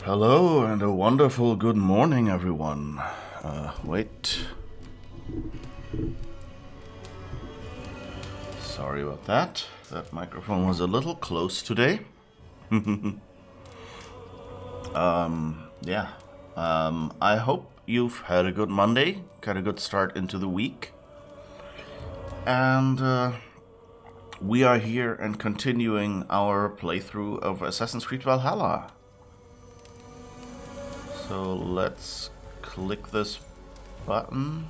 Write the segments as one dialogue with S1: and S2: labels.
S1: Hello and a wonderful good morning, everyone. Wait. Sorry about that. That microphone was a little close today. Yeah. I hope you've had a good Monday, got a good start into the week. And we are here and continuing our playthrough of Assassin's Creed Valhalla. So let's click this button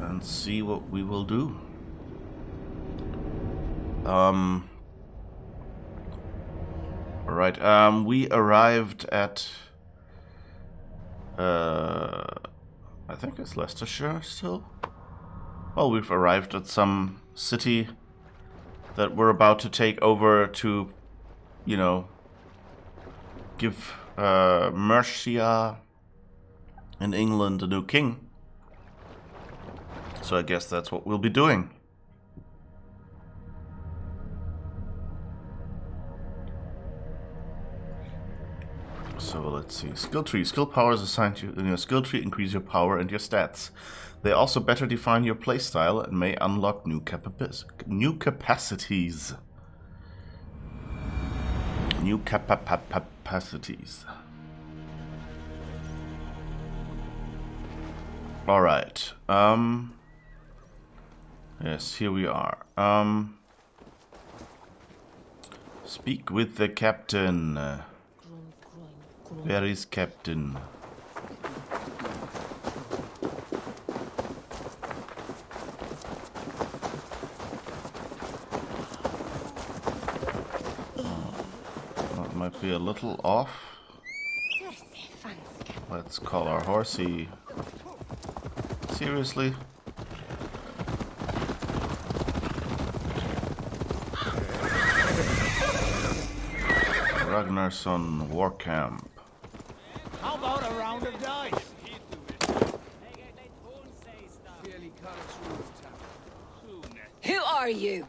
S1: and see what we will do. Alright, we arrived at I think it's Leicestershire still. Well, we've arrived at some city that we're about to take over to, you know, give Mercia in England a new king. So I guess that's what we'll be doing. So let's see. Skill tree. Skill powers assigned to you in your skill tree increase your power and your stats. They also better define your playstyle and may unlock new capacities. New capacities. Alright. Yes, here we are. Speak with the captain. Where is captain? That might be a little off. Let's call our horsey. Seriously? Ragnarsson War Camp.
S2: How about a round of dice?
S3: Who are you?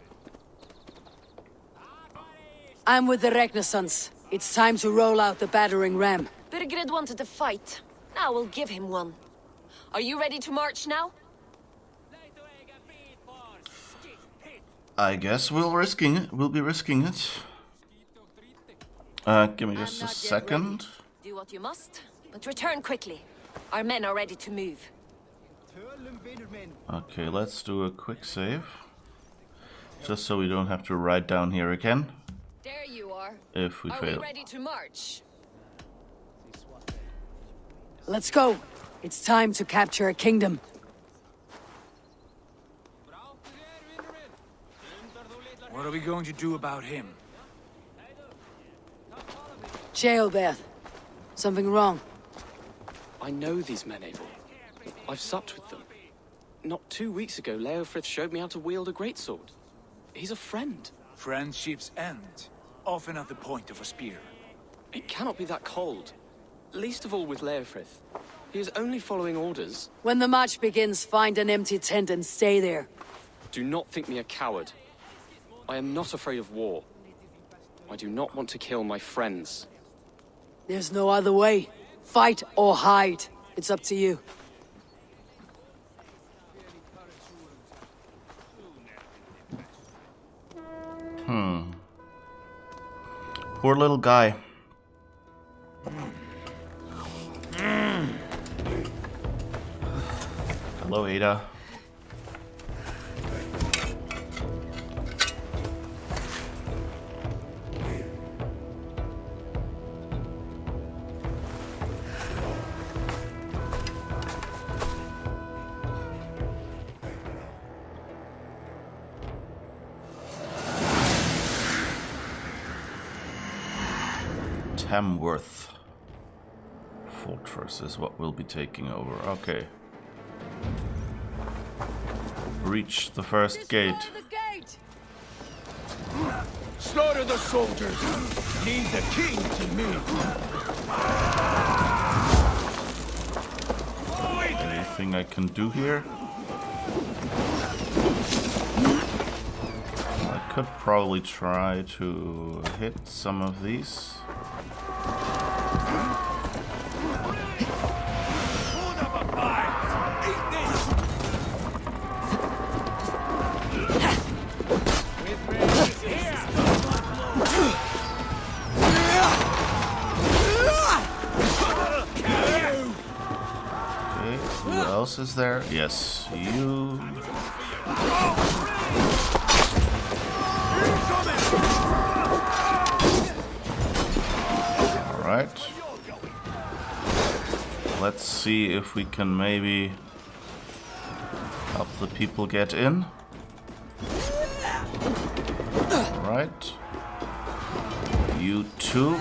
S3: I'm with the Renaissance. It's time to roll out the battering ram.
S4: Birgrid wanted to fight. Now we'll give him one. Are you ready to march now?
S1: I guess we'll be risking it. Give me just a second.
S4: Do what you must, but return quickly. Our men are ready to move.
S1: Okay, let's do a quick save. Just so we don't have to ride down here again.
S4: There you are.
S1: If we fail.
S4: Are we ready to march?
S3: Let's go. It's time to capture a kingdom.
S2: What are we going to do about him?
S3: Jailbeth. Something wrong.
S5: I know these men, Abel. I've supped with them. Not 2 weeks ago, Leofrith showed me how to wield a greatsword. He's a friend.
S2: Friendships end, often at the point of a spear.
S5: It cannot be that cold. Least of all with Leofrith. He is only following orders.
S3: When the march begins, find an empty tent and stay there.
S5: Do not think me a coward. I am not afraid of war. I do not want to kill my friends.
S3: There's no other way. Fight or hide. It's up to you.
S1: Poor little guy. Hello, Ada. Tamworth Fortress is what we'll be taking over. Okay. Reach the first gate.
S2: Slaughter the soldiers! Lead the king to me!
S1: Anything I can do here? I could probably try to hit some of these. Okay, who else is there? Yes, you. Alright. Let's see if we can maybe help the people get in. Alright. You too.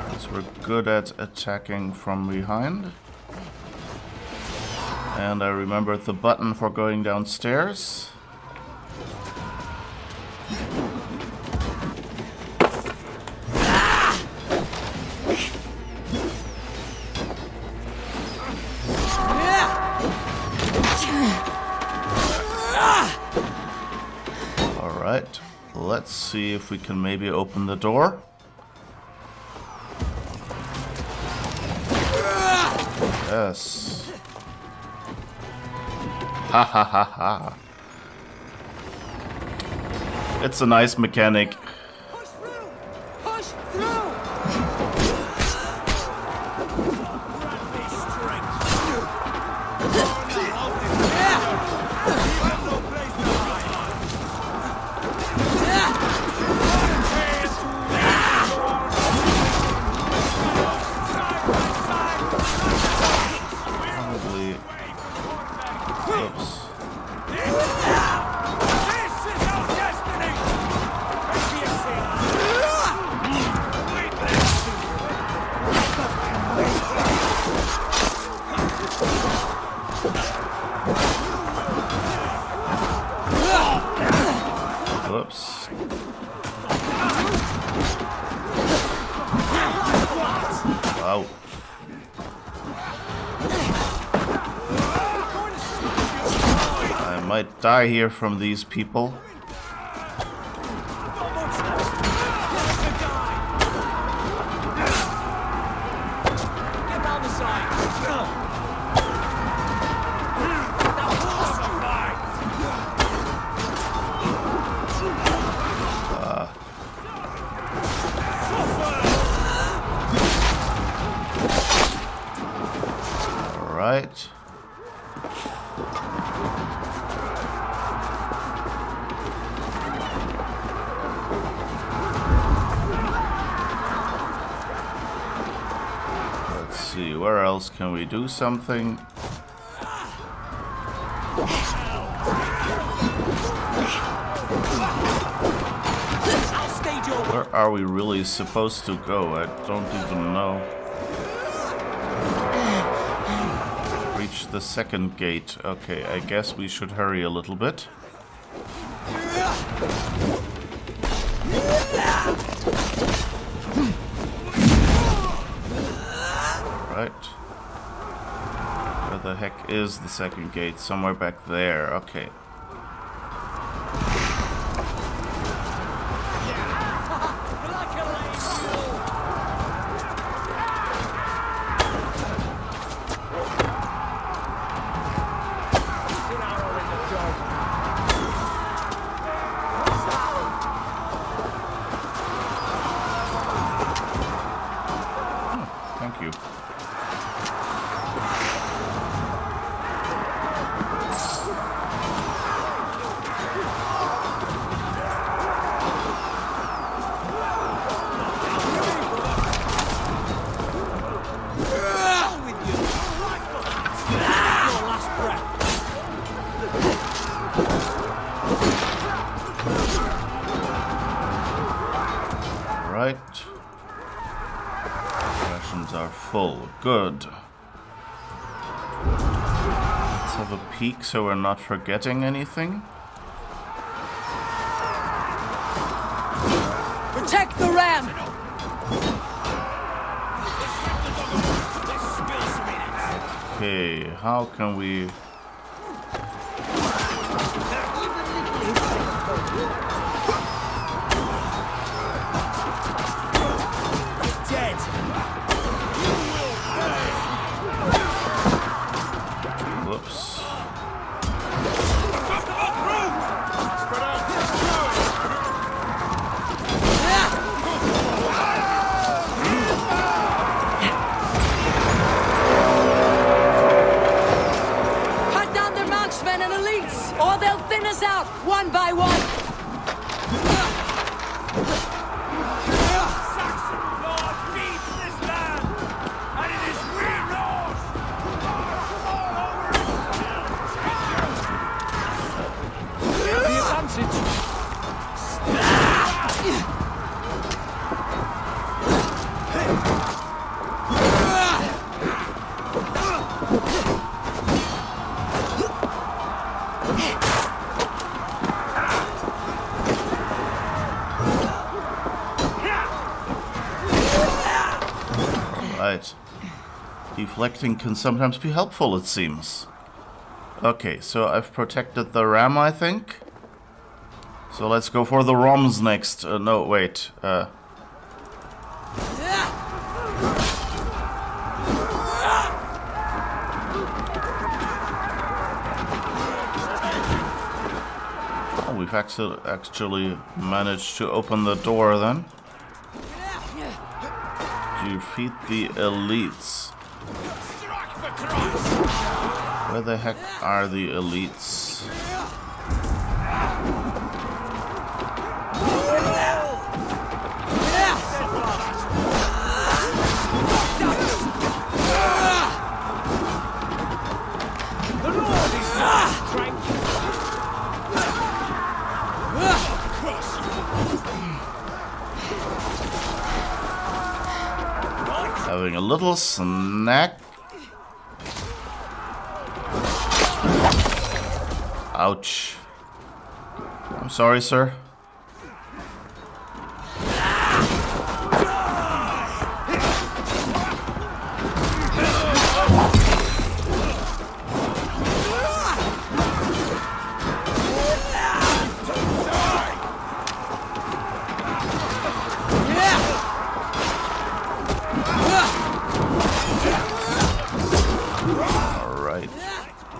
S1: Because we're good at attacking from behind. And I remembered the button for going downstairs. Alright, let's see if we can maybe open the door. Yes. Ha ha ha ha. It's a nice mechanic.
S3: Push through! Push through!
S1: Probably. Oops. Whoops. Wow. I might die here from these people. Alright. Let's see, where else can we do something? Where are we really supposed to go? I don't even know. Reach the second gate. Okay, I guess we should hurry a little bit. Right. Where the heck is the second gate? Somewhere back there. Okay. Thank you. Right. Rations are full. Good. Let's have a peek so we're not forgetting anything.
S3: Protect the ram!
S1: Okay, how can we
S3: One by one!
S2: Saxon Lord feeds this land, and it is we Lords!
S5: The advantage.
S1: Right. Deflecting can sometimes be helpful, it seems. Okay, so I've protected the ram, I think. So let's go for the ROMs next. No, wait. Oh, we've actually managed to open the door then. Defeat the elites.
S2: Strike for Christ!
S1: Where the heck are the elites?
S2: The Lord is my strength! Cross
S1: Having a little snack. Ouch. I'm sorry, sir. Alright.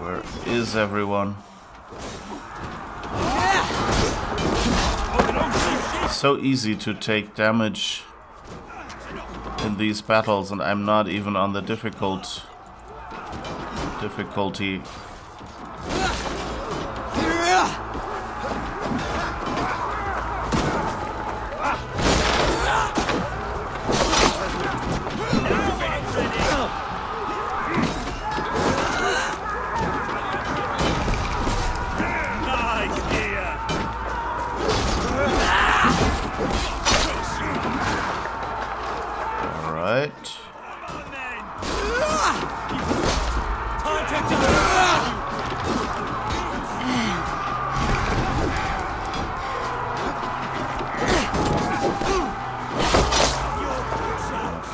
S1: Where is everyone? It's so easy to take damage in these battles, and I'm not even on the difficulty. Alright.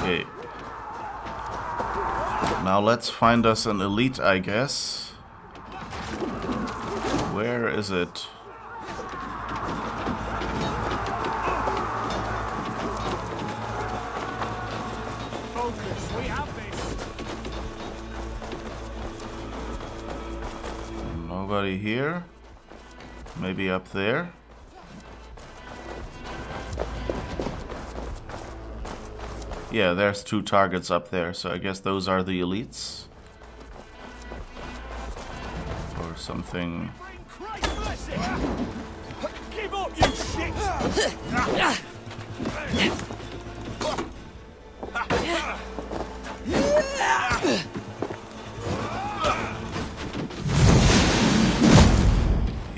S1: Okay. Now let's find us an elite, I guess. Where is it?
S2: focus, we have this!
S1: Nobody here? Maybe up there? Yeah, there's 2 targets up there, so I guess those are the elites. Or something.
S2: Christ bless it! Give up, you shit!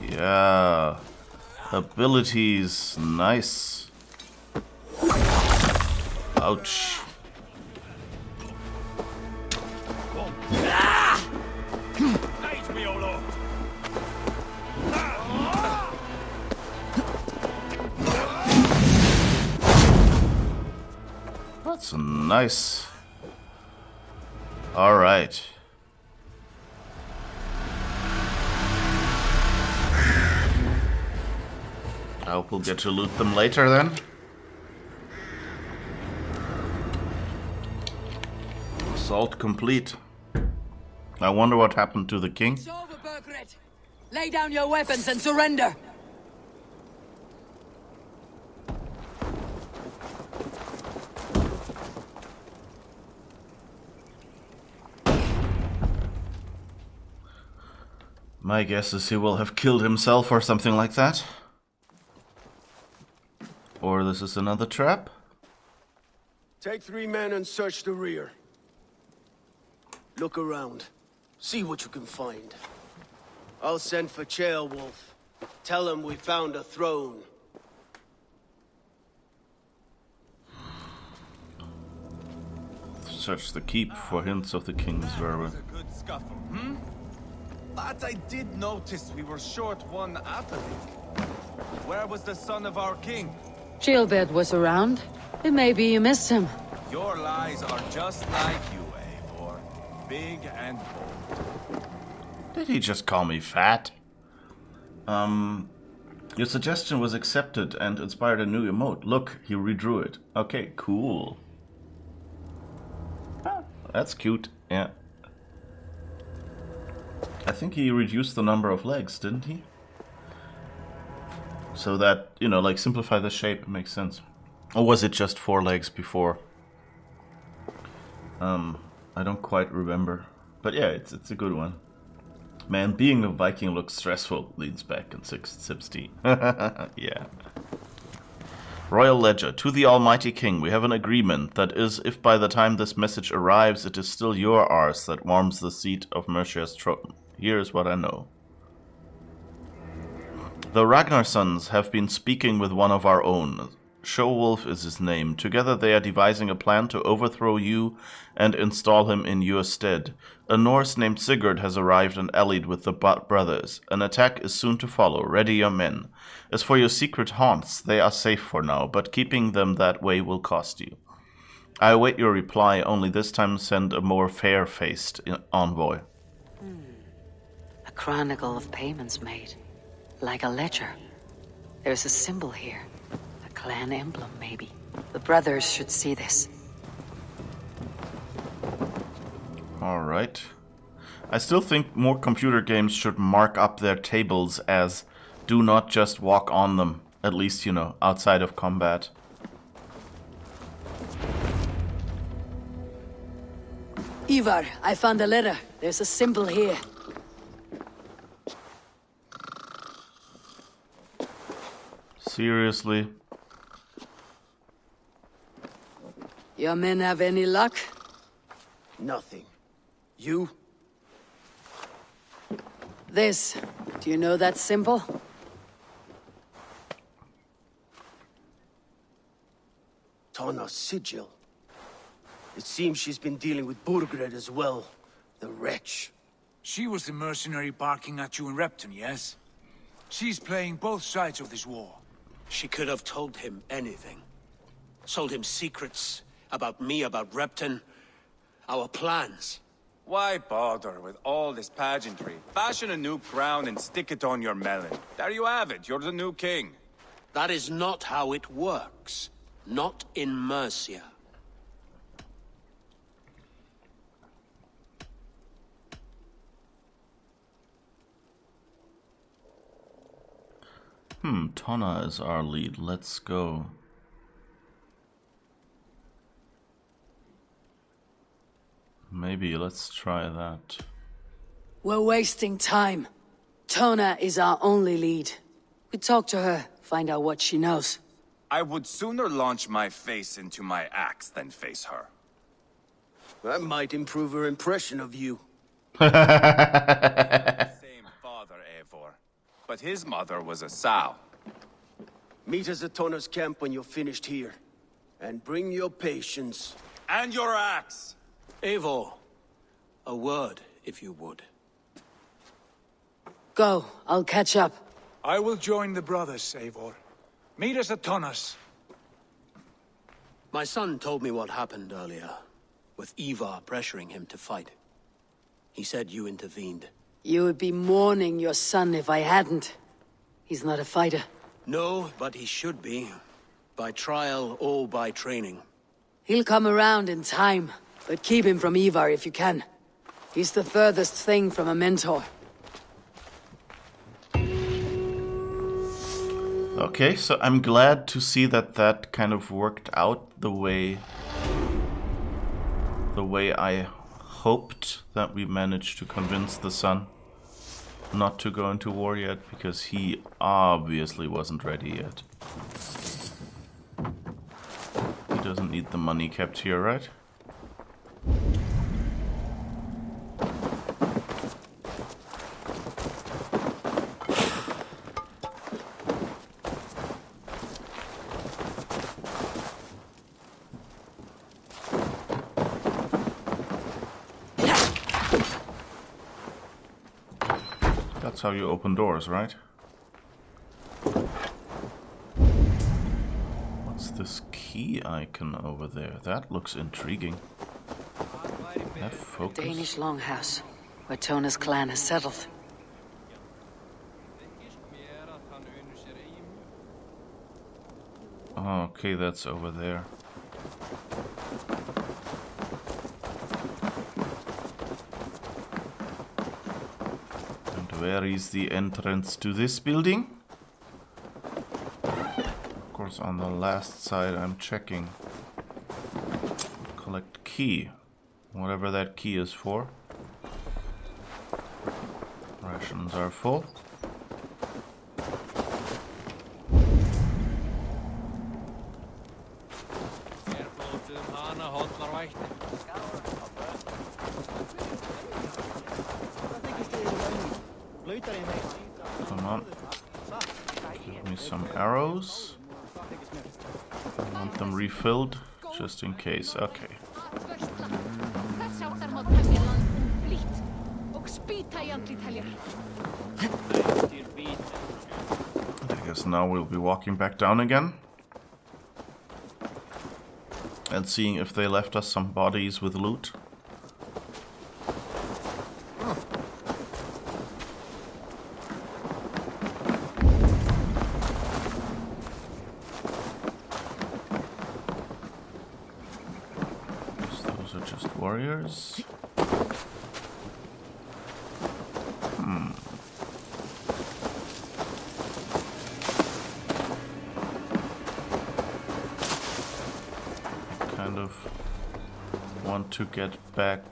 S1: Yeah. Abilities. Nice. Ouch.
S2: Aid me, O Lord!
S1: That's nice. All right. I hope we'll get to loot them later then. Assault complete. I wonder what happened to the king.
S3: It's over, Bergret. Lay down your weapons and surrender.
S1: My guess is he will have killed himself or something like that. Or this is another trap.
S2: Take 3 men and search the rear. Look around. See what you can find. I'll send for Ceolwulf. Tell him we found a throne.
S1: Search the keep for hints of the king's wherever.
S6: A good scuffle, But I did notice we were short one athlete. Where was the son of our king?
S3: Gilbert was around. It may be you missed him.
S6: Your lies are just like you, Eivor. Big and bold.
S1: Did he just call me fat? Your suggestion was accepted and inspired a new emote. Look, he redrew it. Okay, cool. Ah, that's cute, yeah. I think he reduced the number of legs, didn't he? So that, you know, like simplify the shape, makes sense. Or was it just 4 legs before? I don't quite remember. But yeah, it's a good one. Man, being a Viking looks stressful. Leans back and sips tea. Yeah. Royal Ledger. To the Almighty King, we have an agreement. That is, if by the time this message arrives, it is still your arse that warms the seat of Mercia's throne. Here is what I know. The Ragnarsons have been speaking with one of our own. Ceolwulf is his name. Together they are devising a plan to overthrow you and install him in your stead. A Norse named Sigurd has arrived and allied with the brothers. An attack is soon to follow. Ready your men. As for your secret haunts, they are safe for now, but keeping them that way will cost you. I await your reply, only this time send a more fair-faced envoy.
S3: A chronicle of payments made. Like a ledger. There's a symbol here. A clan emblem, maybe. The brothers should see this.
S1: Alright. I still think more computer games should mark up their tables as do not just walk on them. At least, you know, outside of combat.
S3: Ivar, I found a letter. There's a symbol here.
S1: Seriously?
S3: Your men have any luck?
S2: Nothing. You?
S3: This. Do you know that symbol?
S2: Tana's sigil. It seems she's been dealing with Burgred as well. The wretch.
S7: She was the mercenary barking at you in Repton, yes? She's playing both sides of this war.
S2: She could have told him anything. Sold him secrets about me, about Repton, our plans.
S6: Why bother with all this pageantry? Fashion a new crown and stick it on your melon. There you have it, you're the new king.
S2: That is not how it works. Not in Mercia.
S1: Tonna is our lead. Let's go. Maybe let's try that.
S3: We're wasting time. Tona is our only lead. We talk to her, find out what she knows.
S6: I would sooner launch my face into my axe than face her.
S2: That might improve her impression of you.
S6: Same father, Eivor. But his mother was a sow.
S2: Meet us at Tona's camp when you're finished here. And bring your patience.
S6: And your axe!
S2: Eivor, a word, if you would.
S3: Go, I'll catch up.
S7: I will join the brothers, Eivor. Meet us at Tonnas.
S2: My son told me what happened earlier, with Ivar pressuring him to fight. He said you intervened.
S3: You would be mourning your son if I hadn't. He's not a fighter.
S2: No, but he should be. By trial or by training.
S3: He'll come around in time, but keep him from Ivar if you can. He's the furthest thing from a mentor.
S1: Okay, so I'm glad to see that that kind of worked out the way I hoped, that we managed to convince the son. not to go into war yet, because he obviously wasn't ready yet. He doesn't need the money kept here, right? That's how you open doors, right? What's this key icon over there? That looks intriguing. Have focus.
S3: Danish longhouse, where Tona's clan has settled.
S1: Oh, okay, that's over there. Where is the entrance to this building? Of course, on the last side I'm checking. Collect key. Whatever that key is for. Rations are full. Come on. Give me some arrows. I want them refilled, just in case. Okay. I guess now we'll be walking back down again. And seeing if they left us some bodies with loot. Warriors. Kind of want to get back.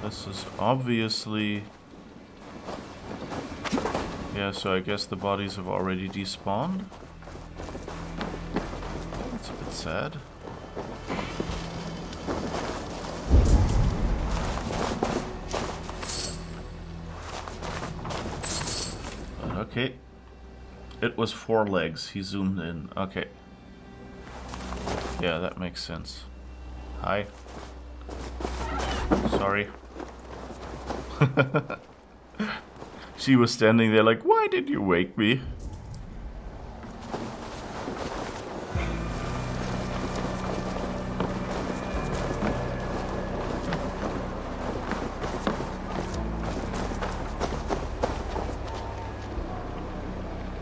S1: This is obviously... Yeah, so I guess the bodies have already despawned. It's a bit sad. But okay. It was 4 legs. He zoomed in. Okay. Yeah, that makes sense. Hi. Sorry. She was standing there like, why did you wake me?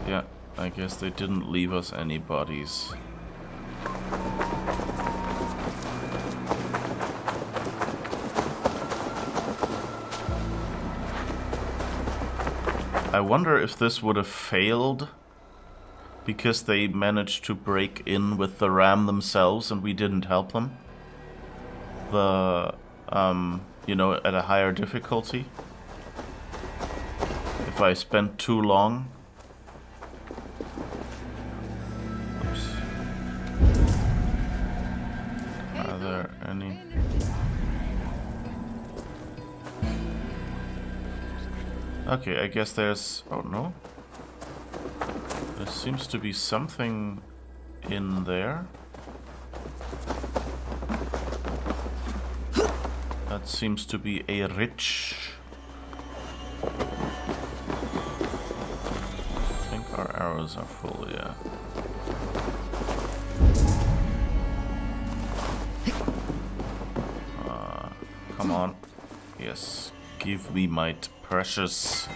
S1: Yeah, I guess they didn't leave us any bodies. I wonder if this would have failed because they managed to break in with the ram themselves and we didn't help them. You know, at a higher difficulty. If I spent too long. Oops. Are there any... Okay, I guess there's... Oh, no. There seems to be something in there. That seems to be a rich... I think our arrows are full, yeah. Come on. Yes, give me my precious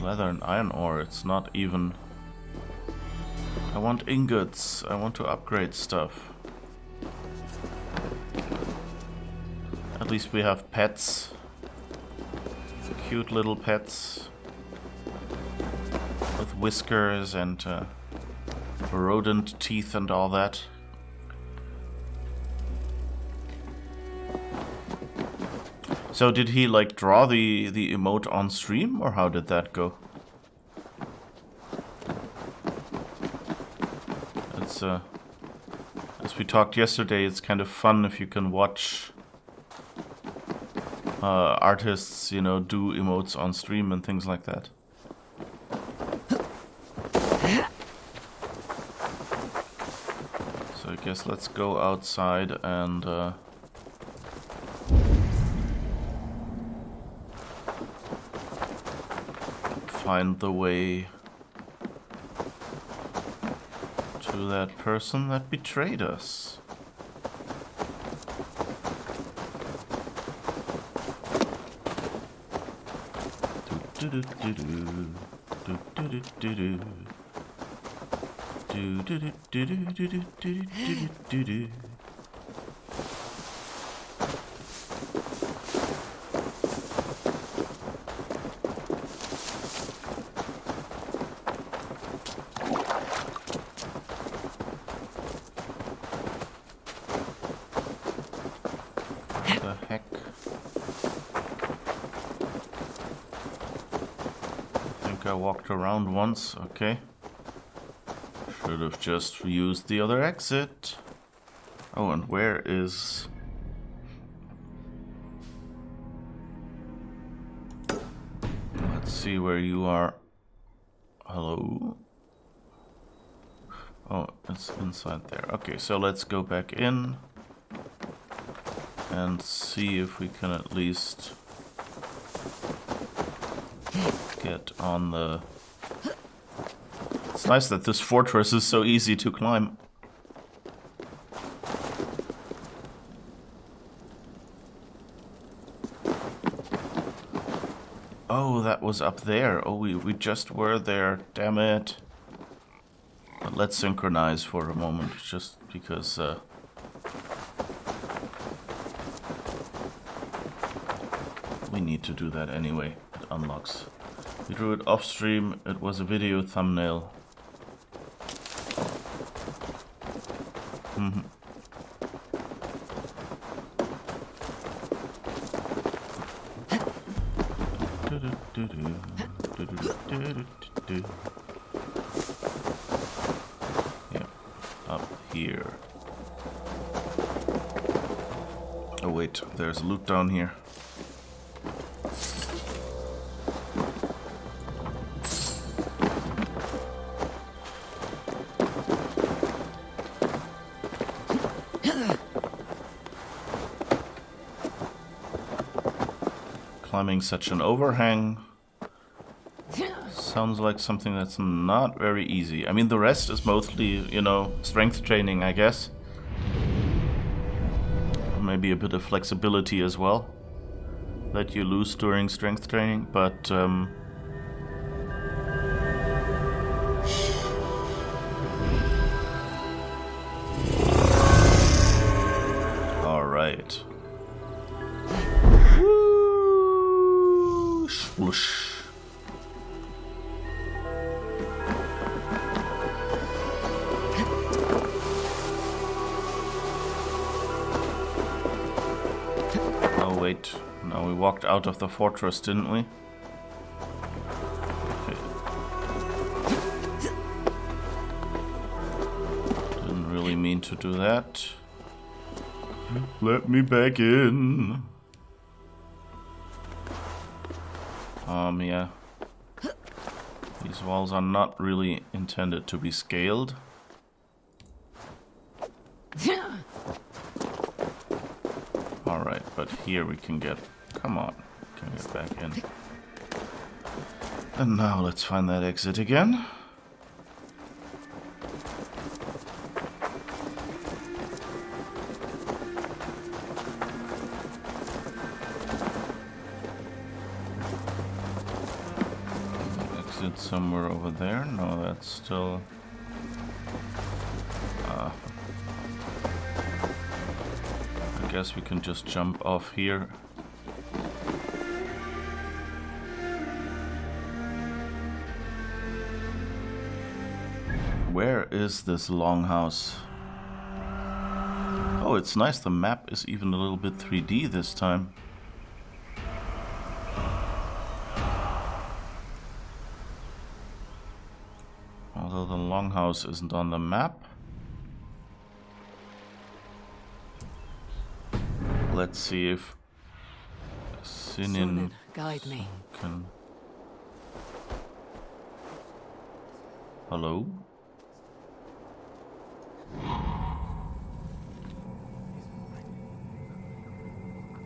S1: leather and iron ore. It's not even... I want ingots. I want to upgrade stuff. At least we have pets. Cute little pets. With whiskers and rodent teeth and all that. So did he like draw the emote on stream, or how did that go? It's as we talked yesterday, it's kind of fun if you can watch artists, you know, do emotes on stream and things like that. So I guess let's go outside and find the way to that person that betrayed us. The heck? I think I walked around once, okay. Should have just used the other exit. Oh, and where is... Let's see where you are. Hello? Oh, it's inside there. Okay, so let's go back in and see if we can at least get on the... It's nice that this fortress is so easy to climb. Oh, that was up there. Oh, we just were there. Damn it. But let's synchronize for a moment, just because... we need to do that anyway. It unlocks. We drew it off stream. It was a video thumbnail. Yeah, up here. Oh wait, there's loot down here. Climbing such an overhang sounds like something that's not very easy. I mean, the rest is mostly, you know, strength training, I guess. Maybe a bit of flexibility as well that you lose during strength training, but all right. Woo! Sploosh. Wait, no, we walked out of the fortress, didn't we? Okay. Didn't really mean to do that. Let me back in. Yeah. These walls are not really intended to be scaled. Alright, but here we can get... Come on, can get back in. And now let's find that exit again. Exit somewhere over there? No, that's still... I guess we can just jump off here. Where is this longhouse? Oh, it's nice. The map is even a little bit 3D this time. Well, the longhouse isn't on the map. Let's see if Sinin
S3: guide me.
S1: can... Hello?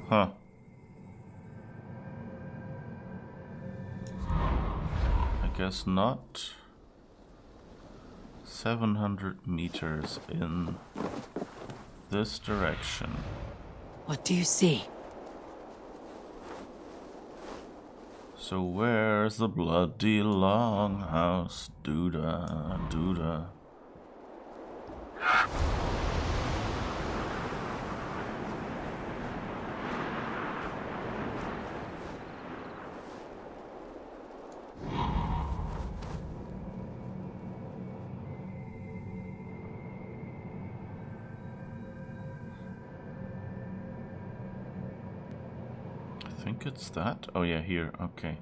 S1: Huh. I guess not. 700 meters in this direction.
S3: What do you see?
S1: So where's the bloody longhouse? Doo-da, doo-da. I think it's that. Oh yeah, here. Okay.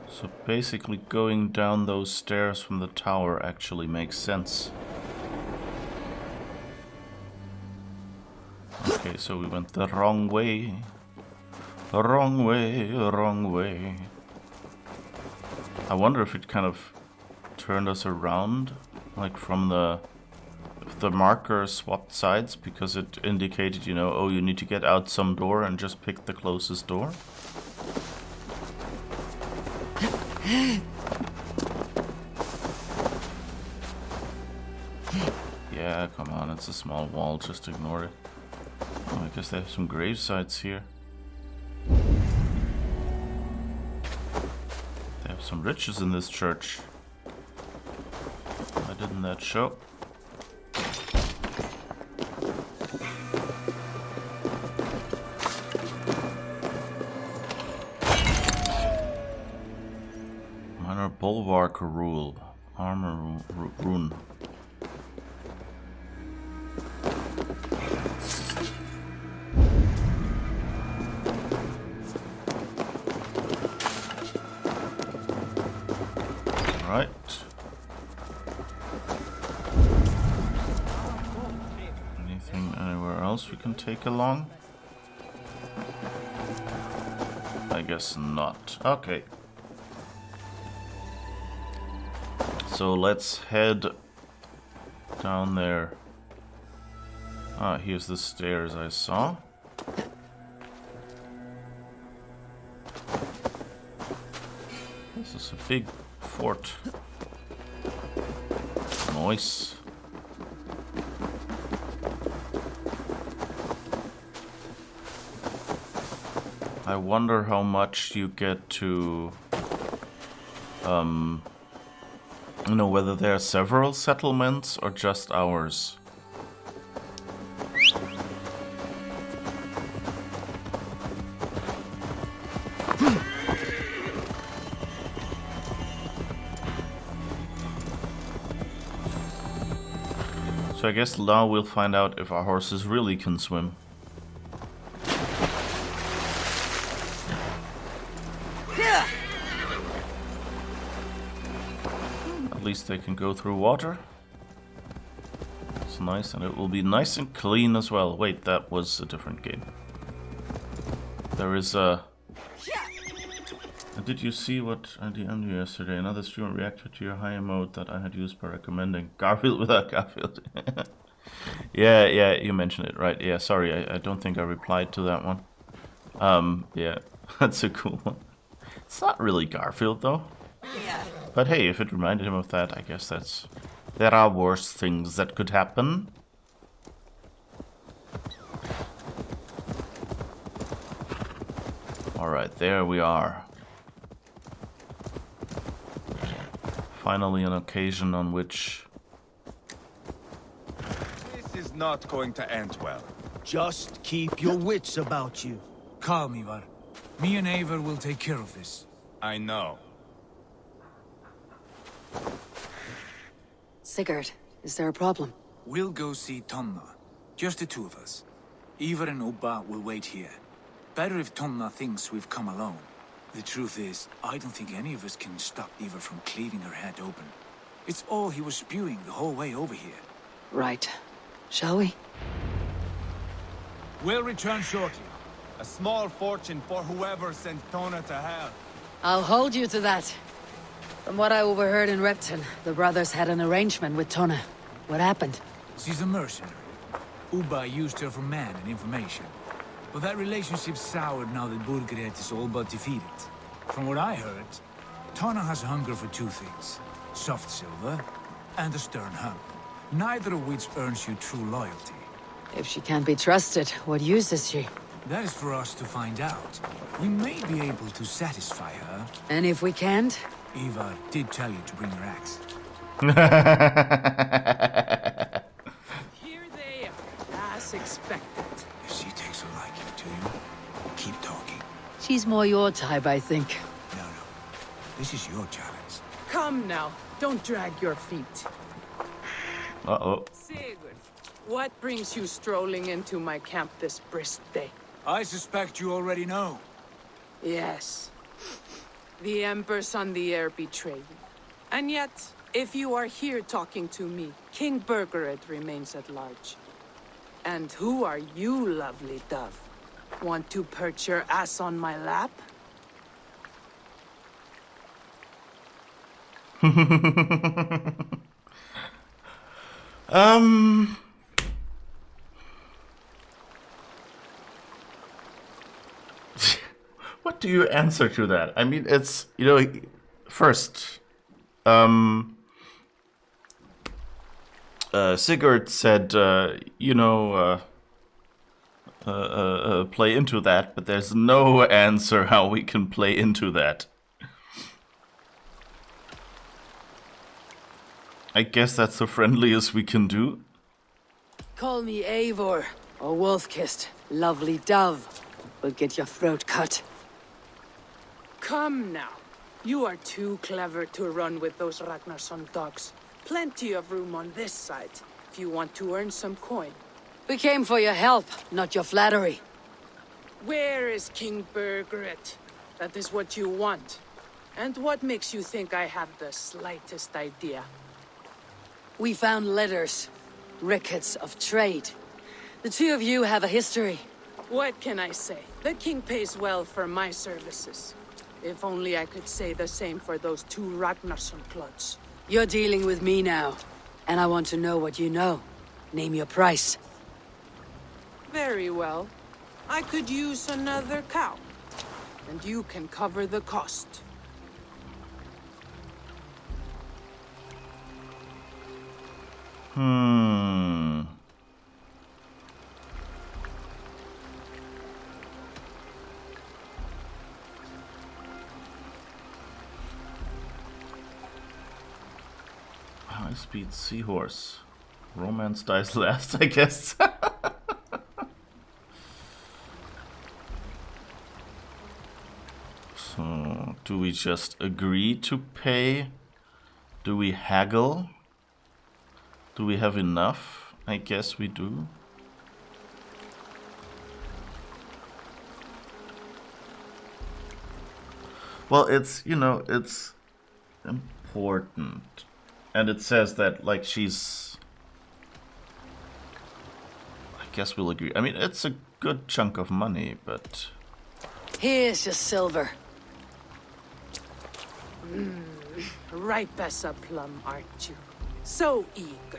S1: So basically going down those stairs from the tower actually makes sense. Okay, so we went the wrong way. Wrong way, wrong way. I wonder if it kind of turned us around, like from the... If the marker swapped sides because it indicated, you know, oh, you need to get out some door and just pick the closest door. Yeah, come on, it's a small wall, just ignore it. Oh, I guess they have some grave sites here. They have some riches in this church. Why didn't that show? Minor bulwark rule. Armor rune. Right. Anything anywhere else we can take along? I guess not. Okay. So let's head down there. Ah, here's the stairs I saw. This is a big fort. Nice. I wonder how much you get to, you know, whether there are several settlements or just ours. So I guess now we'll find out if our horses really can swim. At least they can go through water. It's nice, and it will be nice and clean as well. Wait, that was a different game. There is a... Did you see what I DM'd you yesterday? Another streamer reacted to your high emote that I had used by recommending Garfield without Garfield. Yeah, you mentioned it, right? Yeah, sorry, I don't think I replied to that one. Yeah, that's a cool one. It's not really Garfield, though. Yeah. But hey, if it reminded him of that, I guess that's... There are worse things that could happen. Alright, there we are. Finally an occasion on which...
S6: This is not going to end well.
S8: Just keep your wits about you.
S7: Calm, Ivar. Me and Eivor will take care of this.
S6: I know.
S3: Sigurd, is there a problem?
S7: We'll go see Tonna. Just the two of us. Ivar and Ubba will wait here. Better if Tonna thinks we've come alone. The truth is, I don't think any of us can stop Ivar from cleaving her head open. It's all he was spewing the whole way over here.
S3: Right. Shall we?
S7: We'll return shortly.
S6: A small fortune for whoever sent Tona to hell.
S3: I'll hold you to that. From what I overheard in Repton, the brothers had an arrangement with Tonna. What happened?
S7: She's a mercenary. Ubba used her for man and information. But that relationship soured now that Burgred is all but defeated. From what I heard, Tonna has a hunger for two things. Soft silver and a stern hump. Neither of which earns you true loyalty.
S3: If she can't be trusted, what use is she?
S7: That is for us to find out. We may be able to satisfy her.
S3: And if we can't?
S7: Ivar did tell you to bring her axe.
S9: Here they are, as expected.
S7: If she takes a liking to you, keep talking.
S3: She's more your type, I think.
S7: No. This is your challenge.
S9: Come now, don't drag your feet.
S1: Uh-oh.
S9: Sigurd, what brings you strolling into my camp this brisk day?
S7: I suspect you already know.
S9: Yes. The Embers on the air betray you. And yet, if you are here talking to me, King Burgered remains at large. And who are you, lovely dove? Want to perch your ass on my lap?
S1: What do you answer to that? I mean, it's, first, Sigurd said, play into that, but there's no answer how we can play into that. I guess that's the friendliest we can do.
S3: Call me Eivor, or Wolf-Kissed, lovely dove. We'll get your throat cut.
S9: Come now. You are too clever to run with those Ragnarsson dogs. Plenty of room on this side, if you want to earn some coin.
S3: We came for your help, not your flattery.
S9: Where is King Burgred? That is what you want. And what makes you think I have the slightest idea?
S3: We found letters, records of trade. The two of you have a history.
S9: What can I say? The king pays well for my services. If only I could say the same for those two Ragnarsson clods.
S3: You're dealing with me now, and I want to know what you know. Name your price.
S9: Very well. I could use another cow. And you can cover the cost.
S1: High-speed seahorse. Romance dies last, I guess. So, do we just agree to pay? Do we haggle? Do we have enough? I guess we do. Well, it's, it's important. And it says that, like, she's... I guess we'll agree. I mean, it's a good chunk of money, but...
S3: Here's your silver.
S9: Ripe as a plum, aren't you? So eager.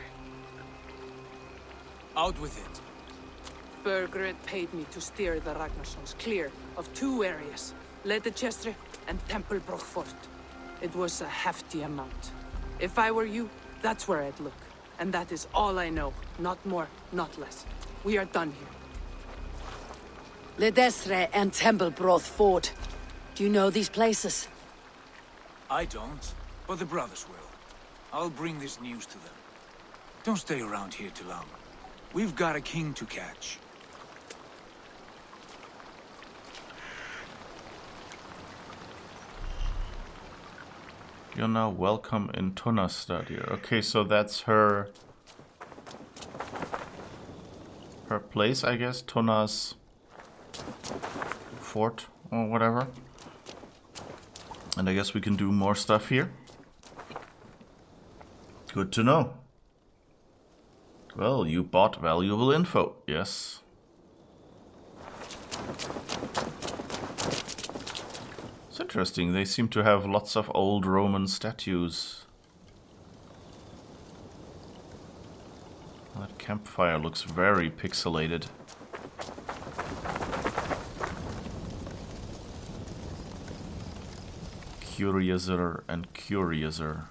S7: Out with it.
S9: Burgred paid me to steer the Ragnarssons clear of two areas, Ledechestre and Tempelbroch Fort. It was a hefty amount. If I were you, that's where I'd look. And that is all I know. Not more, not less. We are done here.
S3: Ledestre and Tempelbroth Fort. Do you know these places?
S7: I don't, but the brothers will. I'll bring this news to them. Don't stay around here too long. We've got a king to catch.
S1: You're now welcome in Tunnastad here. Okay, so that's her her place, I guess. Tona's fort or whatever. And I guess we can do more stuff here. Good to know. Well, you bought valuable info, yes. It's interesting, they seem to have lots of old Roman statues. That campfire looks very pixelated. Curiouser and curiouser.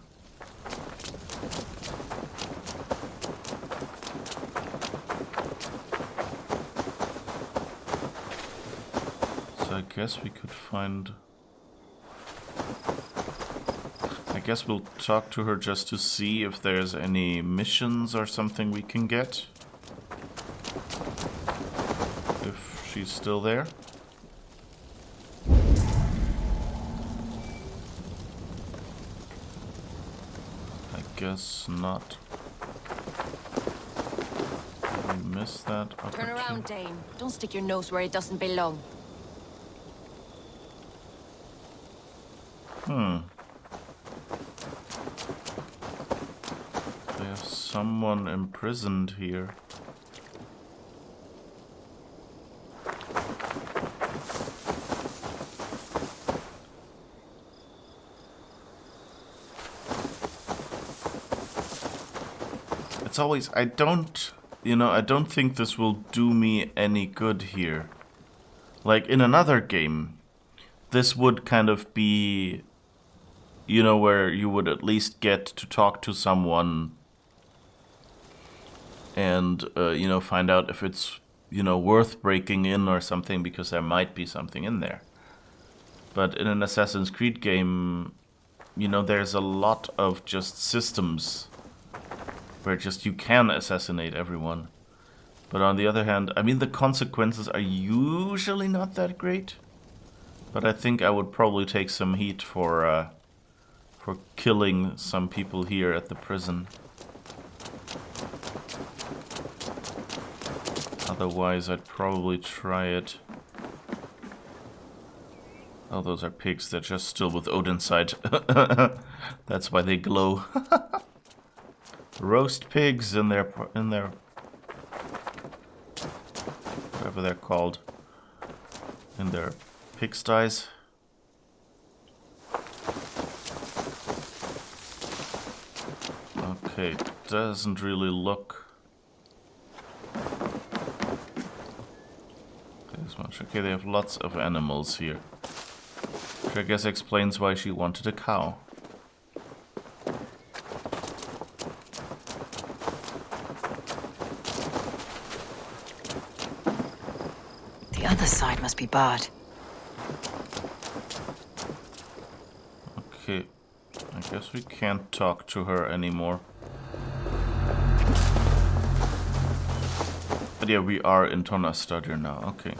S1: So I guess we could find... I guess we'll talk to her just to see if there's any missions or something we can get. If she's still there. I guess not. We missed that opportunity.
S4: Turn around, Dane. Don't stick your nose where it doesn't belong.
S1: There's someone imprisoned here. It's always, I don't think this will do me any good here. Like in another game, this would kind of be, where you would at least get to talk to someone and, find out if it's, worth breaking in or something, because there might be something in there. But in an Assassin's Creed game, there's a lot of just systems where just you can assassinate everyone. But on the other hand, I mean, the consequences are usually not that great. But I think I would probably take some heat for killing some people here at the prison. Otherwise, I'd probably try it. Oh, those are pigs. They're just still with Odinside. That's why they glow. Roast pigs in their whatever they're called, in their pigsties. Okay, doesn't really look this much. Okay, they have lots of animals here, which I guess explains why she wanted a cow.
S3: The other side must be barred.
S1: Okay, I guess we can't talk to her anymore. But yeah, we are in Tonastadir now, okay.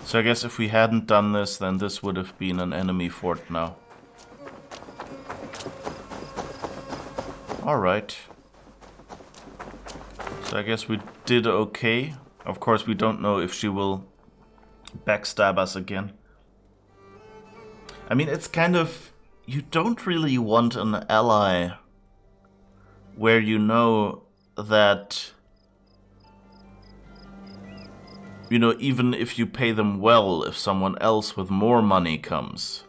S1: So I guess if we hadn't done this, then this would have been an enemy fort now. Alright. So I guess we did okay. Of course, we don't know if she will backstab us again. I mean, it's kind of... You don't really want an ally where you know that... even if you pay them well, if someone else with more money comes,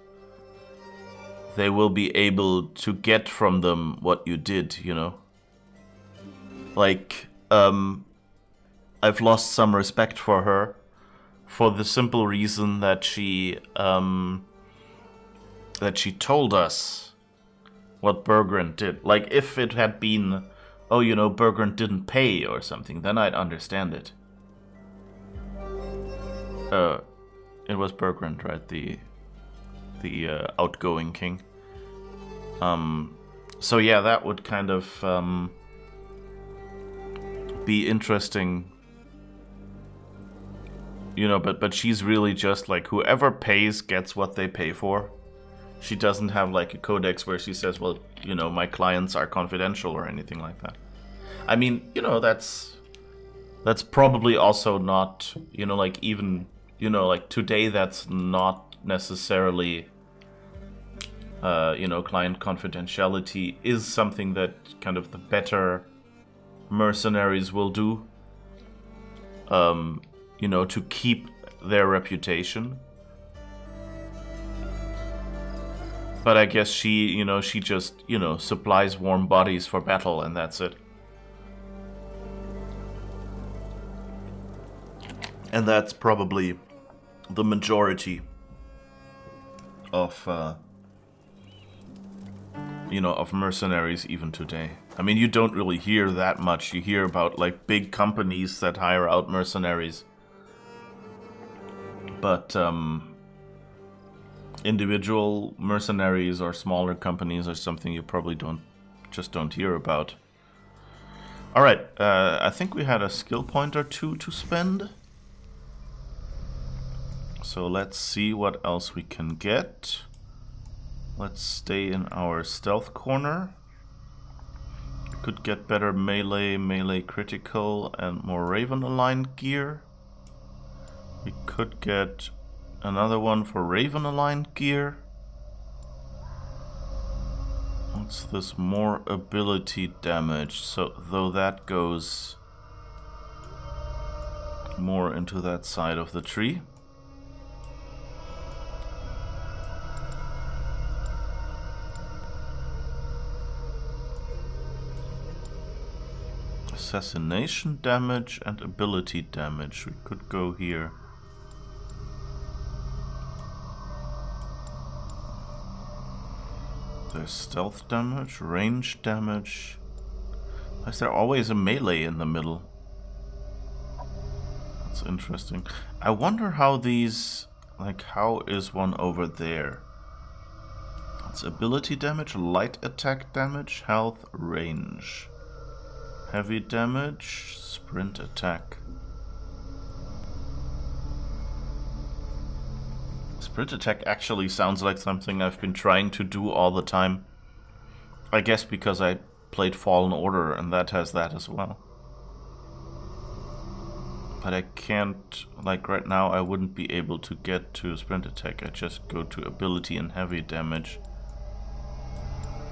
S1: they will be able to get from them what you did, Like, I've lost some respect for her for the simple reason that she told us what Bergrand did. Like, if it had been, Bergrand didn't pay or something, then I'd understand it. It was Bergrand, right? The outgoing king. So yeah, that would kind of be interesting. But she's really just like, whoever pays gets what they pay for. She doesn't have like a codex where she says, well, my clients are confidential or anything like that. I mean, that's That's probably also not, you know, like even, you know, like today that's not necessarily, you know, client confidentiality is something that kind of the better mercenaries will do, you know, to keep their reputation. But I guess she, you know, she just, you know, supplies warm bodies for battle and that's it. And that's probably the majority of, you know, of mercenaries even today. I mean, you don't really hear that much. You hear about, like, big companies that hire out mercenaries. But, individual mercenaries or smaller companies are something you probably don't hear about. Alright, I think we had a skill point or two to spend. So let's see what else we can get. Let's stay in our stealth corner. We could get better melee critical, and more Raven aligned gear. We could get another one for Raven aligned gear. What's this? More ability damage. So though that goes more into that side of the tree. Assassination damage and ability damage. We could go here. There's stealth damage, range damage. Why is there always a melee in the middle? That's interesting. I wonder how these... like, how is one over there? It's ability damage, light attack damage, health, range. Heavy damage, sprint attack. Sprint attack actually sounds like something I've been trying to do all the time. I guess because I played Fallen Order and that has that as well. But I can't, like right now I wouldn't be able to get to sprint attack. I just go to ability and heavy damage.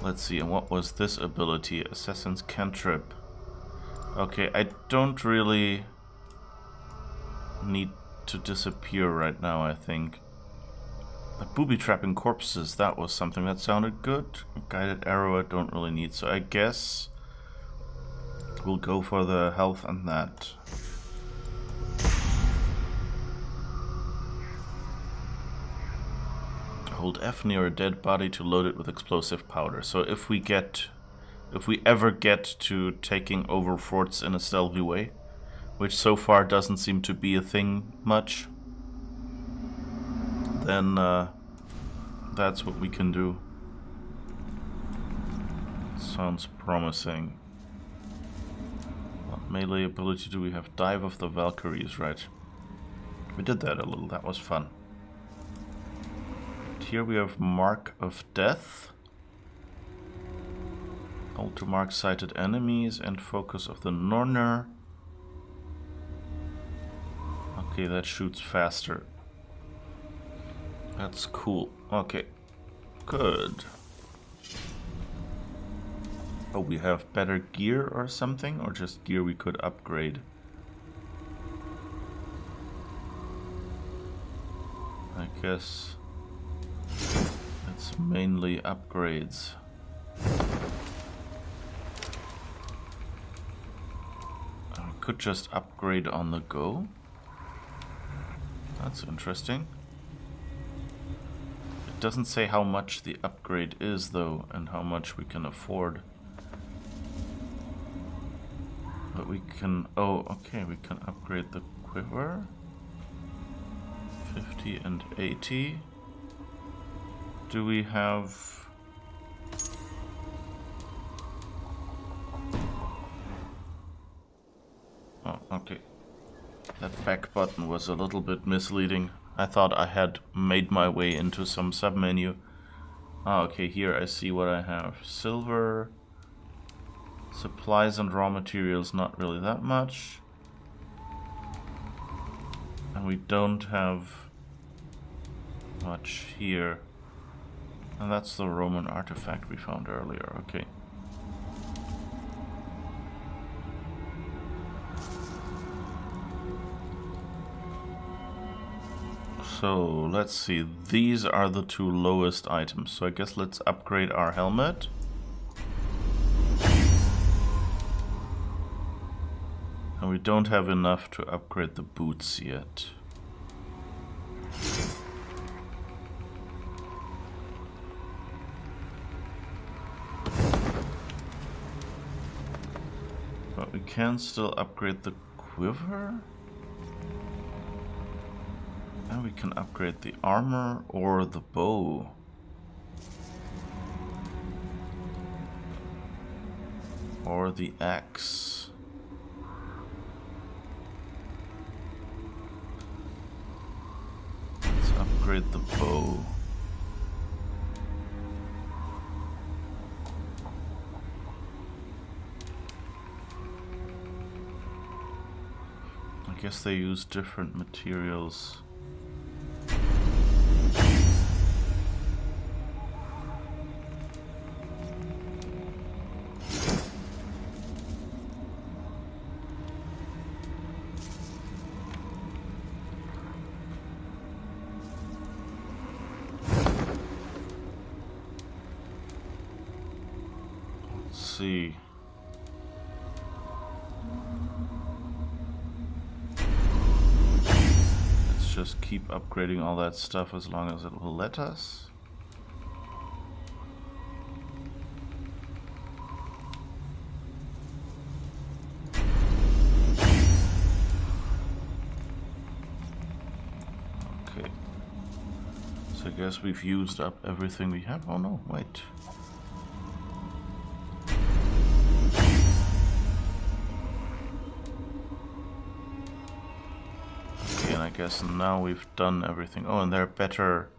S1: Let's see, and what was this ability? Assassin's Cantrip. Okay, I don't really need to disappear right now, I think. But booby-trapping corpses, that was something that sounded good. Guided arrow I don't really need, so I guess we'll go for the health and that. Hold F near a dead body to load it with explosive powder. So if we ever get to taking over forts in a stealthy way, which so far doesn't seem to be a thing much, then that's what we can do. Sounds promising. What melee ability do we have? Dive of the Valkyries, right. We did that a little, that was fun. And here we have Mark of Death. Hold to mark sighted enemies and focus of the Norner. Okay, that shoots faster. That's cool. Okay, good. Oh, we have better gear or something? Or just gear we could upgrade? I guess it's mainly upgrades. I could just upgrade on the go. That's interesting. It doesn't say how much the upgrade is though, and how much we can afford. But we can, oh, okay, we can upgrade the quiver. 50 and 80. Do we have... Oh, okay. That back button was a little bit misleading. I thought I had made my way into some submenu. Ah, okay, here I see what I have. Silver, supplies and raw materials, not really that much. And we don't have much here. And that's the Roman artifact we found earlier. Okay. So let's see, these are the two lowest items. So I guess let's upgrade our helmet. And we don't have enough to upgrade the boots yet. But we can still upgrade the quiver. And we can upgrade the armor or the bow. Or the axe. Let's upgrade the bow. I guess they use different materials. See. Let's just keep upgrading all that stuff as long as it will let us. Okay. So I guess we've used up everything we have. Oh no, wait. I guess now we've done everything. Oh, and they're better.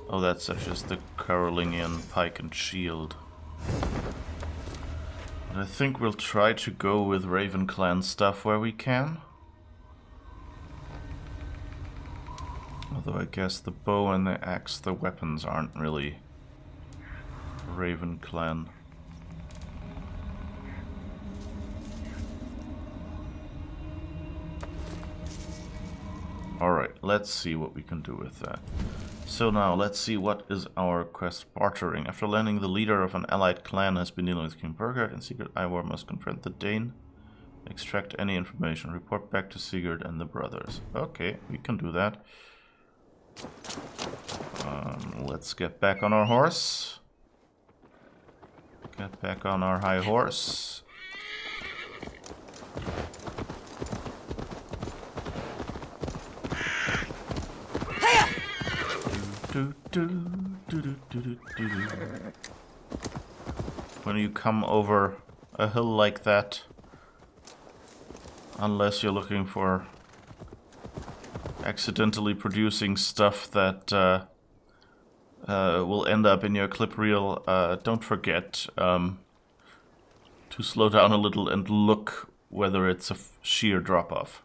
S1: Oh, that's just the Carolingian pike and shield. But I think we'll try to go with Raven Clan stuff where we can. Although I guess the bow and the axe, the weapons aren't really Raven Clan. Alright, let's see what we can do with that. So now, let's see what is our quest bartering. After landing, the leader of an allied clan has been dealing with King Burgard. In secret, Ivor must confront the Dane. Extract any information. Report back to Sigurd and the brothers. Okay, we can do that. Let's get back on our horse. Get back on our high horse. When you come over a hill like that, unless you're looking for accidentally producing stuff that will end up in your clip reel, don't forget to slow down a little and look whether it's a sheer drop-off.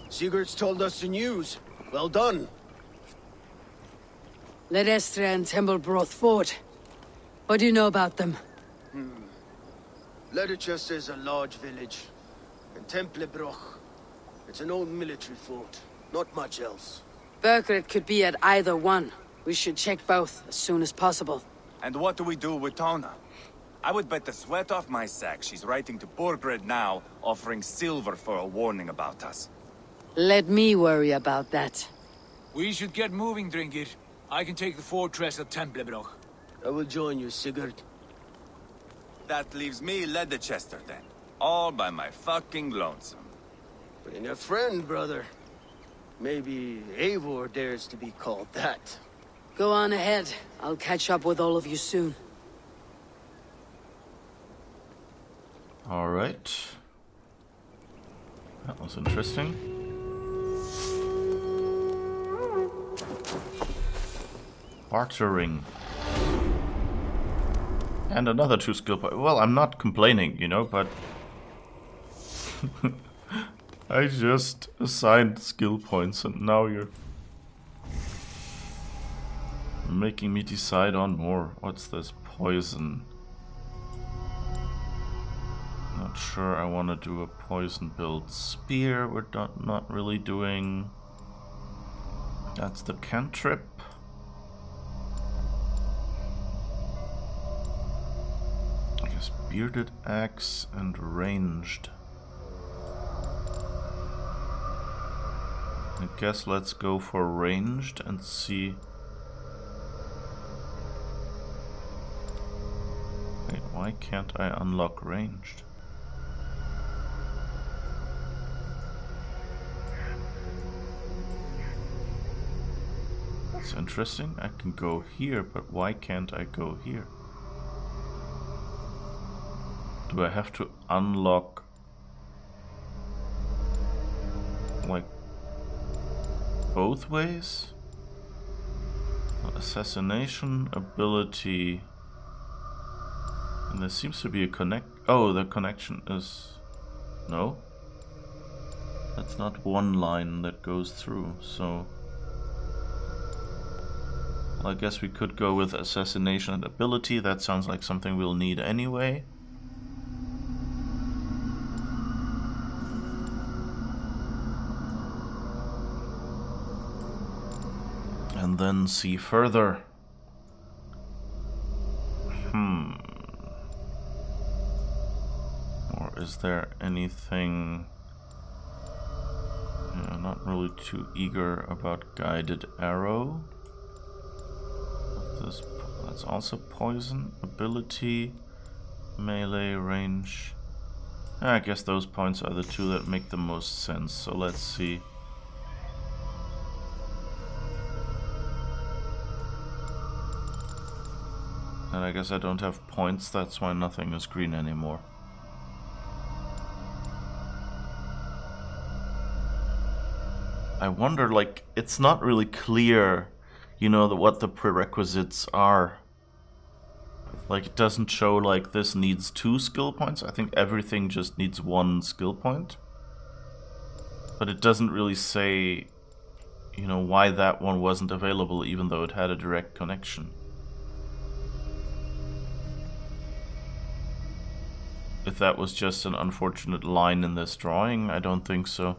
S8: Sigurd's told us the news. Well done.
S9: Ledestra and Templebroth fought. What do you know about them?
S8: Leicester is a large village. And Templebroch, it's an old military fort. Not much else.
S9: Burgred could be at either one. We should check both as soon as possible.
S6: And what do we do with Tona? I would bet the sweat off my sack she's writing to Burgred now, offering silver for a warning about us.
S9: Let me worry about that.
S7: We should get moving, Drinkir. I can take the fortress of Templebroch.
S8: I will join you, Sigurd.
S6: That leaves me Leicester then. All by my fucking lonesome.
S8: Bring a friend, brother. Maybe Eivor dares to be called that.
S9: Go on ahead. I'll catch up with all of you soon.
S1: Alright. That was interesting. Bartering. And another 2 skill points. Well, I'm not complaining, you know, but... I just assigned skill points and now you're... making me decide on more. What's this? Poison. Not sure I want to do a poison build. Spear we're not really doing. That's the cantrip. I guess bearded axe and ranged. I guess let's go for ranged and see. Wait, why can't I unlock ranged? That's interesting. I can go here, but why can't I go here? Do I have to unlock like both ways? Assassination ability. And there seems to be a connect. Oh, the connection is... No. That's not one line that goes through, so... Well, I guess we could go with assassination and ability. That sounds like something we'll need anyway. And then see further. Or is there anything... Yeah, not really too eager about guided arrow. That's also poison. Ability, melee, range. I guess those points are the 2 that make the most sense. So let's see. And I guess I don't have points, that's why nothing is green anymore. I wonder, like, it's not really clear, you know, what the prerequisites are. Like, it doesn't show, like, this needs 2 skill points. I think everything just needs 1 skill point. But it doesn't really say, you know, why that one wasn't available, even though it had a direct connection. If that was just an unfortunate line in this drawing, I don't think so.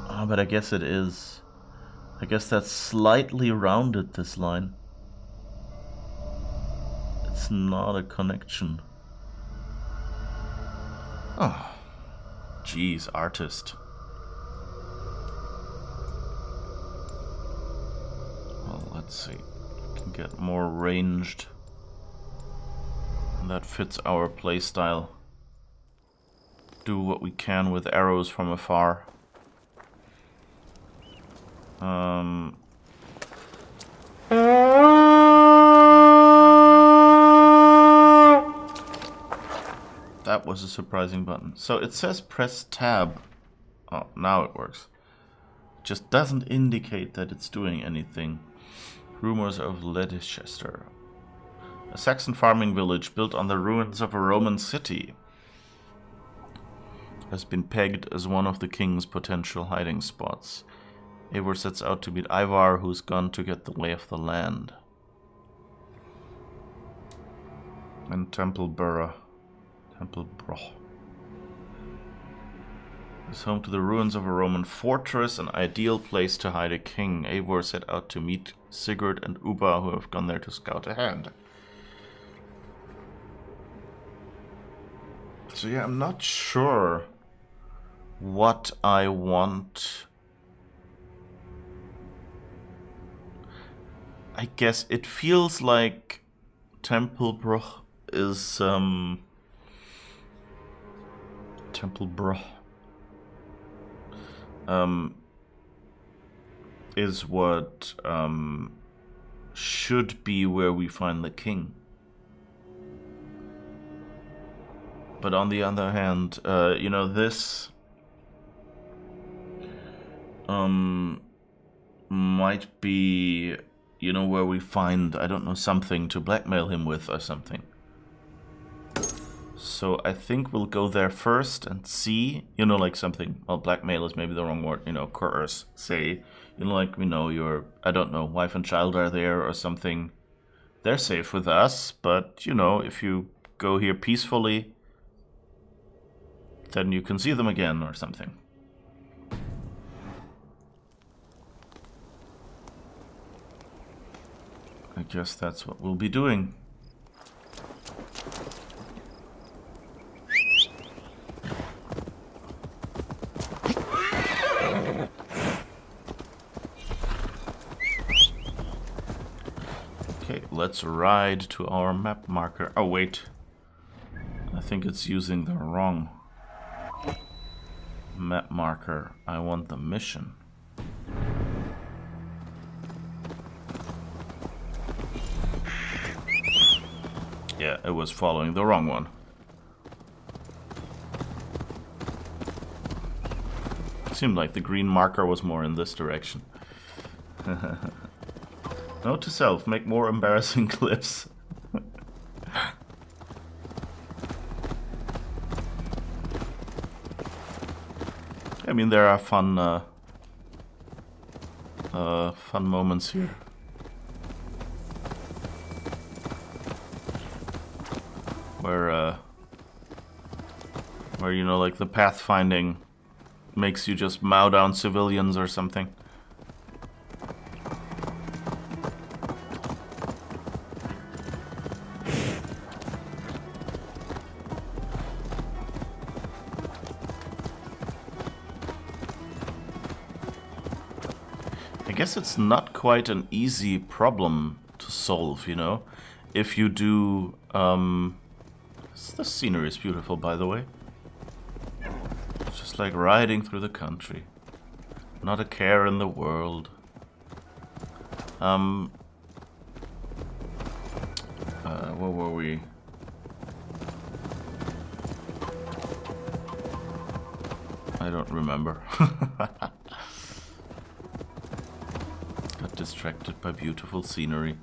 S1: Ah, but I guess it is. I guess that's slightly rounded, this line. It's not a connection. Oh. Jeez, artist. Well, let's see. We can get more ranged. That fits our playstyle. Do what we can with arrows from afar. That was a surprising button. So it says press tab. Oh, now it works. Just doesn't indicate that it's doing anything. Rumors of Leicester. A Saxon farming village built on the ruins of a Roman city has been pegged as one of the king's potential hiding spots. Eivor sets out to meet Ivar, who's gone to get the lay of the land. And Templeborough is home to the ruins of a Roman fortress, an ideal place to hide a king. Eivor set out to meet Sigurd and Ubba, who have gone there to scout ahead. So yeah, I'm not sure what I want. I guess it feels like Templeborough is is what should be where we find the king. But on the other hand, you know, this might be you know, where we find, I don't know, something to blackmail him with or something. So I think we'll go there first and see, you know, like something, well, blackmail is maybe the wrong word, you know, coerce, say, you know, like, we know your, I don't know, wife and child are there or something. They're safe with us, but, you know, if you go here peacefully, then you can see them again or something. I guess that's what we'll be doing. Okay, let's ride to our map marker. Oh, wait. I think it's using the wrong map marker. I want the mission. Yeah, it was following the wrong one. Seemed like the green marker was more in this direction. Note to self, make more embarrassing clips. I mean, there are fun moments here. Where you know, like the pathfinding makes you just mow down civilians or something. I guess it's not quite an easy problem to solve, you know, if you do. The scenery is beautiful, by the way. It's just like riding through the country. Not a care in the world. Where were we? I don't remember. Got distracted by beautiful scenery.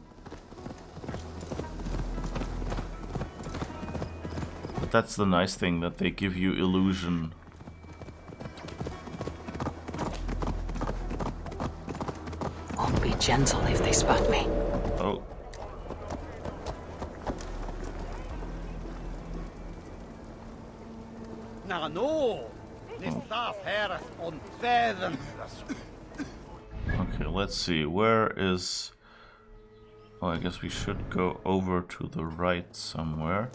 S1: That's the nice thing, that they give you illusion.
S3: Won't be gentle if they spot me.
S1: Oh. Okay, let's see. Where is... Oh, I guess we should go over to the right somewhere.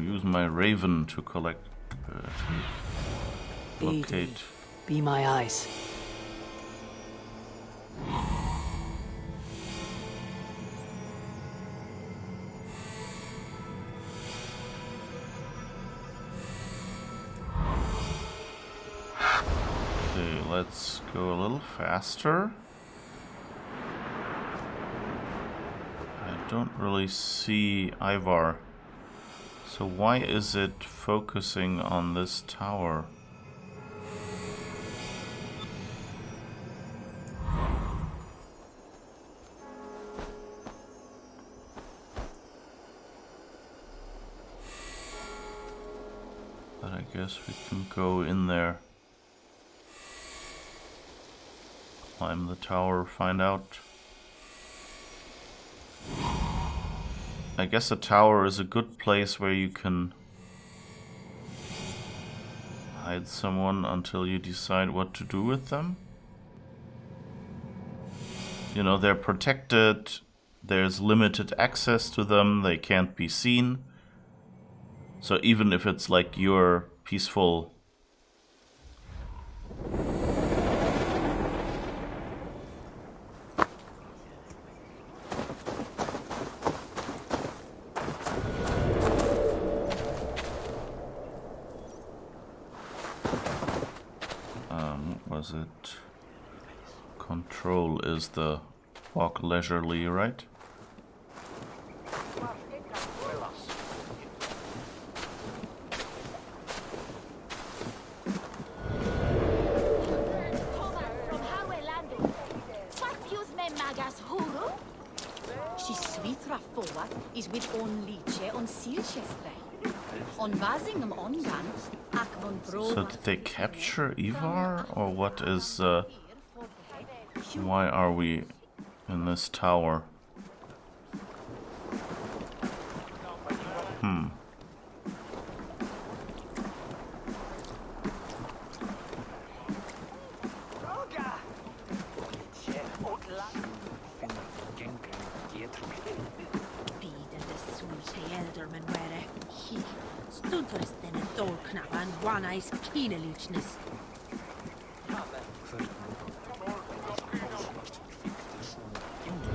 S1: Use my raven to collect, to locate.
S3: Be my eyes.
S1: Okay, let's go a little faster. I don't really see Ivar. So why is it focusing on this tower? But I guess we can go in there. Climb the tower, find out. I guess a tower is a good place where you can hide someone until you decide what to do with them. You know, they're protected, there's limited access to them, they can't be seen. So even if it's like your peaceful... was it? Control is the walk leisurely, right?
S10: Traffoa is with on Liche on Silchestre. On Vasingham on Gan, Akvon Bro.
S1: So did they capture Ivar, or what is? Why are we in this tower?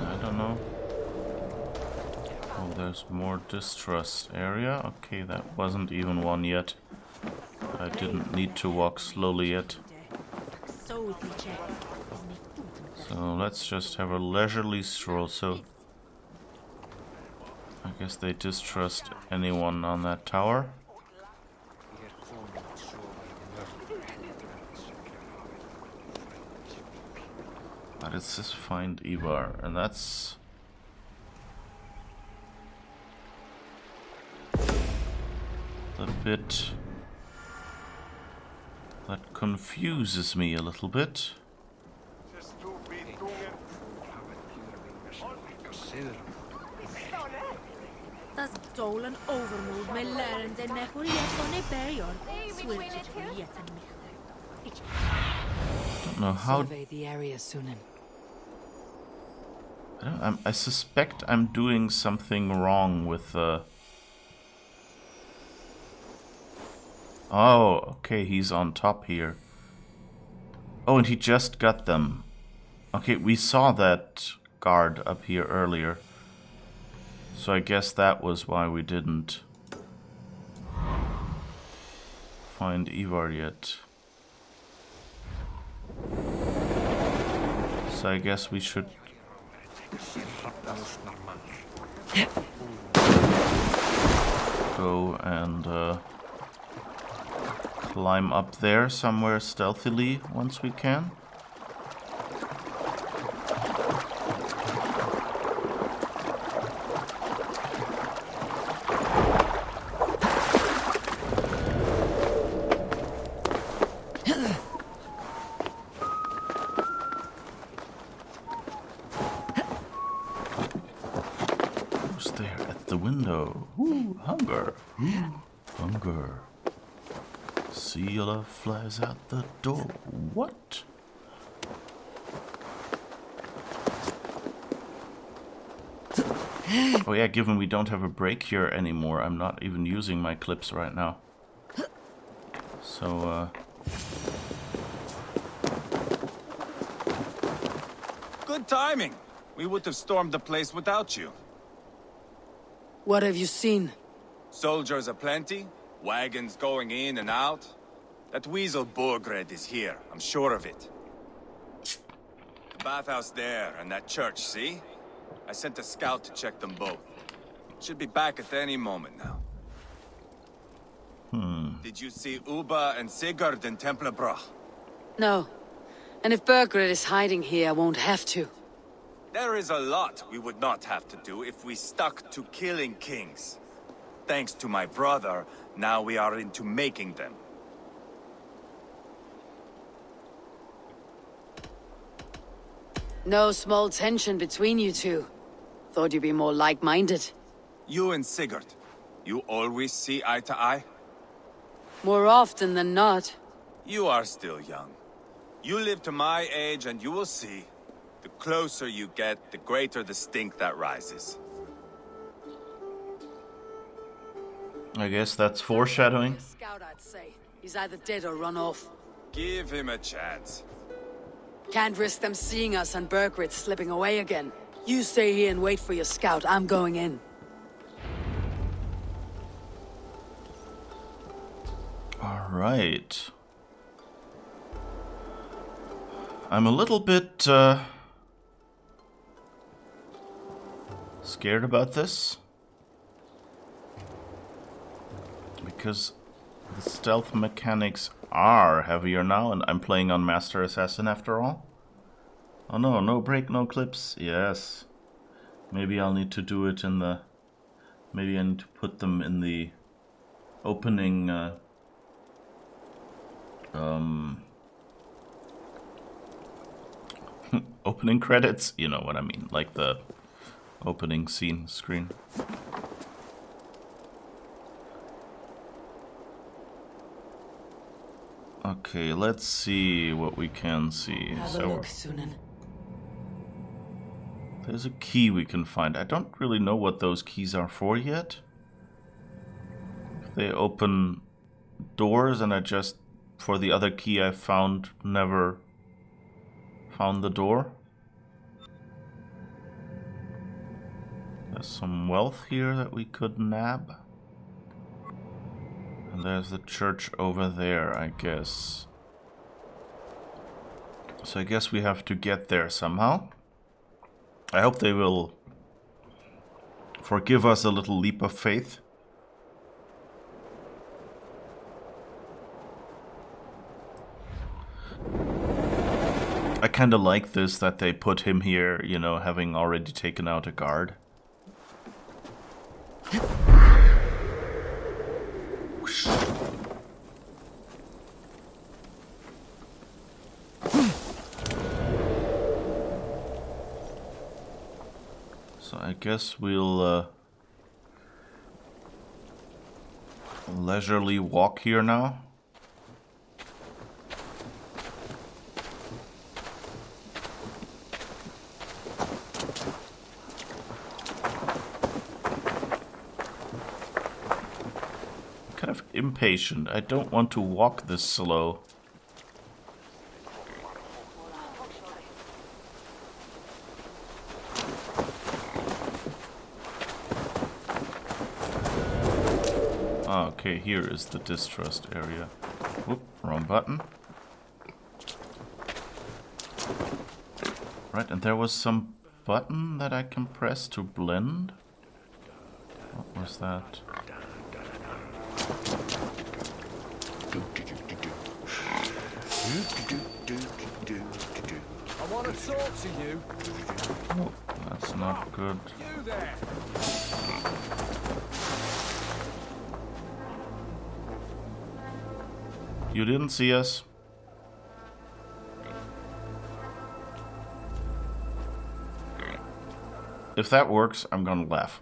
S1: I don't know. Oh, there's more distrust area. Okay, that wasn't even one yet. I didn't need to walk slowly yet. So let's just have a leisurely stroll. So I guess they distrust anyone on that tower. But it says find Ivar, and that's the bit that confuses me a little bit.
S10: Das dolan overmoed med läraren den mechoriet on Berior.
S1: Don't know how.
S3: Survey the area, Sunan.
S1: I suspect I'm doing something wrong with the. Oh, okay, he's on top here. Oh, and he just got them. Okay, we saw that guard up here earlier. So I guess that was why we didn't find Ivar yet. So I guess we should go and climb up there somewhere stealthily once we can. Who's there at the window? Ooh, hunger. Hunger. Sealer flies out the door. What? Oh yeah, given we don't have a break here anymore, I'm not even using my clips right now. So,
S6: Good timing. We would have stormed the place without you.
S9: What have you seen?
S6: Soldiers aplenty, wagons going in and out. That weasel Borgred is here, I'm sure of it. The bathhouse there, and that church, see? I sent a scout to check them both. Should be back at any moment now. Did you see Uba and Sigurd in Templebroch?
S9: No. And if Bergred is hiding here, I won't have to.
S6: There is a lot we would not have to do if we stuck to killing kings. Thanks to my brother, now we are into making them.
S9: No small tension between you two. Thought you'd be more like-minded.
S6: You and Sigurd, you always see eye to eye?
S9: More often than not.
S6: You are still young. You live to my age and you will see. The closer you get, the greater the stink that rises.
S1: I guess that's foreshadowing.
S9: Scout, I'd say. He's either dead or run off.
S6: Give him a chance.
S9: Can't risk them seeing us and Bergred slipping away again. You stay here and wait for your scout. I'm going in.
S1: All right. I'm a little bit scared about this. Because the stealth mechanics are heavier now, and I'm playing on Master Assassin after all. Oh no, no break, no clips. Yes. Maybe I'll need to do it in the... Maybe I need to put them in the opening... opening credits? You know what I mean. Like the opening scene screen. Okay, let's see what we can see.
S3: Have a
S1: So
S3: look, Sunan.
S1: there's a key we can find. I don't really know what those keys are for yet. If they open doors, and I just, for the other key I found, never found the door. There's some wealth here that we could nab. And there's the church over there, I guess. So I guess we have to get there somehow. I hope they will forgive us a little leap of faith. I kind of like this, that they put him here, you know, having already taken out a guard. So I guess we'll leisurely walk here now. Kind of impatient. I don't want to walk this slow. Okay, here is the distrust area. Whoop, wrong button. Right, and there was some button that I can press to blend. What was that?
S11: I want to talk to you.
S1: Oh, that's not good.
S11: You there.
S1: You didn't see us. If that works, I'm gonna laugh.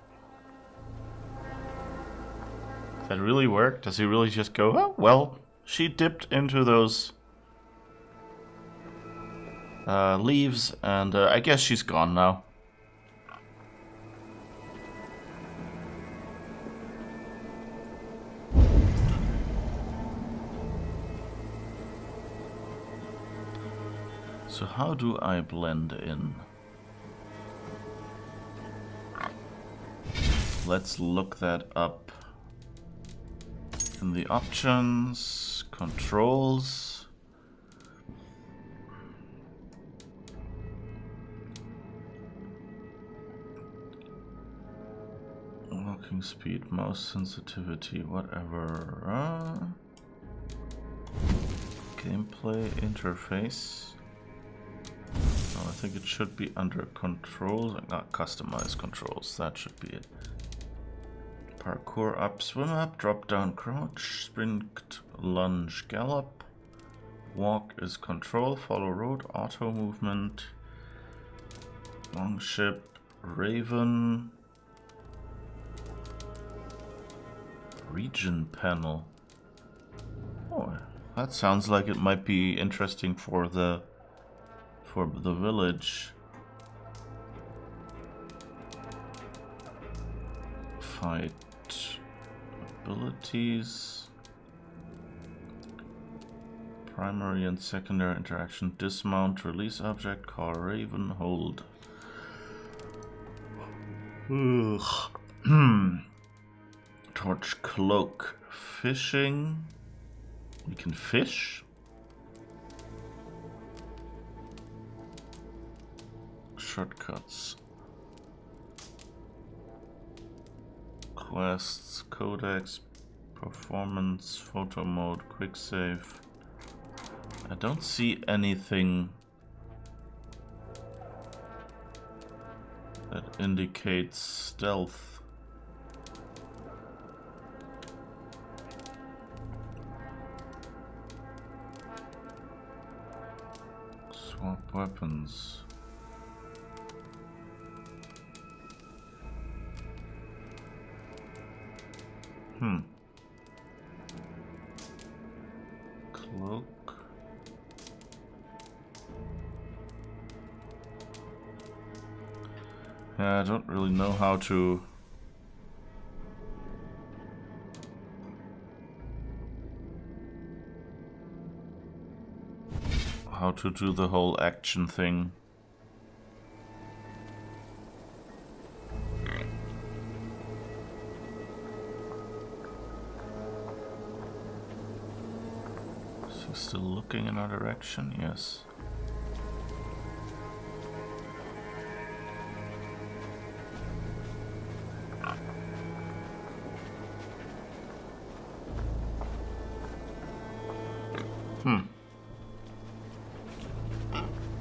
S1: Does that really work? Does he really just go, oh, well, she dipped into those leaves, and I guess she's gone now. So how do I blend in? Let's look that up. In the options, controls. Walking speed, mouse sensitivity, whatever. Gameplay interface. No, I think it should be under controls, not customize controls. That should be it. Parkour up, swim up, drop down, crouch, sprint, lunge, gallop. Walk is control, follow road, auto movement. Longship, raven. Region panel. Oh, that sounds like it might be interesting for the village. Fight abilities. Primary and secondary interaction. Dismount, release object, call raven, hold. Torch, cloak, fishing. We can fish. Shortcuts. Quests, codex, performance, photo mode, quick save. I don't see anything That indicates stealth. Swap weapons. Cloak. Yeah, I don't really know how to... do the whole action thing. Is he still looking in our direction? Yes.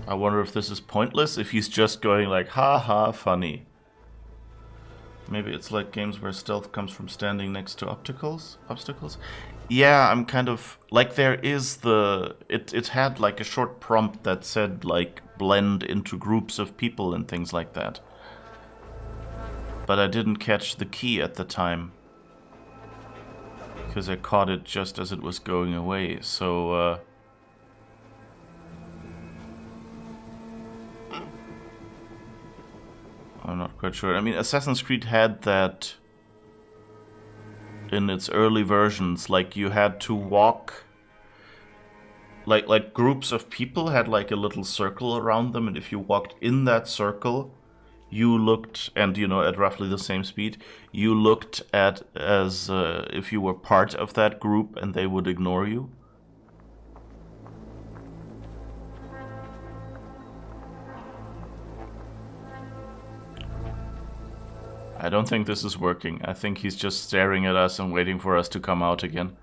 S1: I wonder if this is pointless, if he's just going like, ha ha, funny. Maybe it's like games where stealth comes from standing next to obstacles? Yeah, I'm kind of... Like there is the... It had like a short prompt that said like, blend into groups of people and things like that. But I didn't catch the key at the time. Because I caught it just as it was going away, so... I'm not quite sure. I mean, Assassin's Creed had that in its early versions. Like, you had to walk... Like groups of people had, like, a little circle around them, and if you walked in that circle, you looked, and, you know, at roughly the same speed, you looked at as if you were part of that group, and they would ignore you. I don't think this is working. I think he's just staring at us and waiting for us to come out again.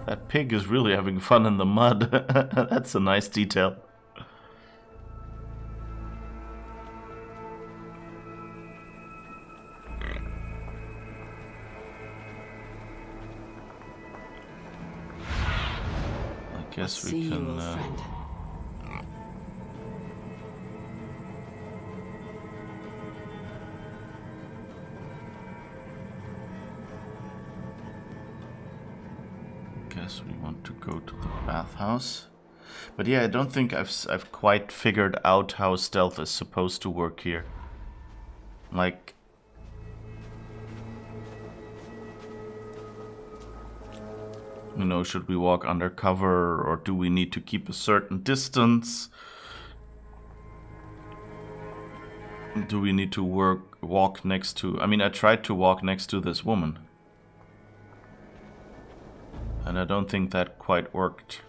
S1: That pig is really having fun in the mud. That's a nice detail. I guess we can... Guess we want to go to the bathhouse. But yeah, I don't think I've quite figured out how stealth is supposed to work here. Like... You know, should we walk undercover, or do we need to keep a certain distance? Do we need to walk next to... I mean, I tried to walk next to this woman. And I don't think that quite worked.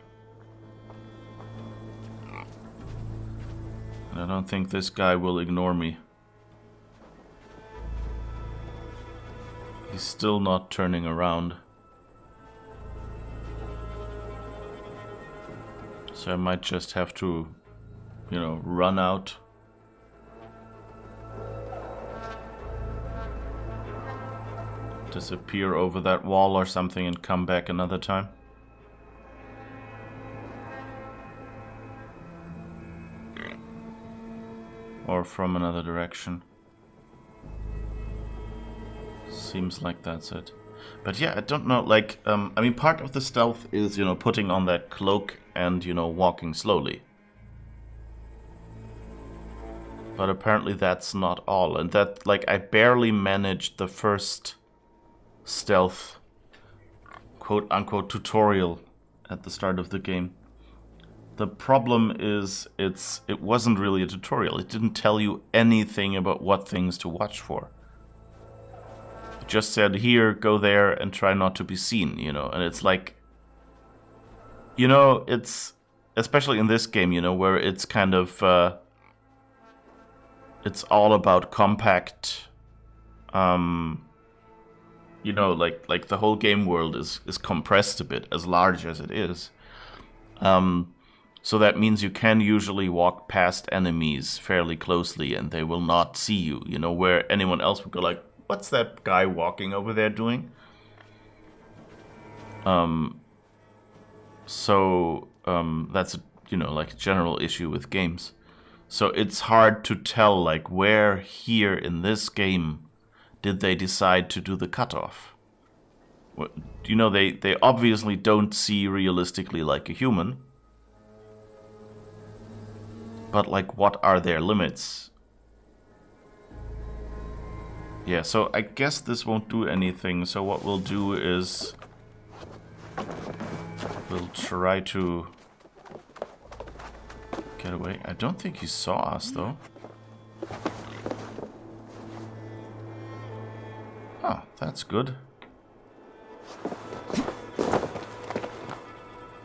S1: And I don't think this guy will ignore me. He's still not turning around. So I might just have to, you know, run out. Disappear over that wall or something and come back another time. Or from another direction. Seems like that's it. But yeah, I don't know, like, I mean, part of the stealth is, you know, putting on that cloak and, you know, walking slowly. But apparently that's not all. And that, like, I barely managed the first stealth quote-unquote tutorial at the start of the game. The problem is it wasn't really a tutorial. It didn't tell you anything about what things to watch for. It just said, here, go there, and try not to be seen, you know. And it's like, you know, it's, especially in this game, you know, where it's kind of, it's all about compact, you know, like the whole game world is compressed a bit, as large as it is. So that means you can usually walk past enemies fairly closely and they will not see you, you know, where anyone else would go like, what's that guy walking over there doing? That's a, you know, like a general issue with games. So it's hard to tell like where here in this game did they decide to do the cutoff. You know, they obviously don't see realistically like a human. But, like, what are their limits? Yeah, so I guess this won't do anything. So what we'll do is we'll try to get away. I don't think he saw us, though. Oh, that's good.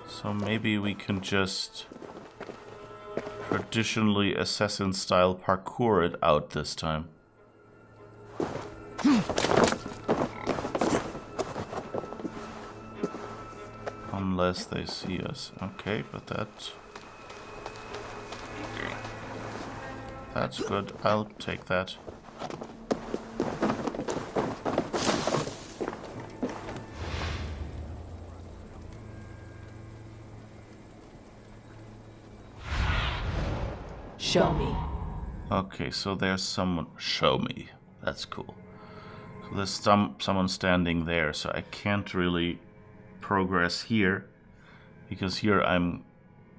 S1: So maybe we can just traditionally assassin-style parkour it out this time. Unless they see us. Okay, but that's good. I'll take that.
S9: Show me.
S1: Okay, so there's someone. Show me. That's cool. So there's someone standing there, so I can't really progress here because here I'm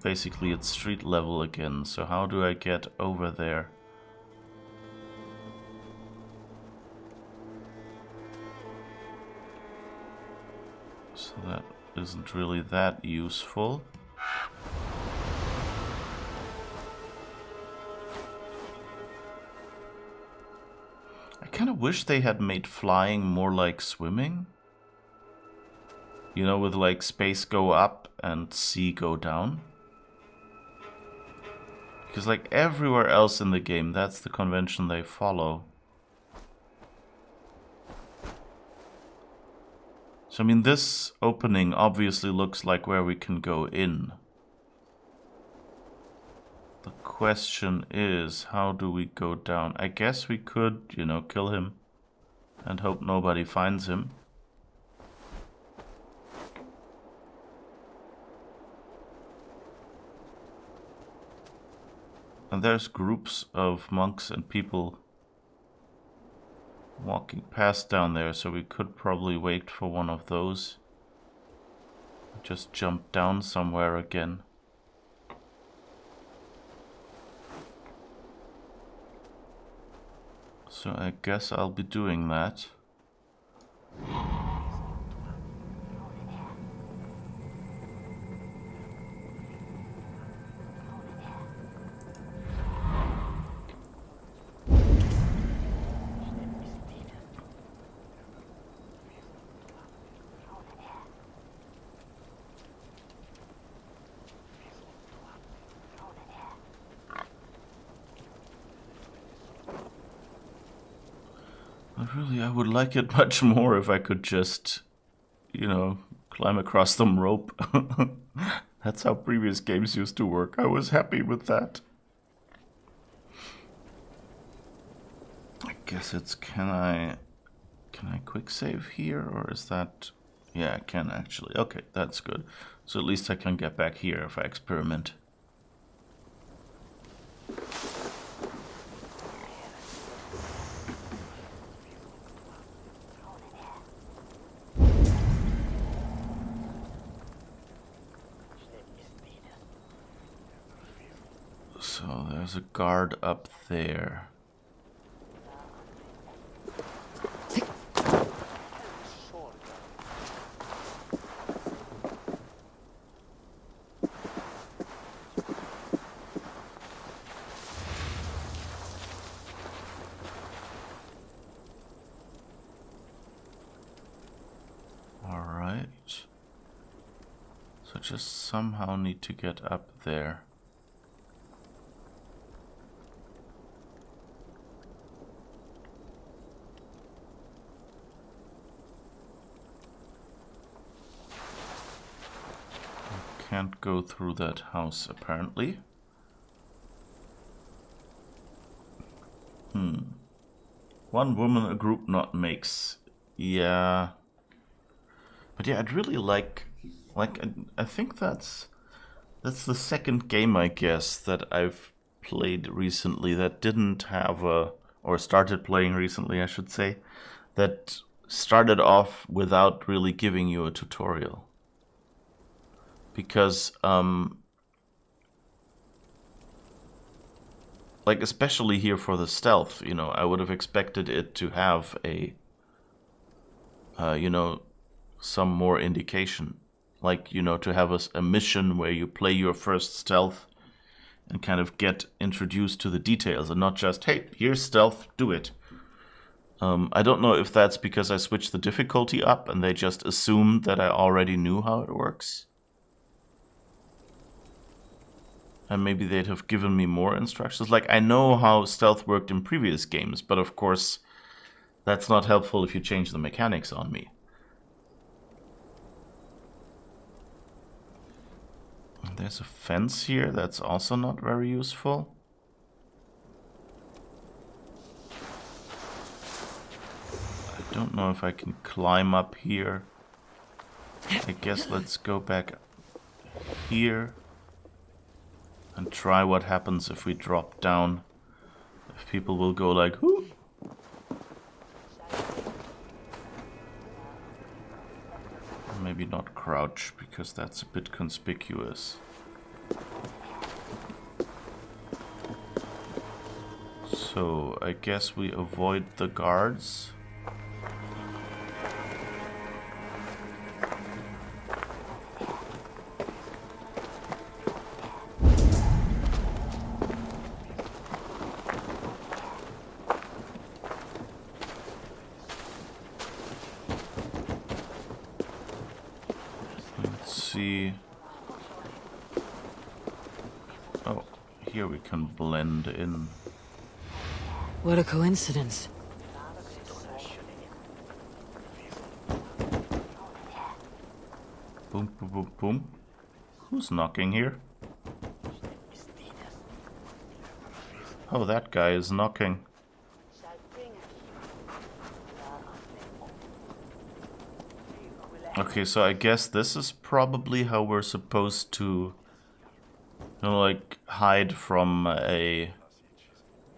S1: basically at street level again. So how do I get over there? So that isn't really that useful. I kind of wish they had made flying more like swimming. You know, with like space go up and sea go down. Because like everywhere else in the game, that's the convention they follow. So I mean, this opening obviously looks like where we can go in. The question is, how do we go down? I guess we could, you know, kill him and hope nobody finds him. And there's groups of monks and people walking past down there, so we could probably wait for one of those. Just jump down somewhere again. So I guess I'll be doing that. Really, I would like it much more if I could just, you know, climb across some rope. That's how previous games used to work. I was happy with that. I guess it's, can I quick save here, or is that, yeah, I can actually. Okay, that's good. So at least I can get back here if I experiment. So there's a guard up there. All right. So just somehow need to get up there. can't go through that house, apparently. One woman, a group not makes. Yeah. But yeah, I'd really like I think that's the second game, I guess, that I've played recently that didn't have or started playing recently, I should say, that started off without really giving you a tutorial. Because, like, especially here for the stealth, you know, I would have expected it to have a, you know, some more indication. Like, you know, to have a mission where you play your first stealth and kind of get introduced to the details and not just, hey, here's stealth, do it. I don't know if that's because I switched the difficulty up and they just assumed that I already knew how it works. And maybe they'd have given me more instructions. Like, I know how stealth worked in previous games, but of course, that's not helpful if you change the mechanics on me. There's a fence here that's also not very useful. I don't know if I can climb up here. I guess let's go back here and try what happens if we drop down. If people will go like, whoo! Maybe not crouch, because that's a bit conspicuous. So, I guess we avoid the guards. Oh, here we can blend in.
S3: What a coincidence.
S1: Boom, boom, boom, boom. Who's knocking here? Oh, that guy is knocking. Okay, so I guess this is probably how we're supposed to, you know, like, hide from a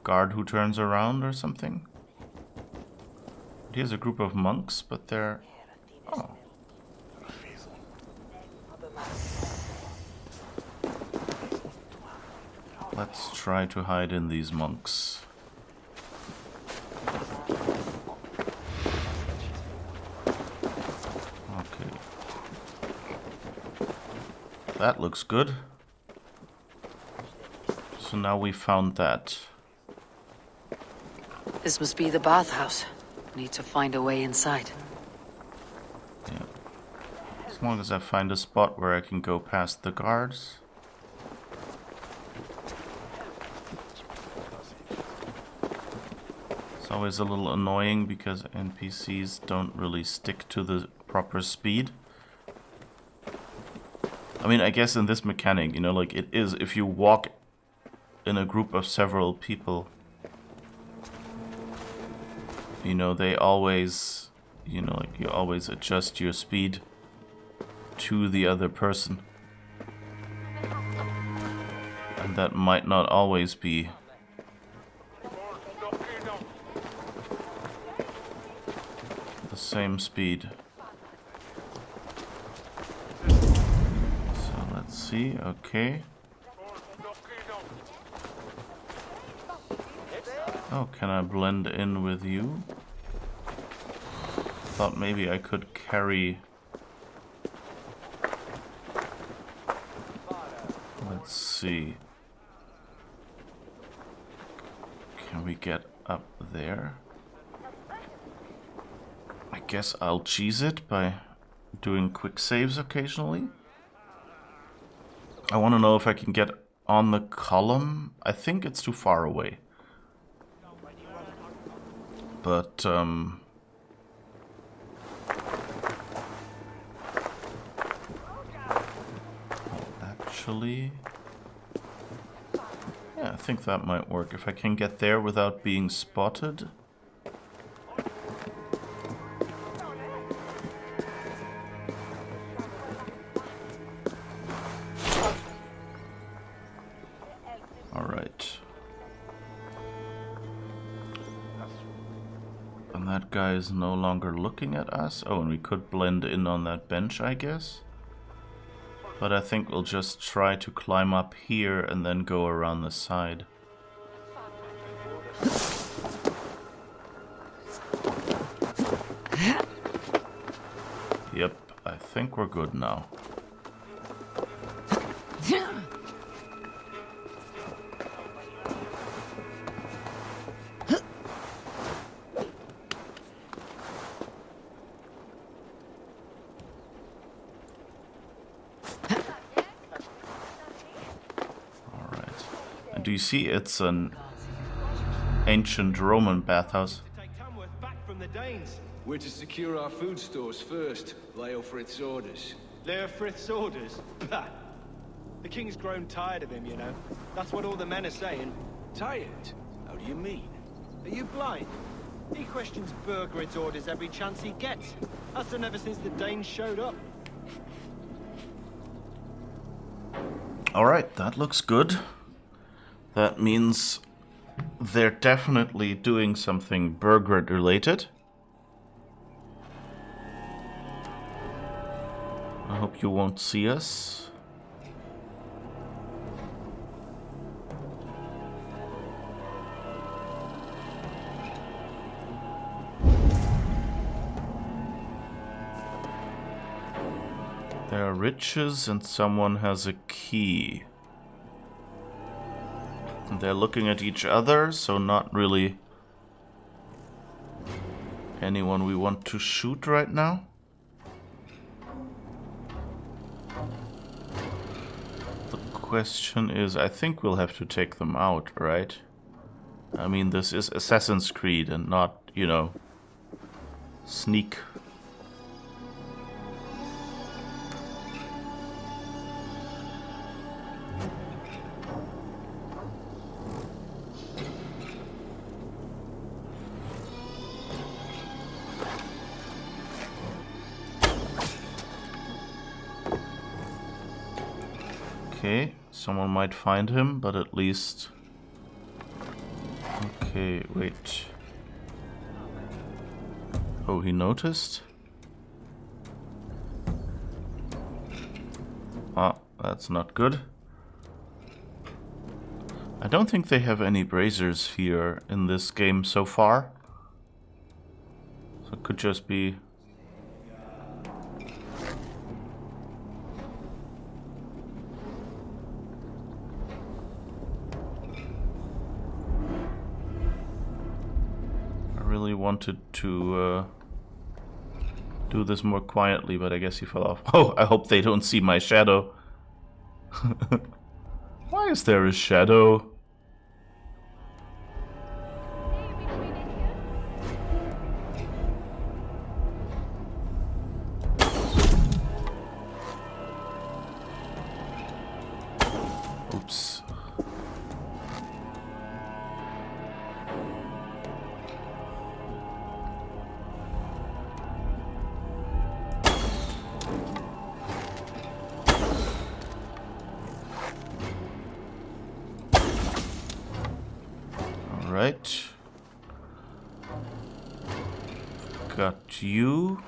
S1: guard who turns around or something. Here's a group of monks, but they're... Oh. Let's try to hide in these monks. Okay. That looks good. So now we found that.
S3: This must be the bathhouse. Need to find a way inside.
S1: Yeah. As long as I find a spot where I can go past the guards. It's always a little annoying because NPCs don't really stick to the proper speed. I mean, I guess in this mechanic, you know, like it is, if you walk in a group of several people, you know, they always, you know, like you always adjust your speed to the other person. And that might not always be the same speed. So let's see, okay. Oh, can I blend in with you? Thought maybe I could carry... Let's see. Can we get up there? I guess I'll cheese it by doing quick saves occasionally. I want to know if I can get on the column. I think it's too far away. But, Actually, yeah, I think that might work. If I can get there without being spotted. Alright. And that guy is no longer looking at us. Oh, and we could blend in on that bench, I guess. But I think we'll just try to climb up here and then go around the side. Yep, I think we're good now. Do you see it's an ancient Roman bathhouse?
S11: We're to secure our food stores first. Leofrith's orders.
S12: Leofrith's orders? Bah! The king's grown tired of him, you know. That's what all the men are saying.
S11: Tired? How do you mean?
S12: Are you blind? He questions Burgred's orders every chance he gets. That's done ever since the Danes showed up.
S1: Alright, that looks good. That means they're definitely doing something Burgred related. I hope you won't see us. There are riches and someone has a key. They're looking at each other, so not really anyone we want to shoot right now. The question is, I think we'll have to take them out, right? I mean, this is Assassin's Creed and not, you know, sneak. Okay, someone might find him, but at least... Okay, wait. Oh, he noticed? Ah, that's not good. I don't think they have any braziers here in this game so far. So it could just be... wanted to do this more quietly, but I guess he fell off. Oh, I hope they don't see my shadow. Why is there a shadow? Oops. Right. Got you.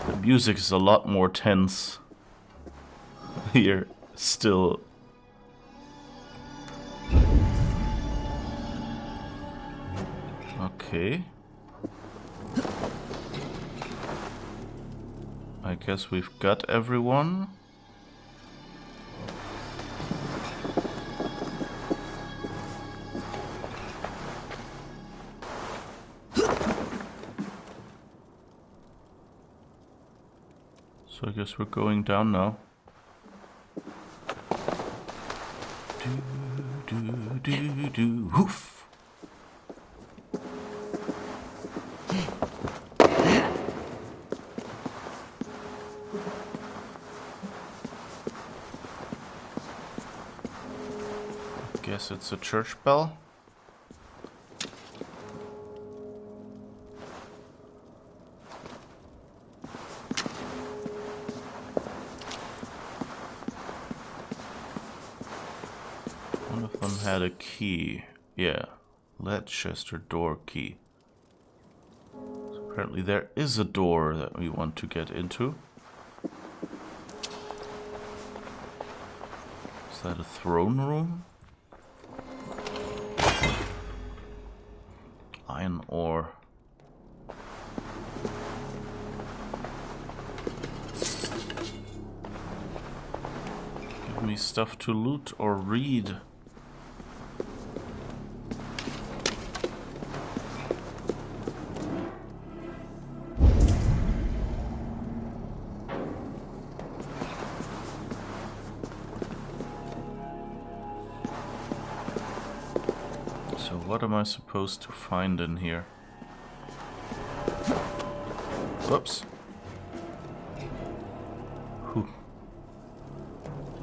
S1: The music is a lot more tense here still. Okay. I guess we've got everyone. So I guess we're going down now. Hoof. Guess it's a church bell. One of them had a key. Yeah, Leicester door key. So apparently there is a door that we want to get into. Is that a throne room? Iron ore. Give me stuff to loot or read. So what am I supposed to find in here? Whoops. Whew.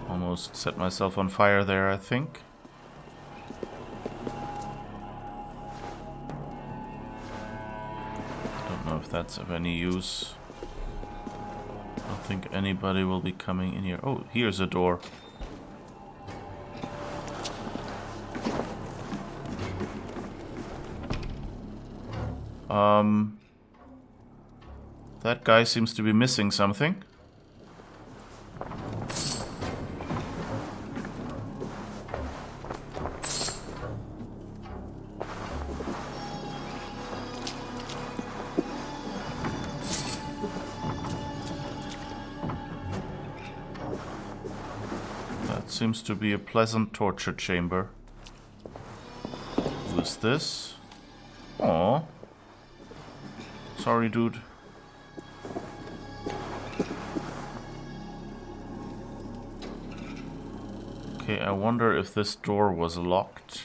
S1: Almost set myself on fire there, I think. Don't know if that's of any use. I don't think anybody will be coming in here. Oh, here's a door. That guy seems to be missing something. That seems to be a pleasant torture chamber. Who is this? Aww. Sorry, dude. Okay, I wonder if this door was locked.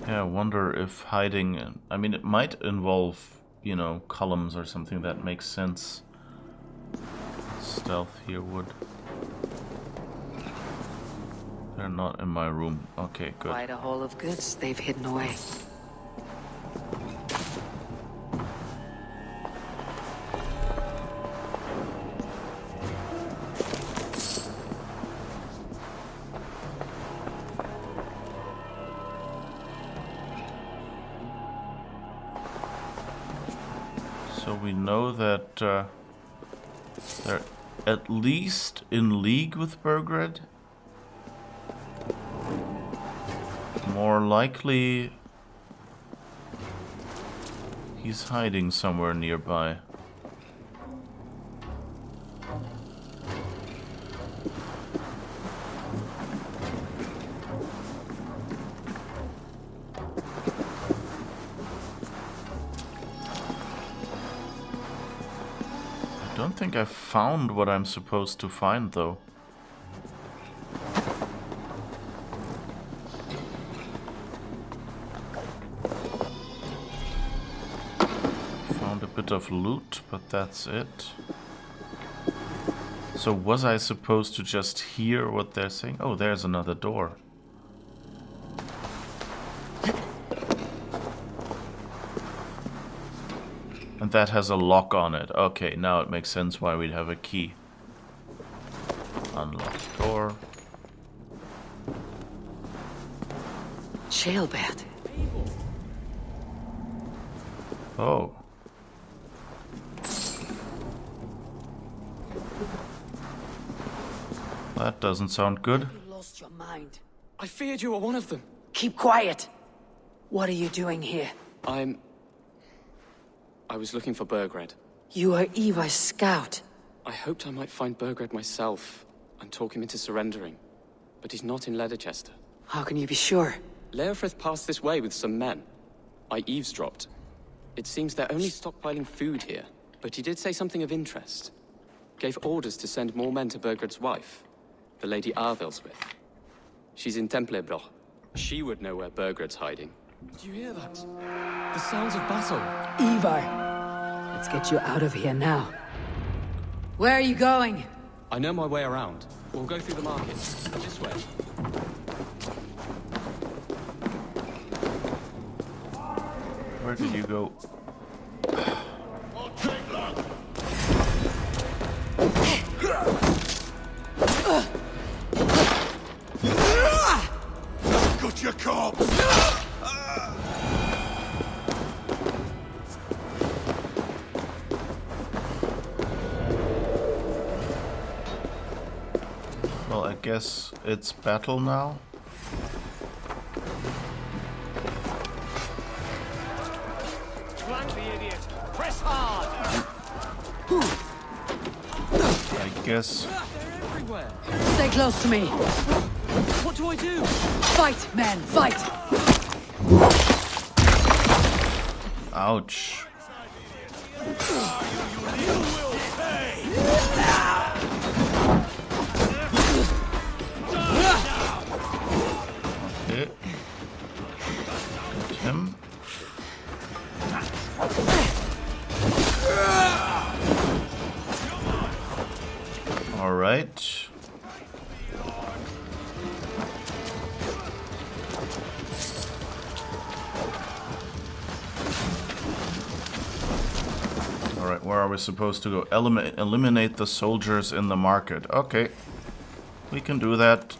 S1: Yeah, I wonder if hiding... I mean, it might involve, you know, columns or something that makes sense. Stealth here would... They're not in my room. Okay, good.
S3: Quite a haul of goods they've hidden away.
S1: So we know that they're at least in league with Burgred. More likely, he's hiding somewhere nearby. I don't think I found what I'm supposed to find, though. Found a bit of loot, but that's it. So was I supposed to just hear what they're saying? Oh, there's another door. And that has a lock on it. Okay, now it makes sense why we'd have a key. Unlocked door.
S3: Jailbird.
S1: Oh. That doesn't sound good.
S3: You lost your mind.
S5: I feared you were one of them.
S3: Keep quiet. What are you doing here?
S5: I was looking for Burgred.
S3: You are Eva's scout.
S5: I hoped I might find Burgred myself and talk him into surrendering. But he's not in Leicester.
S3: How can you be sure?
S5: Leofrith passed this way with some men. I eavesdropped. It seems they're only stockpiling food here. But he did say something of interest. Gave orders to send more men to Burgred's wife, the Lady Arvelswith. She's in Templebroch. She would know where Burgred's hiding. Do you hear that? The sounds of battle.
S3: Ivar, let's get you out of here now. Where are you going?
S5: I know my way around. We'll go through the market. This way.
S1: Where did you go?
S6: Got your corpse!
S1: Well, I guess it's battle now.
S12: Flank the idiot! Press hard!
S1: I guess.
S5: They're everywhere.
S3: Stay close to me.
S5: What do I do?
S3: Fight, man, fight!
S1: Ouch. Okay. Got him. All right. All right, where are we supposed to go? Eliminate the soldiers in the market. Okay. We can do that.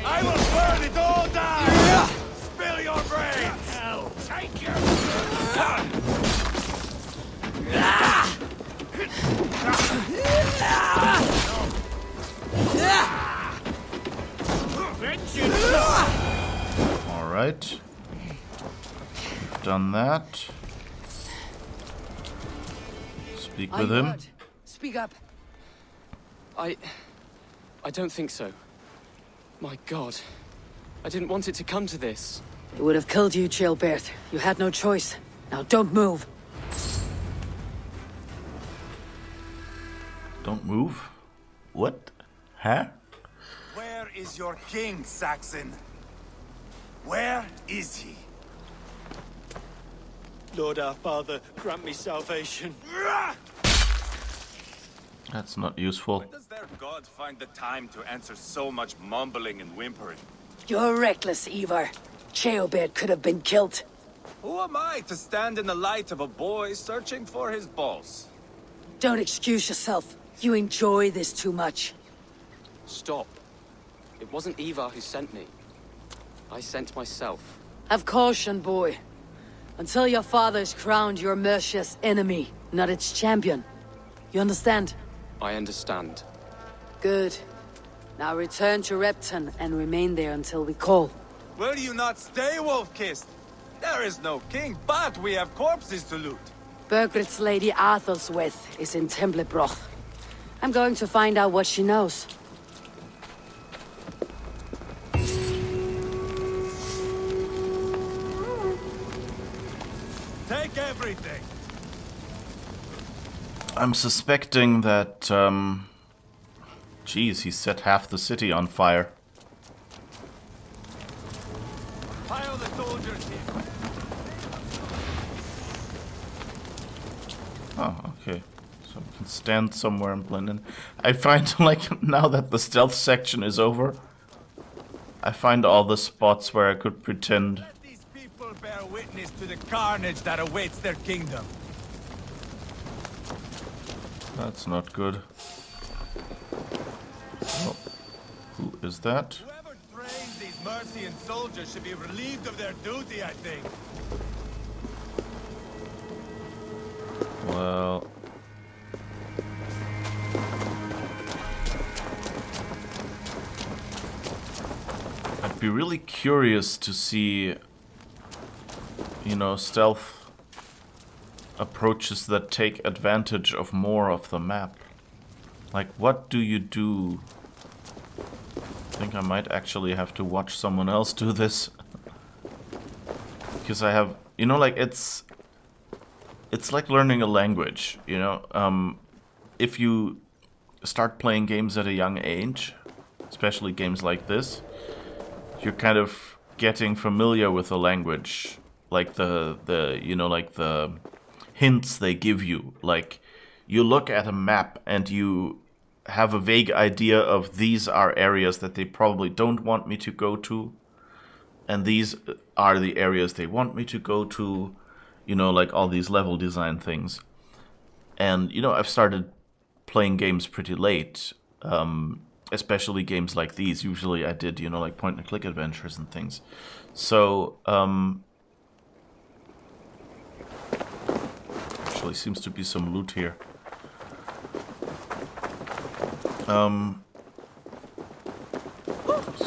S6: I will burn it all down! Spill your brains!
S12: Hell, take your...
S1: All right. We've done that. Speak with him.
S3: Speak up.
S5: I don't think so. My God. I didn't want it to come to this.
S3: They would have killed you, Chilbert. You had no choice. Now don't move.
S1: Don't move? What? Huh?
S6: Where is your king, Saxon? Where is he?
S12: Lord our Father, grant me salvation.
S1: That's not useful.
S6: Where does their god find the time to answer so much mumbling and whimpering?
S3: You're reckless, Ivar. Chilbert could have been killed.
S6: Who am I to stand in the light of a boy searching for his balls?
S3: Don't excuse yourself. You enjoy this too much.
S5: Stop. It wasn't Ivar who sent me. I sent myself.
S3: Have caution, boy. Until your father is crowned your Mercia's enemy, not its champion. You understand?
S5: I understand.
S3: Good. Now return to Repton and remain there until we call.
S6: Will you not stay, Wolf-Kissed? There is no king, but we have corpses to loot.
S3: Burgred's Lady Arthelswith is in Templebroch. I'm going to find out what she knows.
S6: Take everything.
S1: I'm suspecting that, geez, he set half the city on fire.
S6: Pile the soldiers here.
S1: Oh, okay. So we can stand somewhere and blend in. I find, like, now that the stealth section is over, I find all the spots where I could pretend.
S6: Let these people bear witness to the carnage that awaits their kingdom.
S1: That's not good. Oh, who is that?
S6: Whoever trained these Mercian soldiers should be relieved of their duty, I think.
S1: Well... I'd be really curious to see, you know, stealth approaches that take advantage of more of the map. Like, what do you do? I think I might actually have to watch someone else do this. because I have, you know, like it's like learning a language, you know. If you start playing games at a young age, especially games like this, you're kind of getting familiar with the language, like the you know, like the hints they give you. Like you look at a map and you have a vague idea of these are areas that they probably don't want me to go to, and these are the areas they want me to go to, you know, like all these level design things. And, you know, I've started playing games pretty late, especially games like these. Usually I did, you know, like point-and-click adventures and things. So, actually seems to be some loot here. So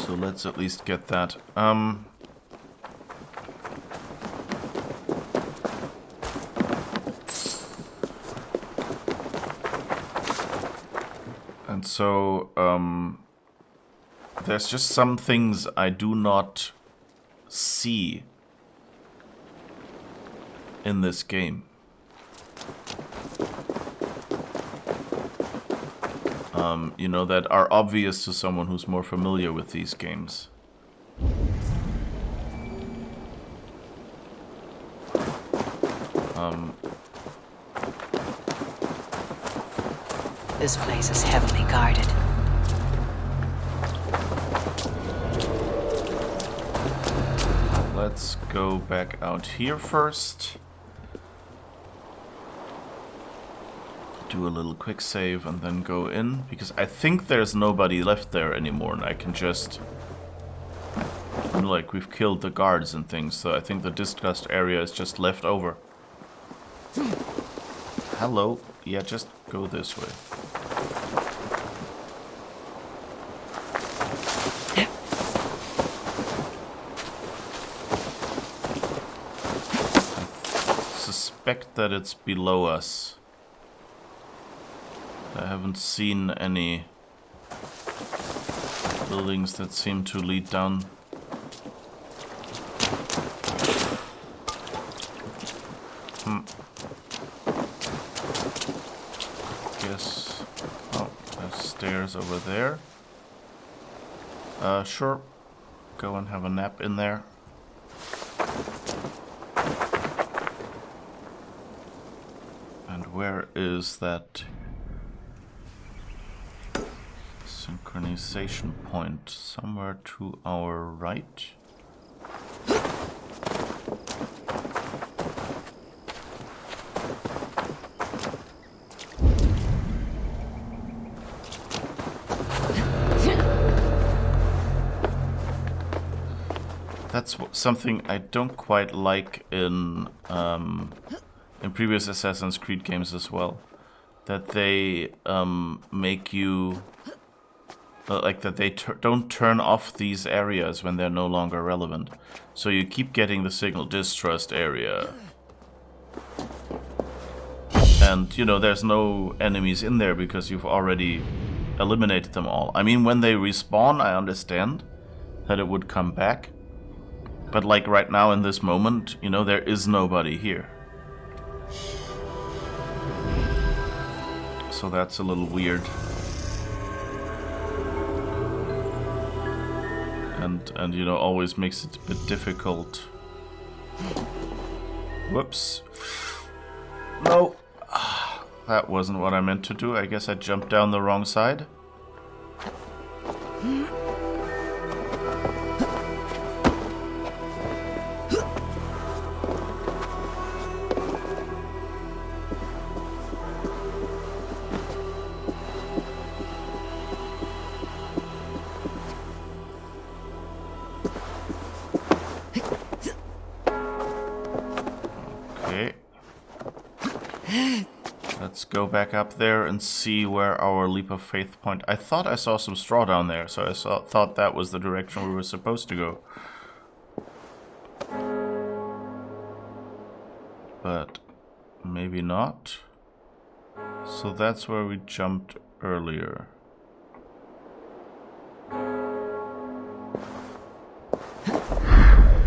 S1: let's at least get that. And so, there's just some things I do not see in this game. You know, that are obvious to someone who's more familiar with these games.
S3: This place is heavily guarded.
S1: Let's go back out here first. Do a little quick save and then go in, because I think there's nobody left there anymore, and I can just, you know, like, we've killed the guards and things, so I think the discussed area is just left over. Hello. Yeah, just go this way. I suspect that it's below us. I haven't seen any buildings that seem to lead down. Guess. Oh, there's stairs over there. Sure. Go and have a nap in there. And where is that synchronization point? Somewhere to our right. That's something I don't quite like in previous Assassin's Creed games as well. That they make you like that they don't turn off these areas when they're no longer relevant. So you keep getting the signal distrust area. And, you know, there's no enemies in there because you've already eliminated them all. I mean, when they respawn, I understand that it would come back. But, like, right now in this moment, you know, there is nobody here. So that's a little weird. And you know, always makes it a bit difficult. Whoops. No. That wasn't what I meant to do. I guess I jumped down the wrong side. Let's go back up there and see where our leap of faith point. I thought I saw some straw down there, so I thought that was the direction we were supposed to go. But maybe not. So that's where we jumped earlier.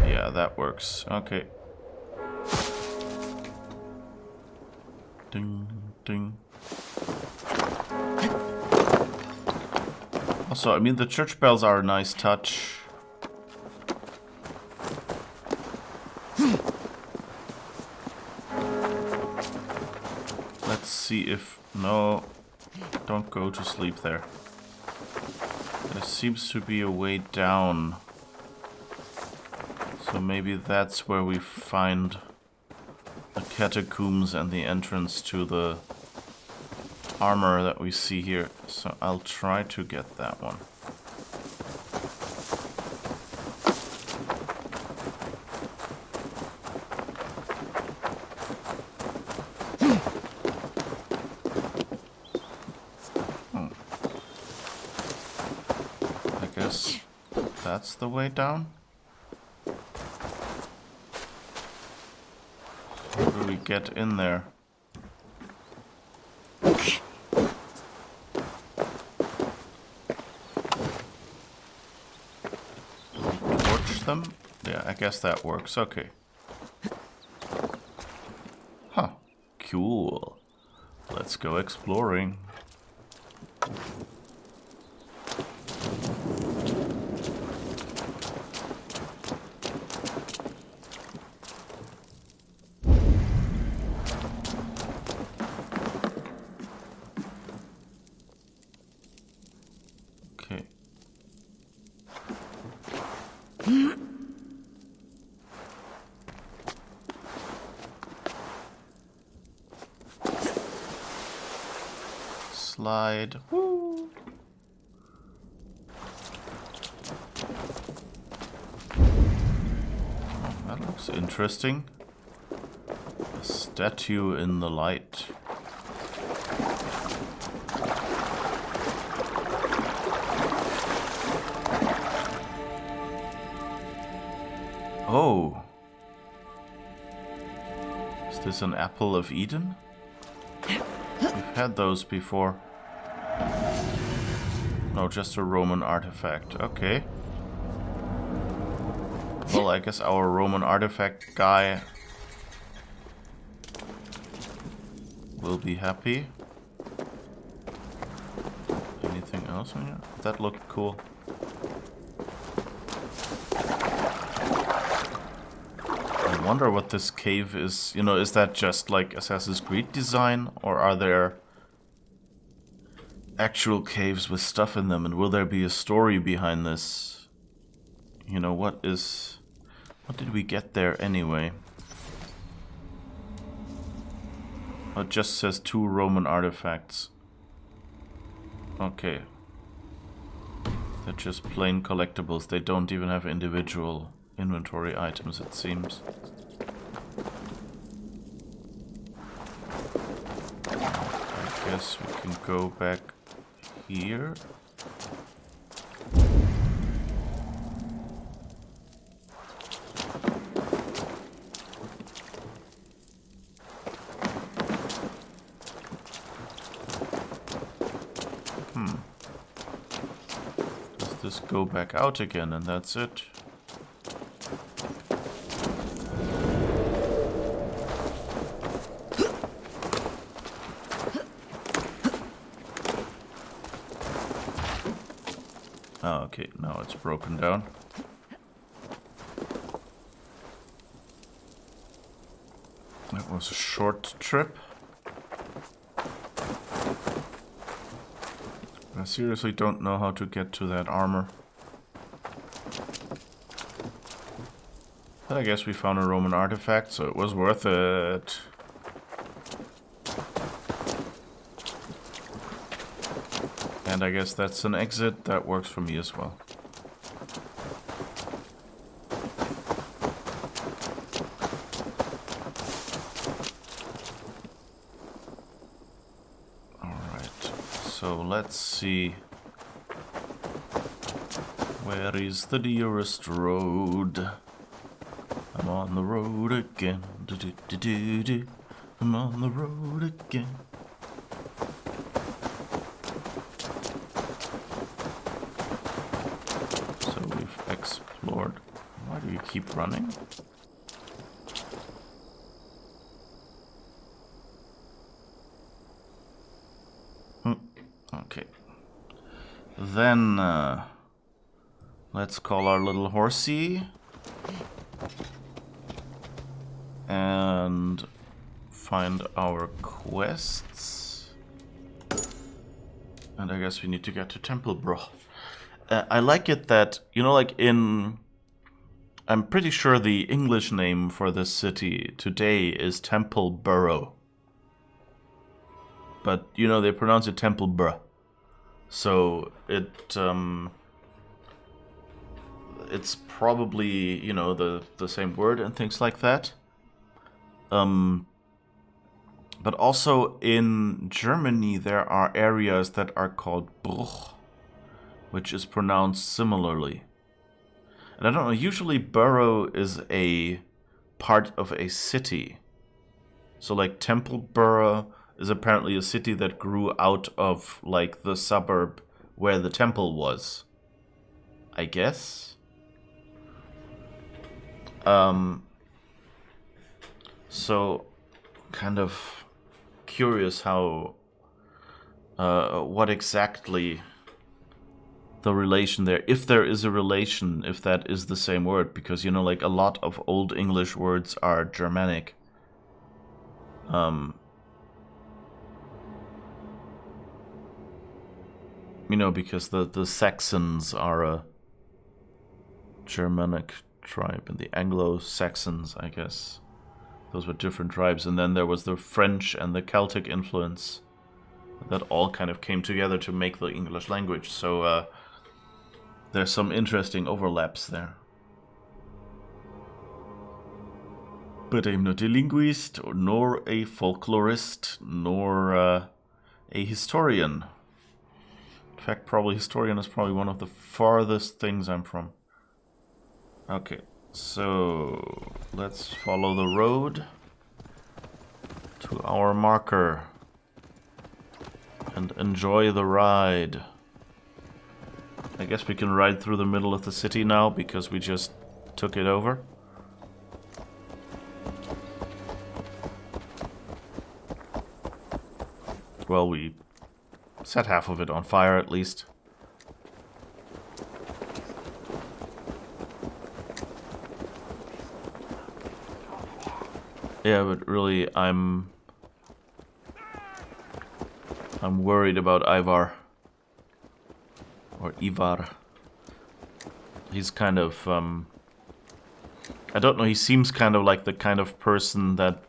S1: Yeah, that works. Okay, Ding, ding. Also, I mean, the church bells are a nice touch. Let's see if... No, don't go to sleep there. There seems to be a way down. So maybe that's where we find the catacombs and the entrance to the armor that we see here. So I'll try to get that one. I guess that's the way down. How do we get in there? Torch them? Yeah, I guess that works. Okay. Huh. Cool. Let's go exploring. Slide. Woo. Oh, that looks interesting. A statue in the light. Oh. Is this an apple of Eden? We've had those before. No, just a Roman artifact. Okay. Well, I guess our Roman artifact guy will be happy. Anything else in here? That looked cool. I wonder what this cave is. You know, is that just like Assassin's Creed design? Or are there actual caves with stuff in them? And will there be a story behind this? You know, what did we get there anyway? Oh, it just says 2 Roman artifacts. Okay. They're just plain collectibles. They don't even have individual inventory items, it seems. I guess we can go back here. Does this go back out again and that's it? Oh, okay, now it's broken down. That was a short trip. I seriously don't know how to get to that armor. But I guess we found a Roman artifact, so it was worth it. And I guess that's an exit. That works for me as well. Alright, so let's see. Where is the nearest road? I'm on the road again. I'm on the road again. Explored. Why do you keep running? Okay. Then, let's call our little horsey. And find our quests. And I guess we need to get to Templeborough. I like it that, you know, like in... I'm pretty sure the English name for this city today is Templeborough. But, you know, they pronounce it Templeborough. So it's probably, you know, the same word and things like that. But also in Germany there are areas that are called Bruch, which is pronounced similarly. And I don't know, usually borough is a part of a city. So like Templeborough is apparently a city that grew out of like the suburb where the temple was, I guess. So kind of curious how what exactly the relation there, if there is a relation, if that is the same word, because, you know, like a lot of Old English words are Germanic. You know, because the Saxons are a Germanic tribe, and the Anglo-Saxons, I guess, those were different tribes, and then there was the French and the Celtic influence that all kind of came together to make the English language. So there's some interesting overlaps there. But I'm not a linguist, nor a folklorist, nor a historian. In fact, probably historian is probably one of the farthest things I'm from. Okay, so let's follow the road to our marker and enjoy the ride. I guess we can ride through the middle of the city now because we just took it over. Well, we set half of it on fire at least. Yeah, but really, I'm worried about Ivar. Or Ivar. He's kind of, I don't know, he seems kind of like the kind of person that,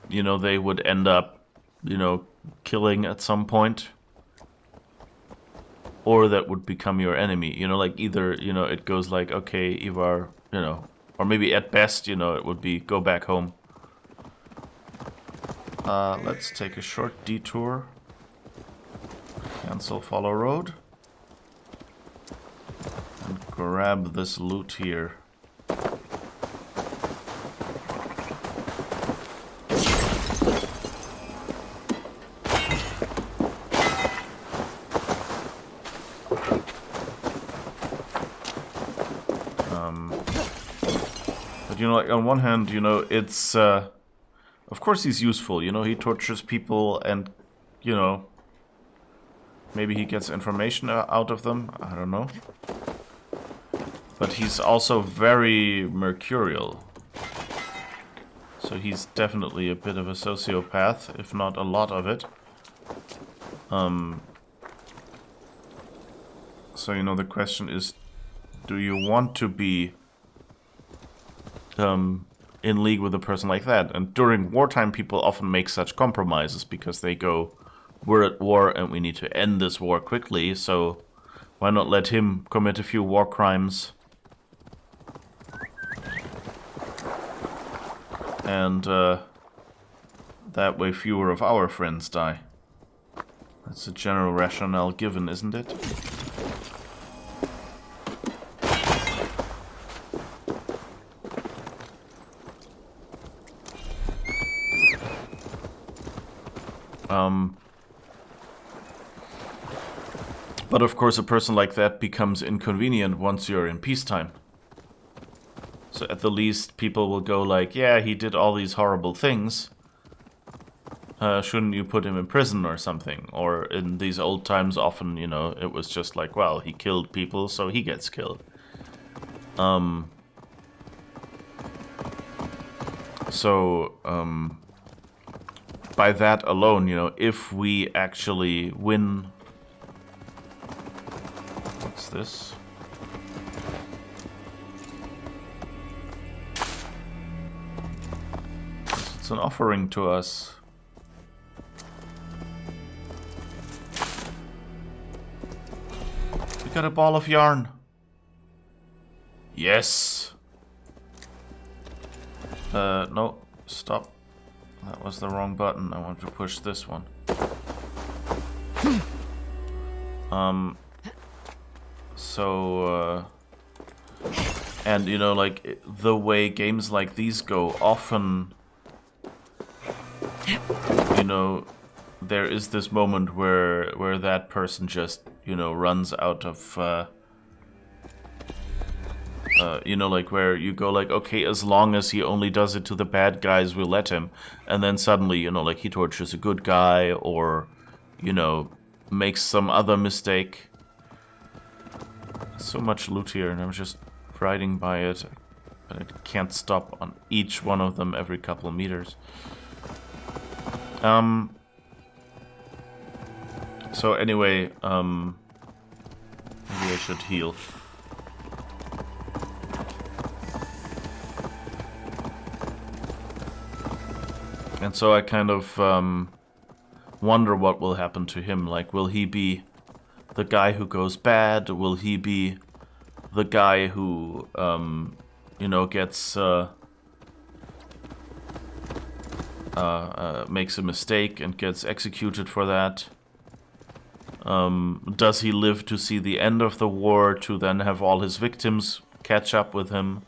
S1: you know, they would end up, you know, killing at some point. Or that would become your enemy, you know, like either, you know, it goes like, okay, Ivar, you know, or maybe at best, you know, it would be go back home. Let's take a short detour. Cancel follow road. And grab this loot here. But you know, like on one hand, you know, it's of course he's useful, you know, he tortures people and, you know, maybe he gets information out of them, I don't know. But he's also very mercurial. So he's definitely a bit of a sociopath, if not a lot of it. So, you know, the question is, do you want to be in league with a person like that? And during wartime, people often make such compromises because they go, we're at war and we need to end this war quickly, so why not let him commit a few war crimes? And that way fewer of our friends die. That's a general rationale given, isn't it? But of course a person like that becomes inconvenient once you're in peacetime. So at the least people will go like, yeah, he did all these horrible things, shouldn't you put him in prison or something? Or in these old times, often, you know, it was just like, well, he killed people, so he gets killed. By that alone, you know, if we actually win... What's this? It's an offering to us. We got a ball of yarn. Yes. No, stop. That was the wrong button. I want to push this one. And you know, like, the way games like these go, often, you know, there is this moment where that person just, you know, runs out of, you know, like, where you go like, okay, as long as he only does it to the bad guys, we'll let him. And then suddenly, you know, like, he tortures a good guy or, you know, makes some other mistake. So much loot here, and I'm just riding by it. But I can't stop on each one of them every couple of meters. So anyway, maybe I should heal. And so I kind of wonder what will happen to him. Like, will he be the guy who goes bad? Will he be the guy who, you know, gets makes a mistake and gets executed for that? Does he live to see the end of the war to then have all his victims catch up with him?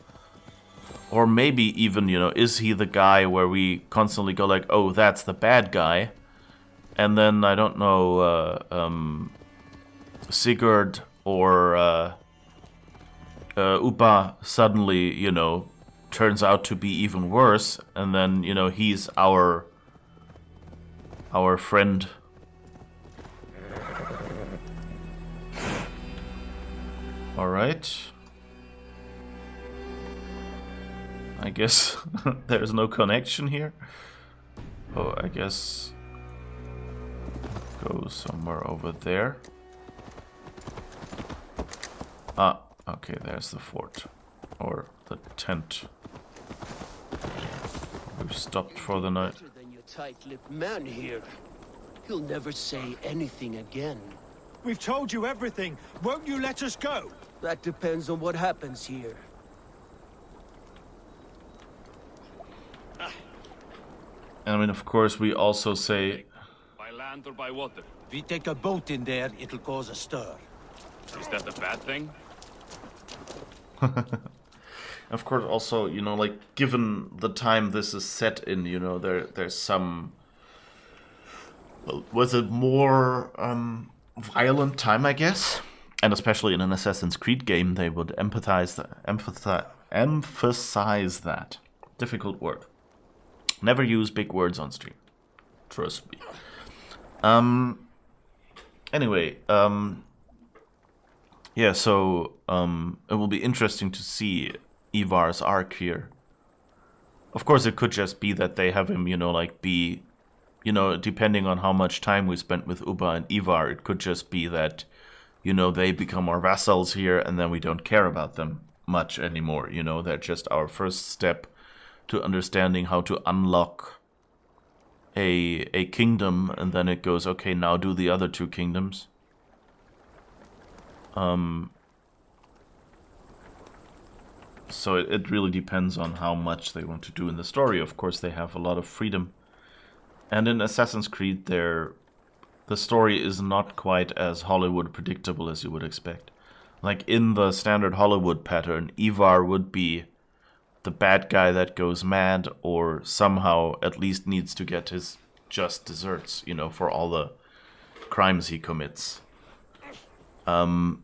S1: Or maybe even, you know, is he the guy where we constantly go like, oh, that's the bad guy? And then, I don't know, Sigurd or Upa suddenly, you know, turns out to be even worse. And then, you know, he's our friend. Alright. I guess there's no connection here. Oh, I guess go somewhere over there. Ah, okay, there's the fort. Or the tent. We've stopped for the night.
S8: Better than your tight-lipped man here. He'll never say anything again.
S12: We've told you everything. Won't you let us go?
S8: That depends on what happens here.
S1: And I mean, of course, we also say...
S13: By land or by water?
S7: If we take a boat in there, it'll cause a stir.
S13: Is that a bad thing?
S1: Of course, also, you know, like, given the time this is set in, you know, there's some... Well, was it more violent time, I guess? And especially in an Assassin's Creed game, they would emphasize that. Difficult word. Never use big words on stream. Trust me. Anyway, yeah, so it will be interesting to see Ivar's arc here. Of course, it could just be that they have him, you know, like be, you know, depending on how much time we spent with Uba and Ivar, it could just be that, you know, they become our vassals here and then we don't care about them much anymore. You know, they're just our first step to understanding how to unlock a kingdom, and then it goes, okay, now do the other two kingdoms. So it really depends on how much they want to do in the story. Of course, they have a lot of freedom. And in Assassin's Creed, the story is not quite as Hollywood predictable as you would expect. Like, in the standard Hollywood pattern, Ivar would be the bad guy that goes mad, or somehow at least needs to get his just desserts, you know, for all the crimes he commits. And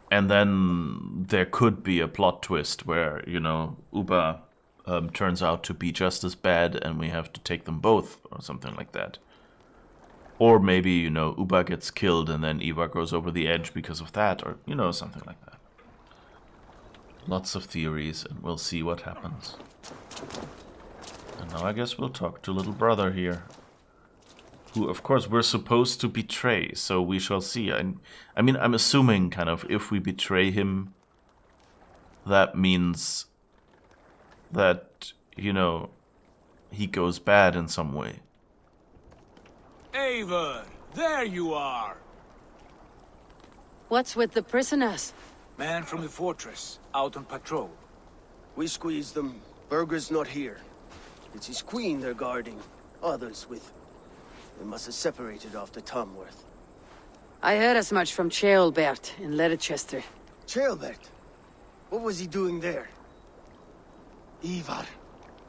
S1: then there could be a plot twist where, you know, Uba turns out to be just as bad and we have to take them both, or something like that. Or maybe, you know, Uba gets killed and then Ivar goes over the edge because of that, or, you know, something like that. Lots of theories, and we'll see what happens. And now I guess we'll talk to little brother here. Who, of course, we're supposed to betray, so we shall see. I mean, I'm assuming, kind of, if we betray him, that means that, you know, he goes bad in some way.
S7: Eivor, there you are!
S9: What's with the prisoners?
S7: Man from the fortress, out on patrol.
S8: We squeezed them. Berger's not here. It's his queen they're guarding. Others with... They must have separated after Tamworth.
S9: I heard as much from Ceolbert in Leicester.
S8: Ceolbert? What was he doing there? Ivar.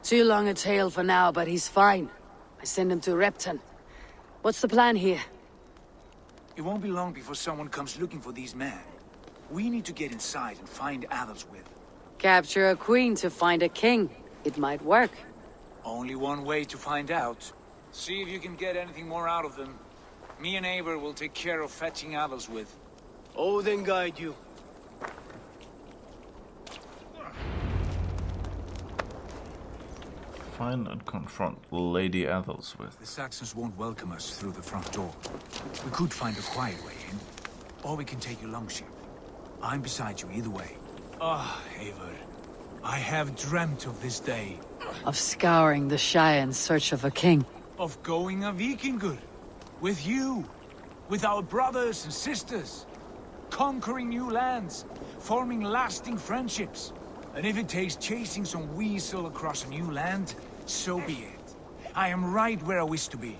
S9: Too long a tale for now, but he's fine. I send him to Repton. What's the plan here?
S7: It won't be long before someone comes looking for these men. We need to get inside and find Adelswith.
S9: Capture a queen to find a king. It might work.
S7: Only one way to find out. See if you can get anything more out of them. Me and Eivor will take care of fetching Adelswith.
S8: Odin guide you.
S1: Find and confront Lady Adelswith.
S7: The Saxons won't welcome us through the front door. We could find a quiet way in, or we can take your longship. I'm beside you either way. Ah, Eivor. I have dreamt of this day.
S9: Of scouring the Shire in search of a king.
S7: Of going a Vikingur. With you. With our brothers and sisters. Conquering new lands. Forming lasting friendships. And if it takes chasing some weasel across a new land, so be it. I am right where I wish to be.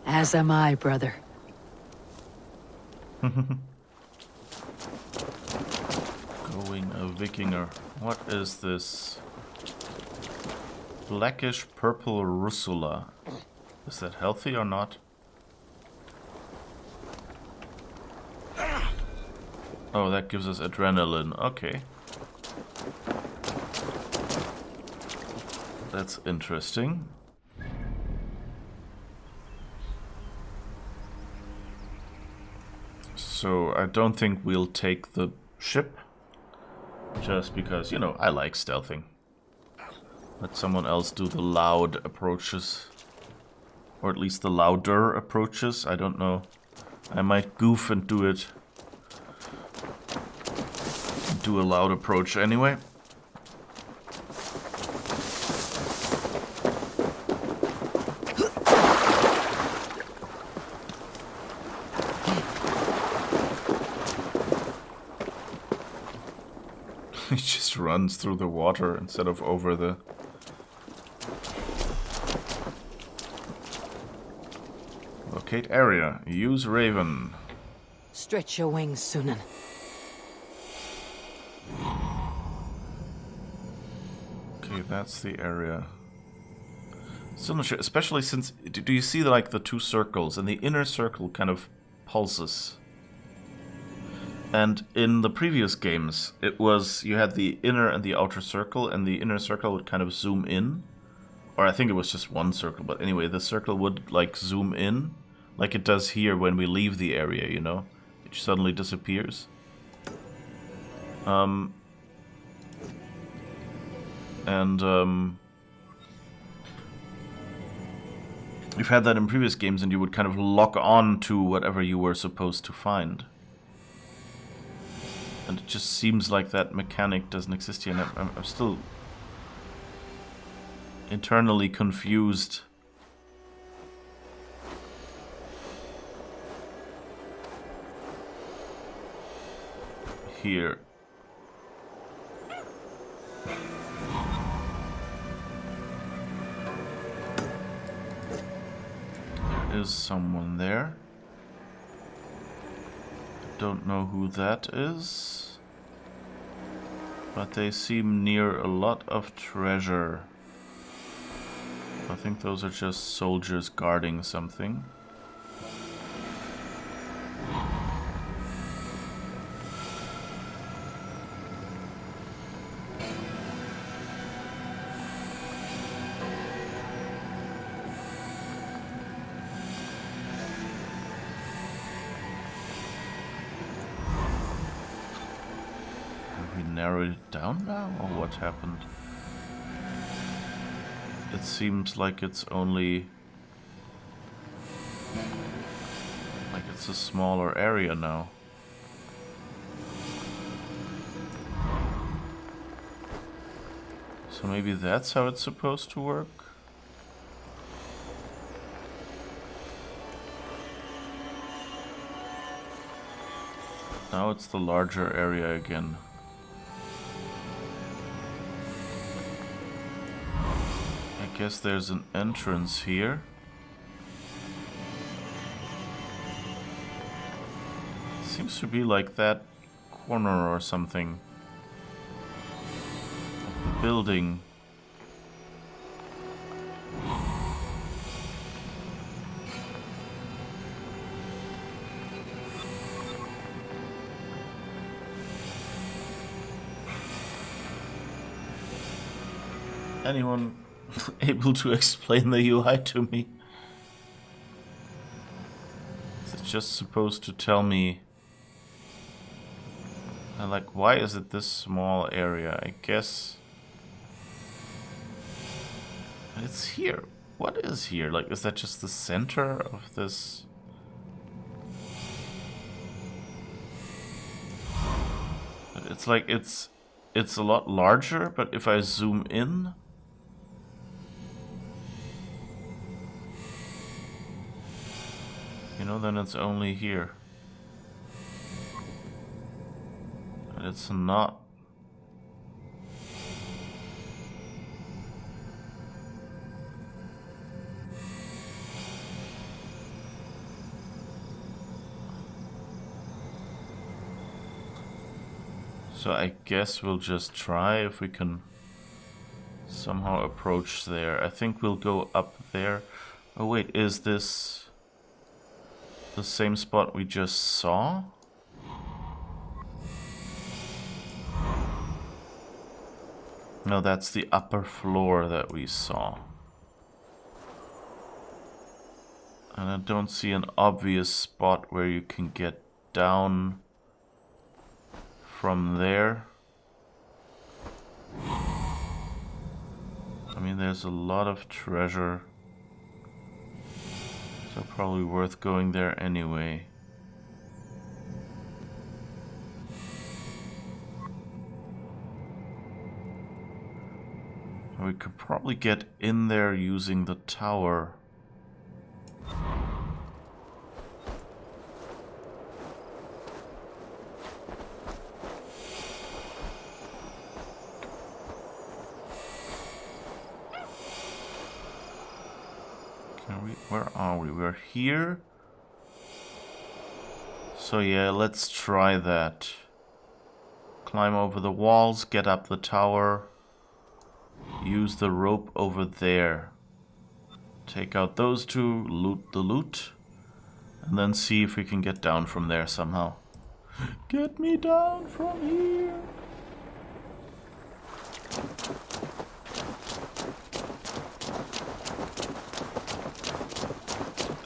S9: As am I, brother.
S1: Going a Vikinger. What is this? Blackish purple russula. Is that healthy or not? Oh, that gives us adrenaline. Okay. That's interesting. So I don't think we'll take the ship. Just because, you know, I like stealthing. Let someone else do the loud approaches. Or at least the louder approaches. I don't know. I might goof and do it. Do a loud approach anyway. He just runs through the water instead of over the... Locate area. Use Raven.
S3: Stretch your wings, Sunan.
S1: Okay, that's the area. Still not sure, especially since... Do you see like the two circles? And the inner circle kind of pulses. And in the previous games, it was... You had the inner and the outer circle, and the inner circle would kind of zoom in. Or I think it was just one circle, but anyway, the circle would like zoom in. Like it does here when we leave the area, you know? It suddenly disappears. You've had that in previous games and you would kind of lock on to whatever you were supposed to find. And it just seems like that mechanic doesn't exist here, and I'm still internally confused. Here. There is someone there. Don't know who that is. But they seem near a lot of treasure. I think those are just soldiers guarding something. narrowed it down now, or what happened? It seems like it's only... like it's a smaller area now. So maybe that's how it's supposed to work? Now it's the larger area again. I guess there's an entrance here. Seems to be like that corner or something of the building. Anyone able to explain the UI to me? Is it just supposed to tell me, like, why is it this small area? I guess it's here. What is here? Like, is that just the center of this? It's like it's a lot larger, but if I zoom in, you know, then it's only here. And it's not. So I guess we'll just try if we can somehow approach there. I think we'll go up there. Oh wait, is this the same spot we just saw? No, that's the upper floor that we saw. And I don't see an obvious spot where you can get down from there. I mean, there's a lot of treasure, so probably worth going there anyway. We could probably get in there using the tower. Can we? Where are we? We're here. So yeah, let's try that. Climb over the walls, get up the tower. Use the rope over there. Take out those two, loot the loot, and then see if we can get down from there somehow. Get me down from here!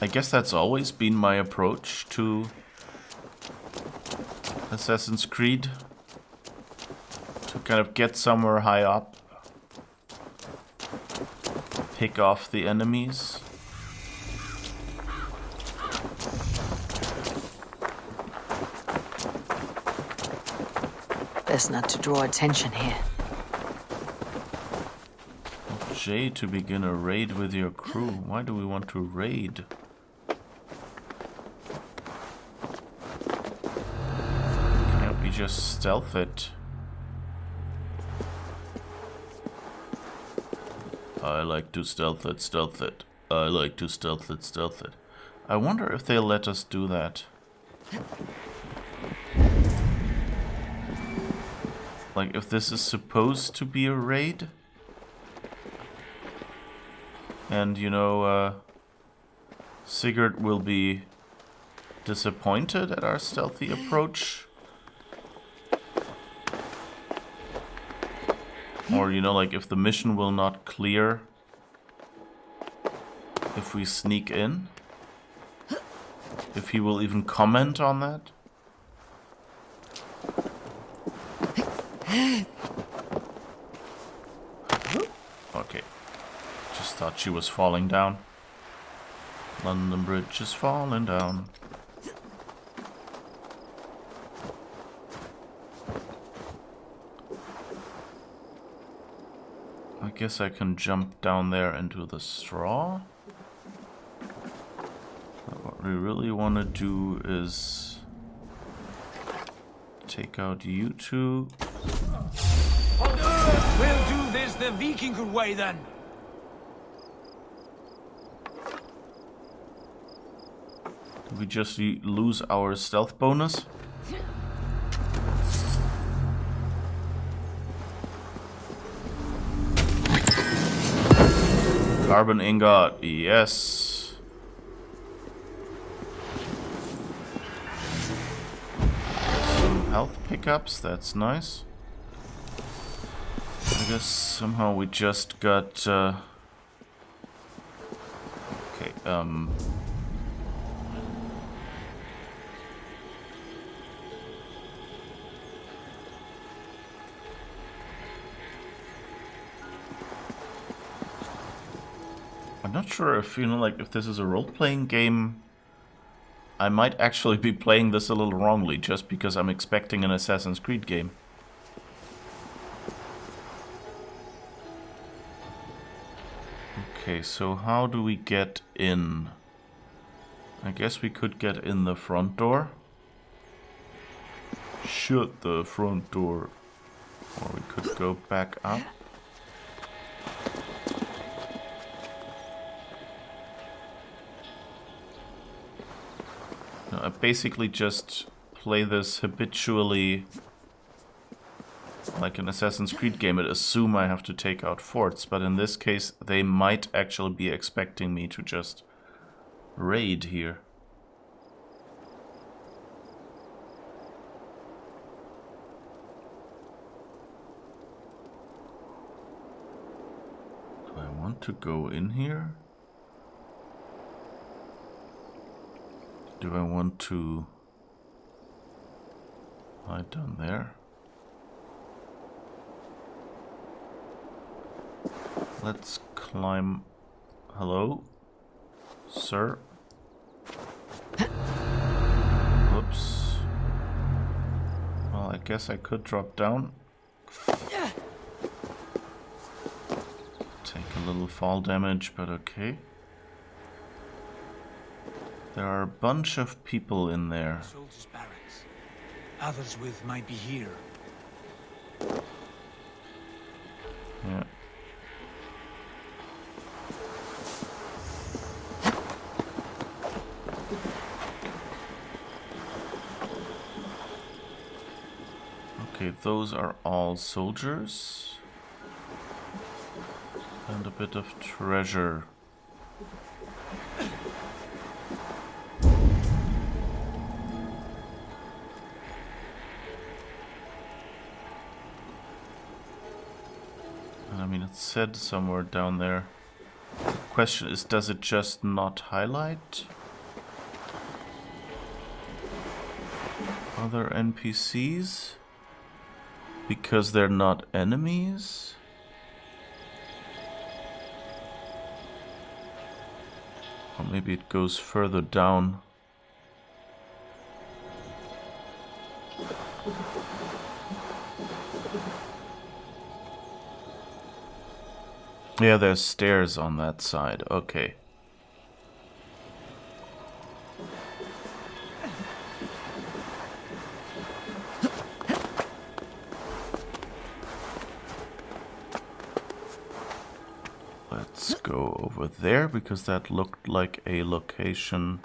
S1: I guess that's always been my approach to Assassin's Creed. To kind of get somewhere high up. Pick off the enemies.
S3: Best not to draw attention here.
S1: J to begin a raid with your crew. Why do we want to raid? Can't we just stealth it? I like to stealth it, stealth it. I like to stealth it, stealth it. I wonder if they'll let us do that. Like, if this is supposed to be a raid? And, you know, Sigurd will be disappointed at our stealthy approach. Or, you know, like if the mission will not clear if we sneak in. If he will even comment on that. Okay. Just thought she was falling down. London Bridge is falling down. I guess I can jump down there into the straw. But what we really want to do is take out you two.
S7: We'll do this the Viking way then.
S1: Did we just lose our stealth bonus? Carbon ingot, yes. Some health pickups, that's nice. I guess somehow we just got okay, I'm not sure if, if this is a role-playing game, I might actually be playing this a little wrongly, just because I'm expecting an Assassin's Creed game. Okay, so how do we get in? I guess we could get in the front door. Shut the front door. Or we could go back up. No, I basically just play this habitually like an Assassin's Creed game. It assume I have to take out forts, but in this case they might actually be expecting me to just raid here. Do I want to go in here? Do I want to hide down there? Let's climb. Hello? Sir? Whoops. Well, I guess I could drop down. Take a little fall damage, but okay. There are a bunch of people in there.
S7: Soldiers' barracks. Others with might be here.
S1: Yeah. Okay, those are all soldiers. And a bit of treasure. And I mean, it's said somewhere down there. The question is, does it just not highlight other NPCs? Because they're not enemies? Or maybe it goes further down. Yeah, there's stairs on that side. Okay. Let's go over there, because that looked like a location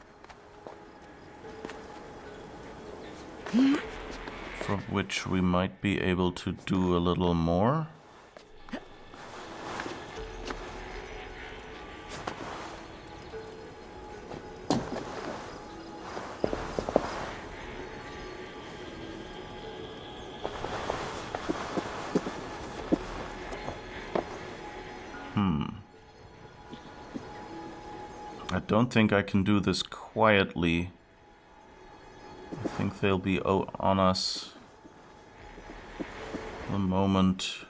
S1: from which we might be able to do a little more. I don't think I can do this quietly. I think they'll be on us the moment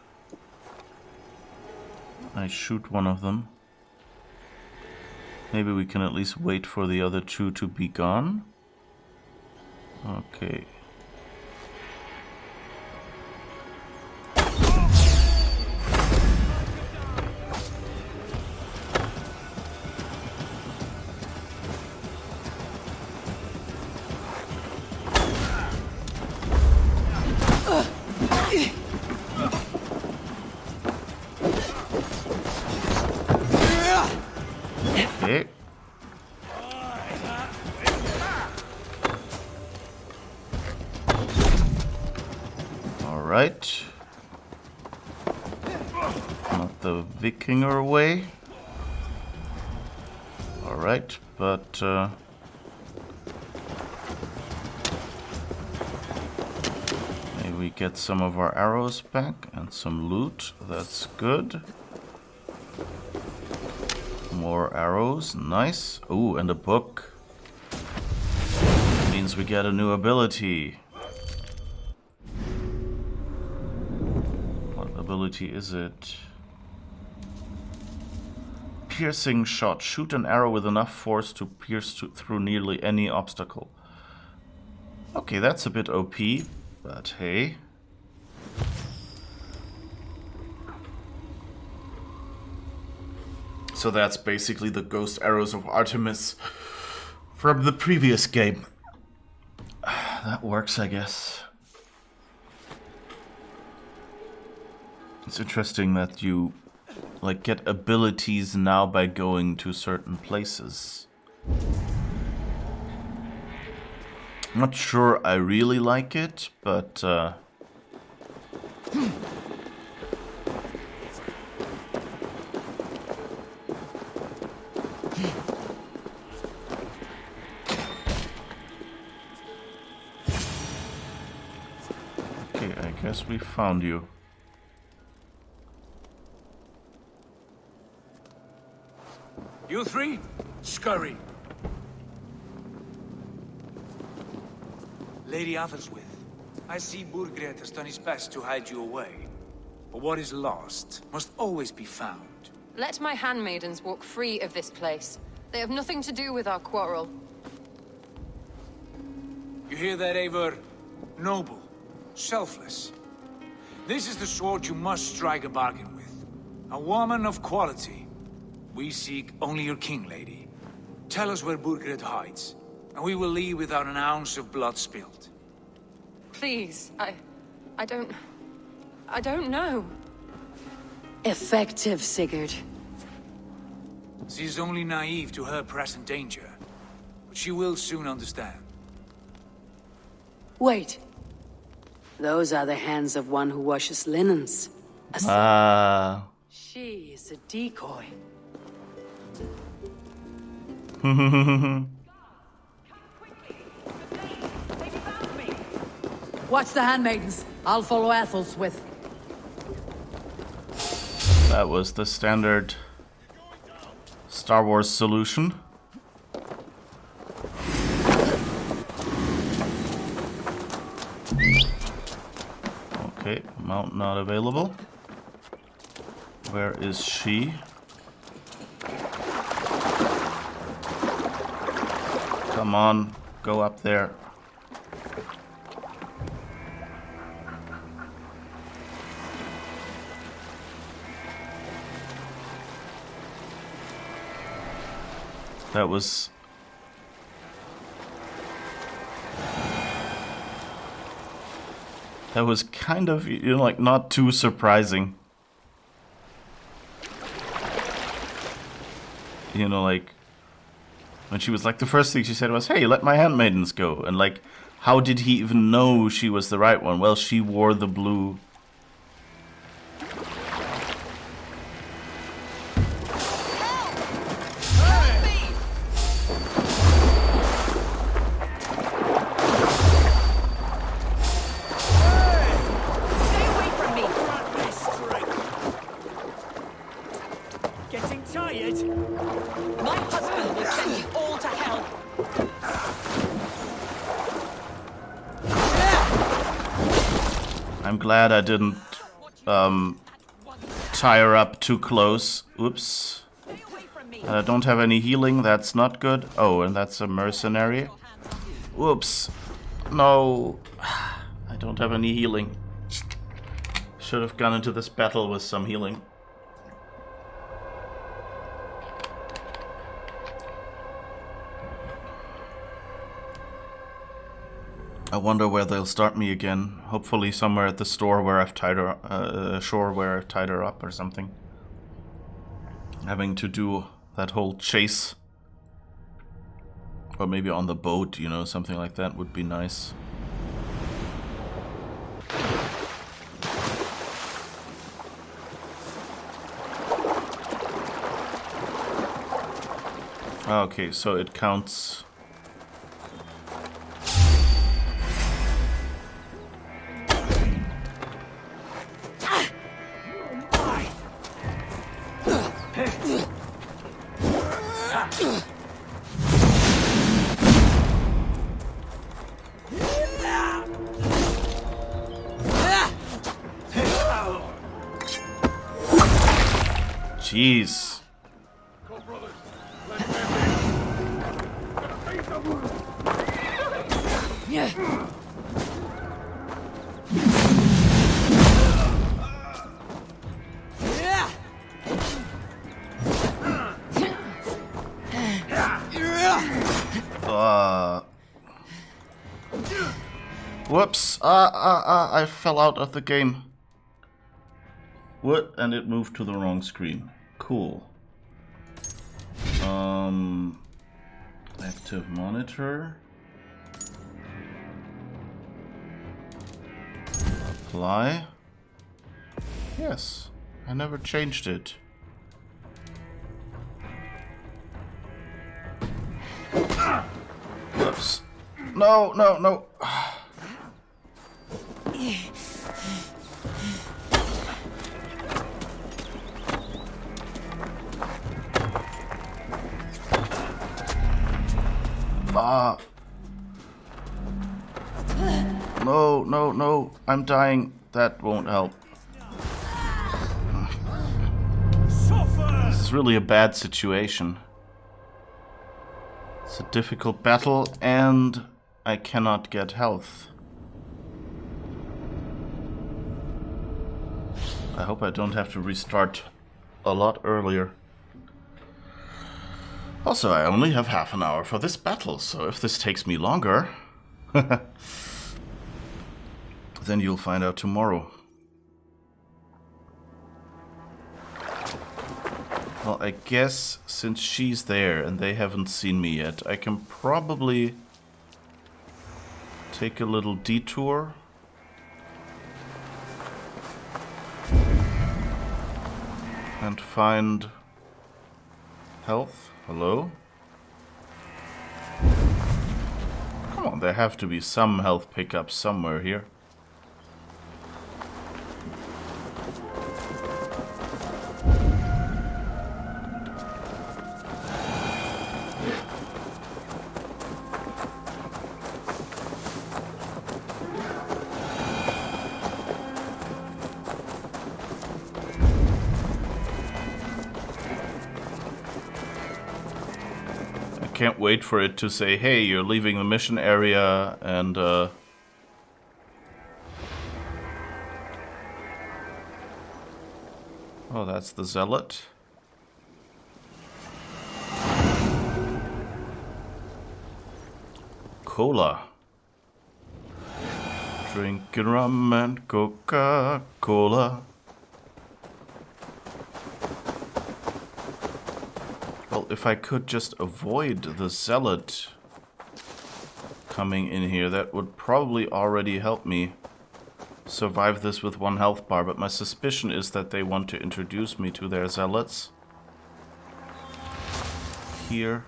S1: I shoot one of them. Maybe we can at least wait for the other two to be gone. Okay. Okay. All right. Not the Vikinger way. All right, but maybe we get some of our arrows back and some loot. That's good. More arrows, nice. Ooh, and a book. Means we get a new ability. What ability is it? Piercing shot. Shoot an arrow with enough force to pierce through nearly any obstacle. Okay, that's a bit OP, but hey. So that's basically the ghost arrows of Artemis from the previous game. That works, I guess. It's interesting that you like get abilities now by going to certain places. I'm not sure I really like it, but okay, I guess we found you.
S7: You three, scurry. Lady Athelstwith, I see Burgred has done his best to hide you away. But what is lost must always be found.
S4: Let my handmaidens walk free of this place. They have nothing to do with our quarrel.
S7: You hear that, Eivor? Noble, selfless. This is the sword you must strike a bargain with. A woman of quality. We seek only your king, lady. Tell us where Burgred hides, and we will leave without an ounce of blood spilled.
S4: Please, I don't know.
S3: Effective, Sigurd.
S7: She is only naive to her present danger, but she will soon understand.
S3: Wait. Those are the hands of one who washes linens. She is a decoy.
S14: Watch the handmaidens. I'll follow Athelstwith.
S1: That was the standard Star Wars solution. Okay, mount not available. Where is she? Come on, go up there. That was kind of, you know, like not too surprising. You know, like when she was like, the first thing she said was, "Hey, let my handmaidens go." And like, how did he even know she was the right one? Well, she wore the blue. I'm glad I didn't tie her up too close. Oops. Don't have any healing, that's not good. Oh, and that's a mercenary. Whoops. No. I don't have any healing. Should have gone into this battle with some healing. I wonder where they'll start me again. Hopefully somewhere at the store where I've tied her, shore where I've tied her up or something. Having to do that whole chase. Or maybe on the boat, you know, something like that would be nice. Okay, so it counts. Jeez. Whoops. I fell out of the game. What? And it moved to the wrong screen. Cool. Active monitor. Apply. Yes. I never changed it. Whoops. No, no, no. No, no, no. I'm dying. That won't help. This is really a bad situation. It's a difficult battle and I cannot get health. I hope I don't have to restart a lot earlier. Also, I only have half an hour for this battle, so if this takes me longer, then you'll find out tomorrow. Well, I guess since she's there and they haven't seen me yet, I can probably take a little detour. And find health. Hello? Come on, there have to be some health pickups somewhere here. Can't wait for it to say, hey, you're leaving the mission area, and oh, that's the zealot. Cola. Drinking rum and Coca-Cola. Well, if I could just avoid the zealot coming in here, that would probably already help me survive this with 1 health bar, but my suspicion is that they want to introduce me to their zealots. Here.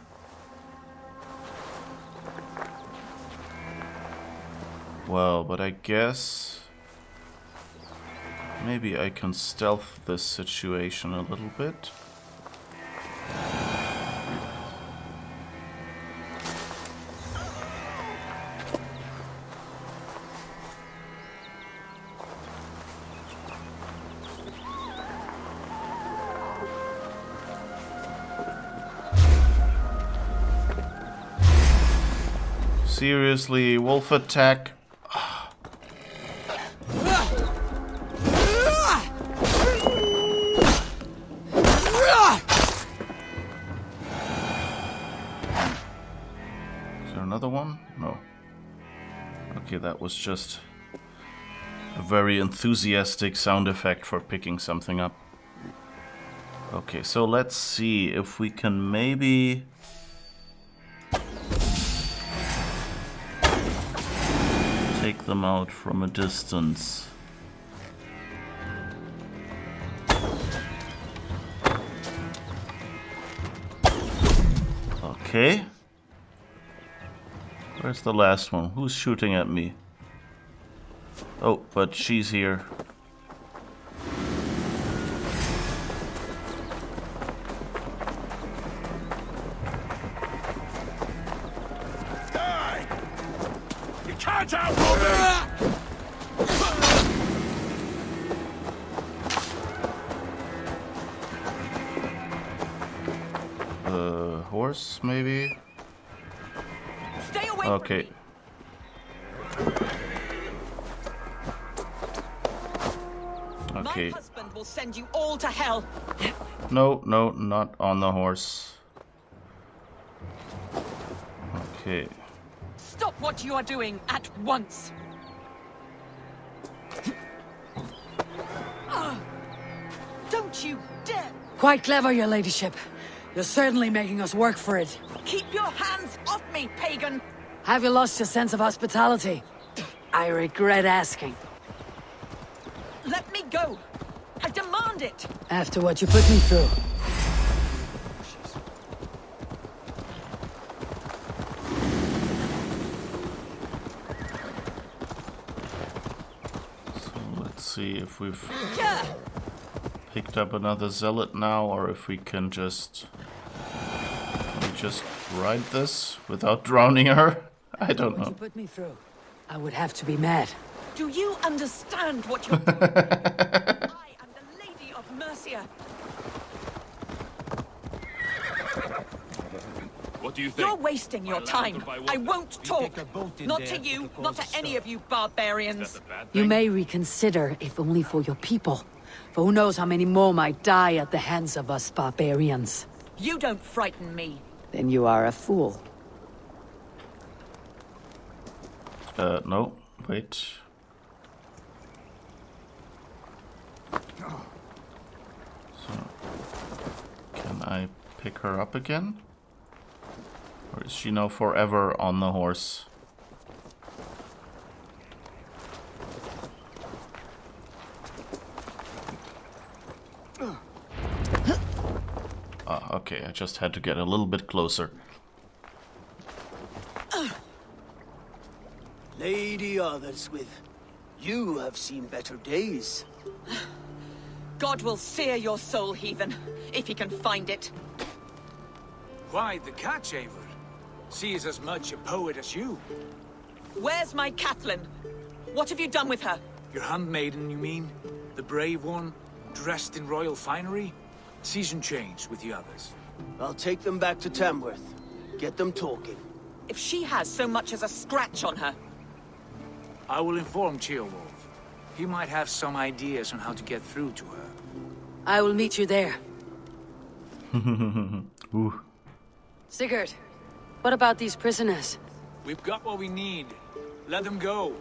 S1: Well, but I guess maybe I can stealth this situation a little bit. Seriously, wolf attack. Is there another one? No. Okay, that was just a very enthusiastic sound effect for picking something up. Okay, so let's see if we can maybe... take them out from a distance. Okay. Where's the last one? Who's shooting at me? Oh, but she's here.
S6: Die! You can't outrun me!
S1: Horse, maybe?
S4: Stay away
S1: Okay. Okay.
S4: My husband will send you all to hell.
S1: No, no, not on the horse. Okay.
S4: Stop what you are doing at once. Don't you dare!
S14: Quite clever, your ladyship. You're certainly making us work for it.
S4: Keep your hands off me, pagan!
S14: Have you lost your sense of hospitality? I regret asking.
S4: Let me go! I demand it!
S14: After what you put me through.
S1: So let's see if we've picked up another zealot now, or if we can just ride this without drowning her. I don't know.
S14: What you put me through, I would have to be mad.
S4: Do you understand what you're doing? I am the Lady of Mercia.
S13: What do you think?
S4: You're wasting your time. I won't talk. Not to you, not to any of you barbarians.
S14: You may reconsider, if only for your people. For who knows how many more might die at the hands of us barbarians.
S4: You don't frighten me.
S14: Then you are a fool.
S1: No, wait. So, can I pick her up again? Or is she now forever on the horse? Ah, okay, I just had to get a little bit closer.
S8: Lady Arthelswith, you have seen better days.
S4: God will sear your soul, heathen, if he can find it.
S7: Why the catch, Eivor? She is as much a poet as you.
S4: Where's my Catelyn? What have you done with her?
S7: Your handmaiden, you mean? The brave one, dressed in royal finery? Season change with the others.
S8: I'll take them back to Tamworth. Get them talking.
S4: If she has so much as a scratch on her.
S7: I will inform Ceolwulf. He might have some ideas on how to get through to her.
S14: I will meet you there.
S1: Ooh.
S14: Sigurd, what about these prisoners?
S7: We've got what we need. Let them go.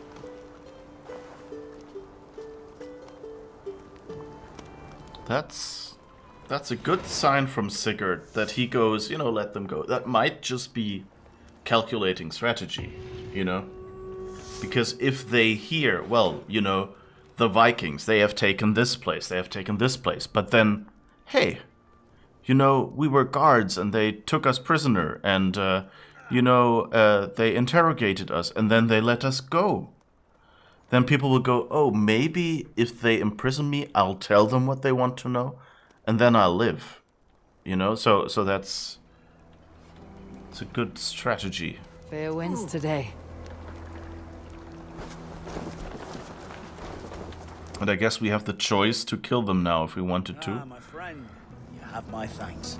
S1: That's a good sign from Sigurd that he goes, you know, let them go. That might just be calculating strategy, you know? Because if they hear, well, you know, the Vikings, they have taken this place, they have taken this place, but then, hey, you know, we were guards and they took us prisoner and, you know, they interrogated us and then they let us go. Then people will go, oh, maybe if they imprison me, I'll tell them what they want to know and then I'll live. You know, so it's a good strategy.
S14: Fair winds today.
S1: And I guess we have the choice to kill them now if we wanted to.
S15: Ah, my friend, you have my thanks.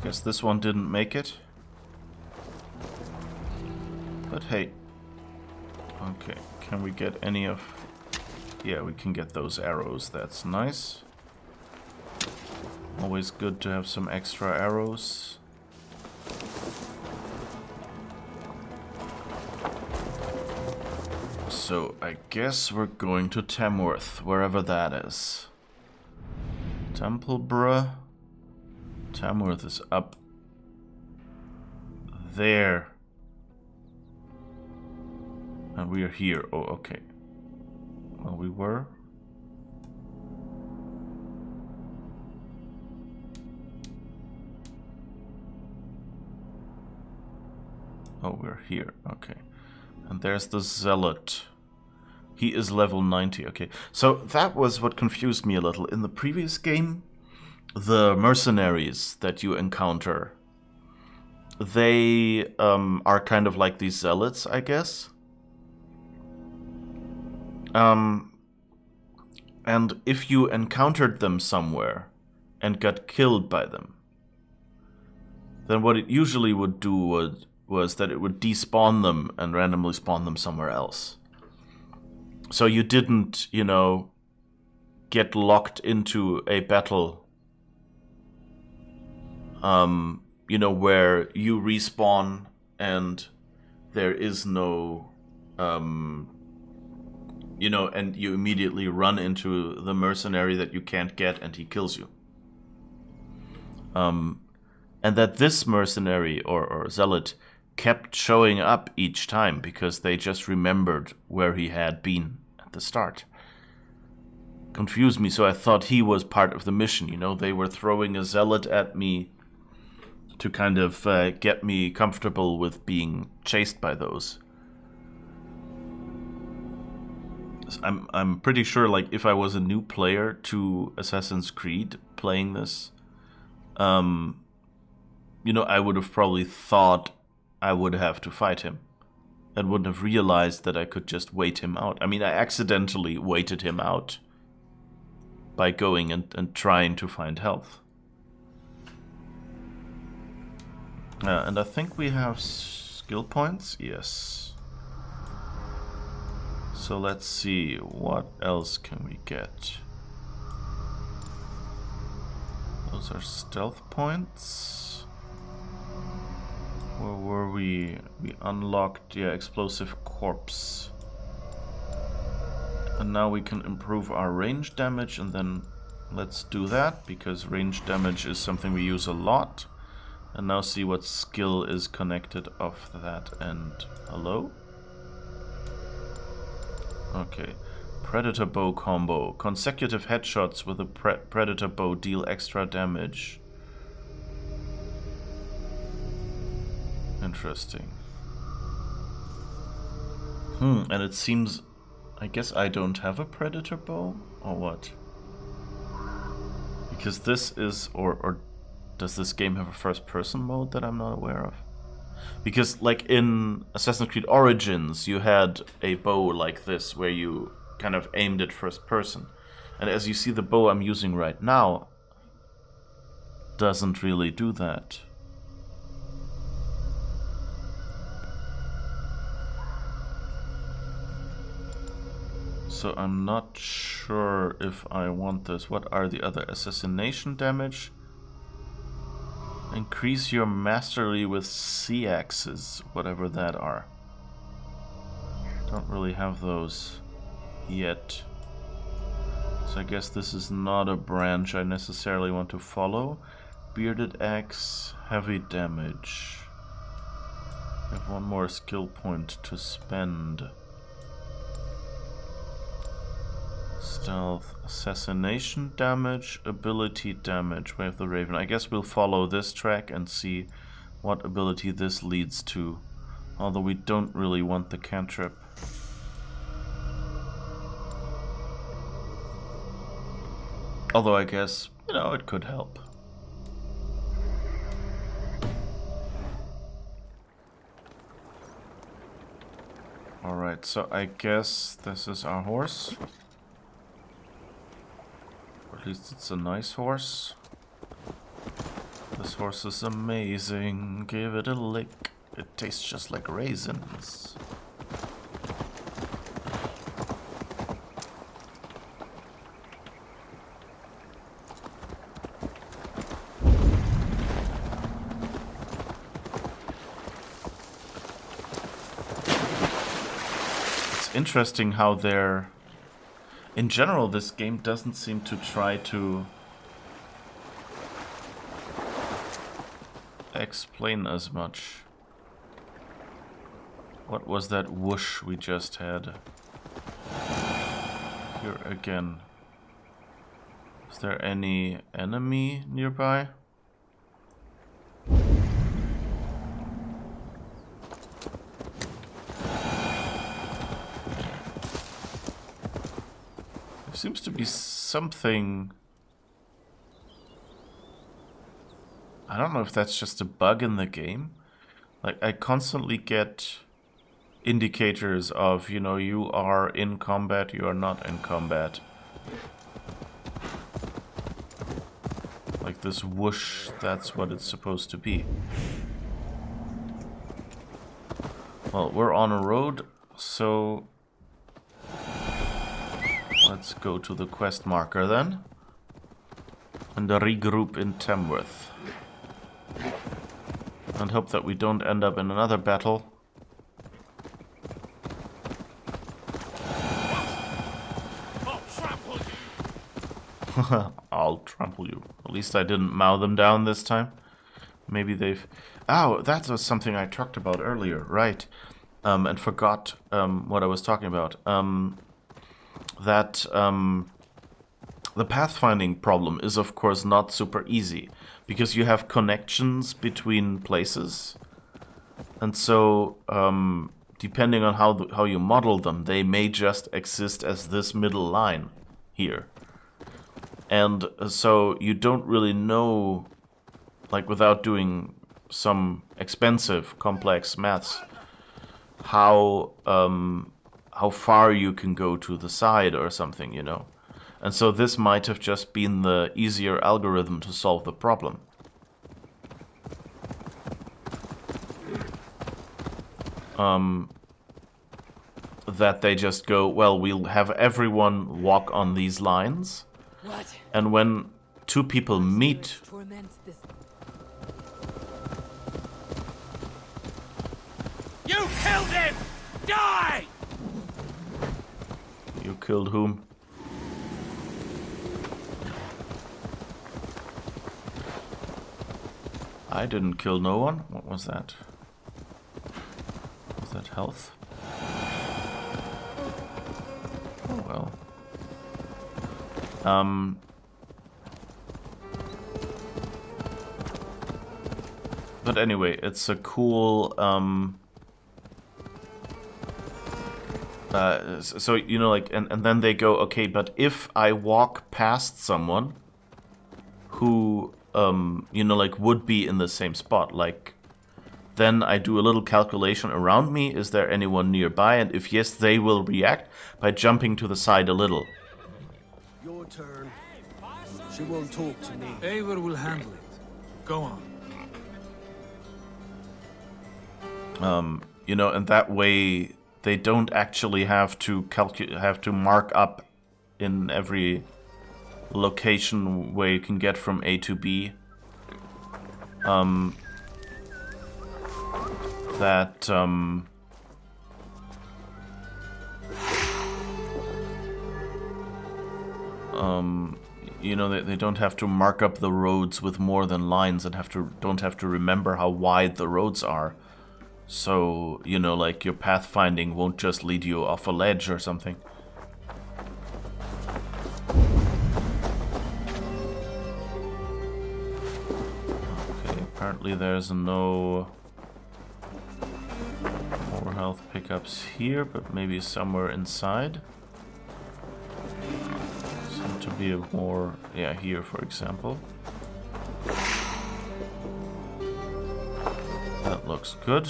S1: Guess this one didn't make it. But hey. Okay, can we get any of... Yeah, we can get those arrows. That's nice. Always good to have some extra arrows. So, I guess we're going to Tamworth, wherever that is. Templeborough. Tamworth is up there. And we are here. Oh, okay. Well, we were. Oh, we're here. Okay. And there's the Zealot. He is level 90. Okay. So that was what confused me a little. In the previous game, the mercenaries that you encounter, they are kind of like these Zealots, I guess. And if you encountered them somewhere and got killed by them, then what it usually would do was that it would despawn them and randomly spawn them somewhere else. So you didn't, you know, get locked into a battle, you know, where you respawn and there is no, you know, and you immediately run into the mercenary that you can't get and he kills you. And that this mercenary or zealot kept showing up each time because they just remembered where he had been at the start. Confused me, so I thought he was part of the mission, you know. They were throwing a zealot at me to kind of get me comfortable with being chased by those. I'm pretty sure, like, if I was a new player to Assassin's Creed playing this, you know, I would have probably thought I would have to fight him and wouldn't have realized that I could just wait him out. I mean, I accidentally waited him out by going and trying to find health. And I think we have skill points. Yes. So let's see, what else can we get? Those are stealth points. Where were we? We unlocked, yeah, explosive corpse. And now we can improve our range damage, and then let's do that, because range damage is something we use a lot. And now see what skill is connected off that end. Hello? Okay. Predator bow combo. Consecutive headshots with a predator bow deal extra damage. Interesting. And it seems... I guess I don't have a predator bow? Or what? Because this is... Or does this game have a first-person mode that I'm not aware of? Because, like, in Assassin's Creed Origins, you had a bow like this, where you kind of aimed it first person. And as you see, the bow I'm using right now doesn't really do that. So I'm not sure if I want this. What are the other? Assassination damage? Increase your mastery with C-axes, whatever that are. Don't really have those yet. So I guess this is not a branch I necessarily want to follow. Bearded axe, heavy damage. I have one more skill point to spend. Stealth, assassination damage, ability damage, Way of the Raven. I guess we'll follow this track and see what ability this leads to. Although we don't really want the cantrip. Although I guess, you know, it could help. Alright, so I guess this is our horse. Or at least it's a nice horse. This horse is amazing. Give it a lick. It tastes just like raisins. It's interesting how they're... In general, this game doesn't seem to try to explain as much. What was that whoosh we just had? Here again. Is there any enemy nearby? There seems to be something... I don't know if that's just a bug in the game. Like, I constantly get indicators of, you know, you are in combat, you are not in combat. Like this whoosh, that's what it's supposed to be. Well, we're on a road, so let's go to the quest marker then. And regroup in Tamworth. And hope that we don't end up in another battle. I'll trample you. At least I didn't mow them down this time. Maybe they've... Oh, that was something I talked about earlier, right. And forgot what I was talking about. The pathfinding problem is, of course, not super easy. Because you have connections between places. And so, depending on how you model them, they may just exist as this middle line here. And so you don't really know, like without doing some expensive, complex maths, how far you can go to the side or something, you know. And so this might have just been the easier algorithm to solve the problem. That they just go, well, we'll have everyone walk on these lines. What? And when two people meet...
S2: You killed him! Die!
S1: You killed whom? I didn't kill no one. What was that? Was that health? Oh well. But anyway, it's a cool, so, you know, like, and then they go, okay, but if I walk past someone who, you know, like, would be in the same spot, like, then I do a little calculation around me, is there anyone nearby, and if yes, they will react by jumping to the side a little.
S8: Your turn. She won't talk to me.
S7: Eivor will handle it. Go on.
S1: You know, and that way they don't actually have to mark up in every location where you can get from A to B. You know, they don't have to mark up the roads with more than lines and don't have to remember how wide the roads are. So, you know, like, your pathfinding won't just lead you off a ledge or something. Okay, apparently there's no more health pickups here, but maybe somewhere inside. Seem to be a more... yeah, here, for example. That looks good.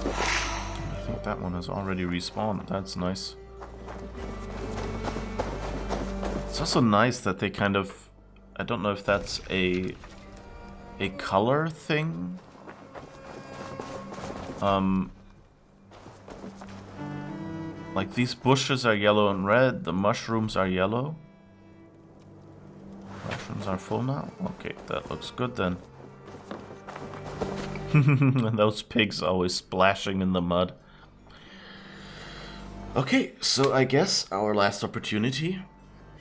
S1: I think that one has already respawned. That's nice. It's also nice that they kind of I don't know if that's a color thing. Like these bushes are yellow and red, the mushrooms are yellow. Mushrooms are full now? Okay, that looks good then. And those pigs always splashing in the mud. Okay, so I guess our last opportunity.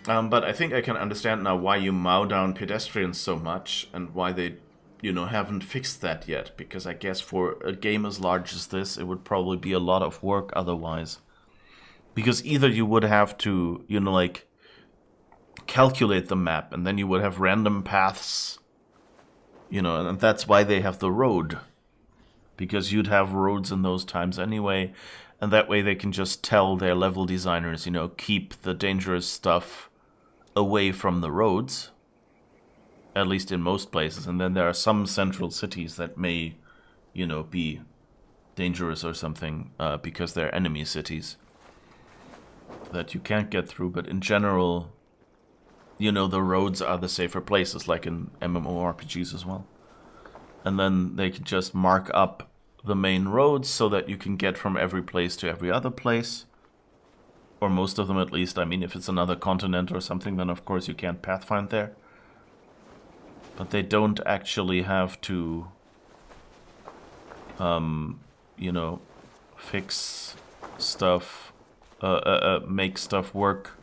S1: But I think I can understand now why you mow down pedestrians so much and why they, you know, haven't fixed that yet. Because I guess for a game as large as this, it would probably be a lot of work otherwise. Because either you would have to, you know, like, calculate the map, and then you would have random paths, you know, and that's why they have the road. Because you'd have roads in those times anyway, and that way they can just tell their level designers, you know, keep the dangerous stuff away from the roads, at least in most places. And then there are some central cities that may, you know, be dangerous or something, because they're enemy cities that you can't get through. But in general, you know, the roads are the safer places, like in MMORPGs as well. And then they can just mark up the main roads so that you can get from every place to every other place. Or most of them at least. I mean, if it's another continent or something, then of course you can't pathfind there. But they don't actually have to, you know, fix stuff, make stuff work.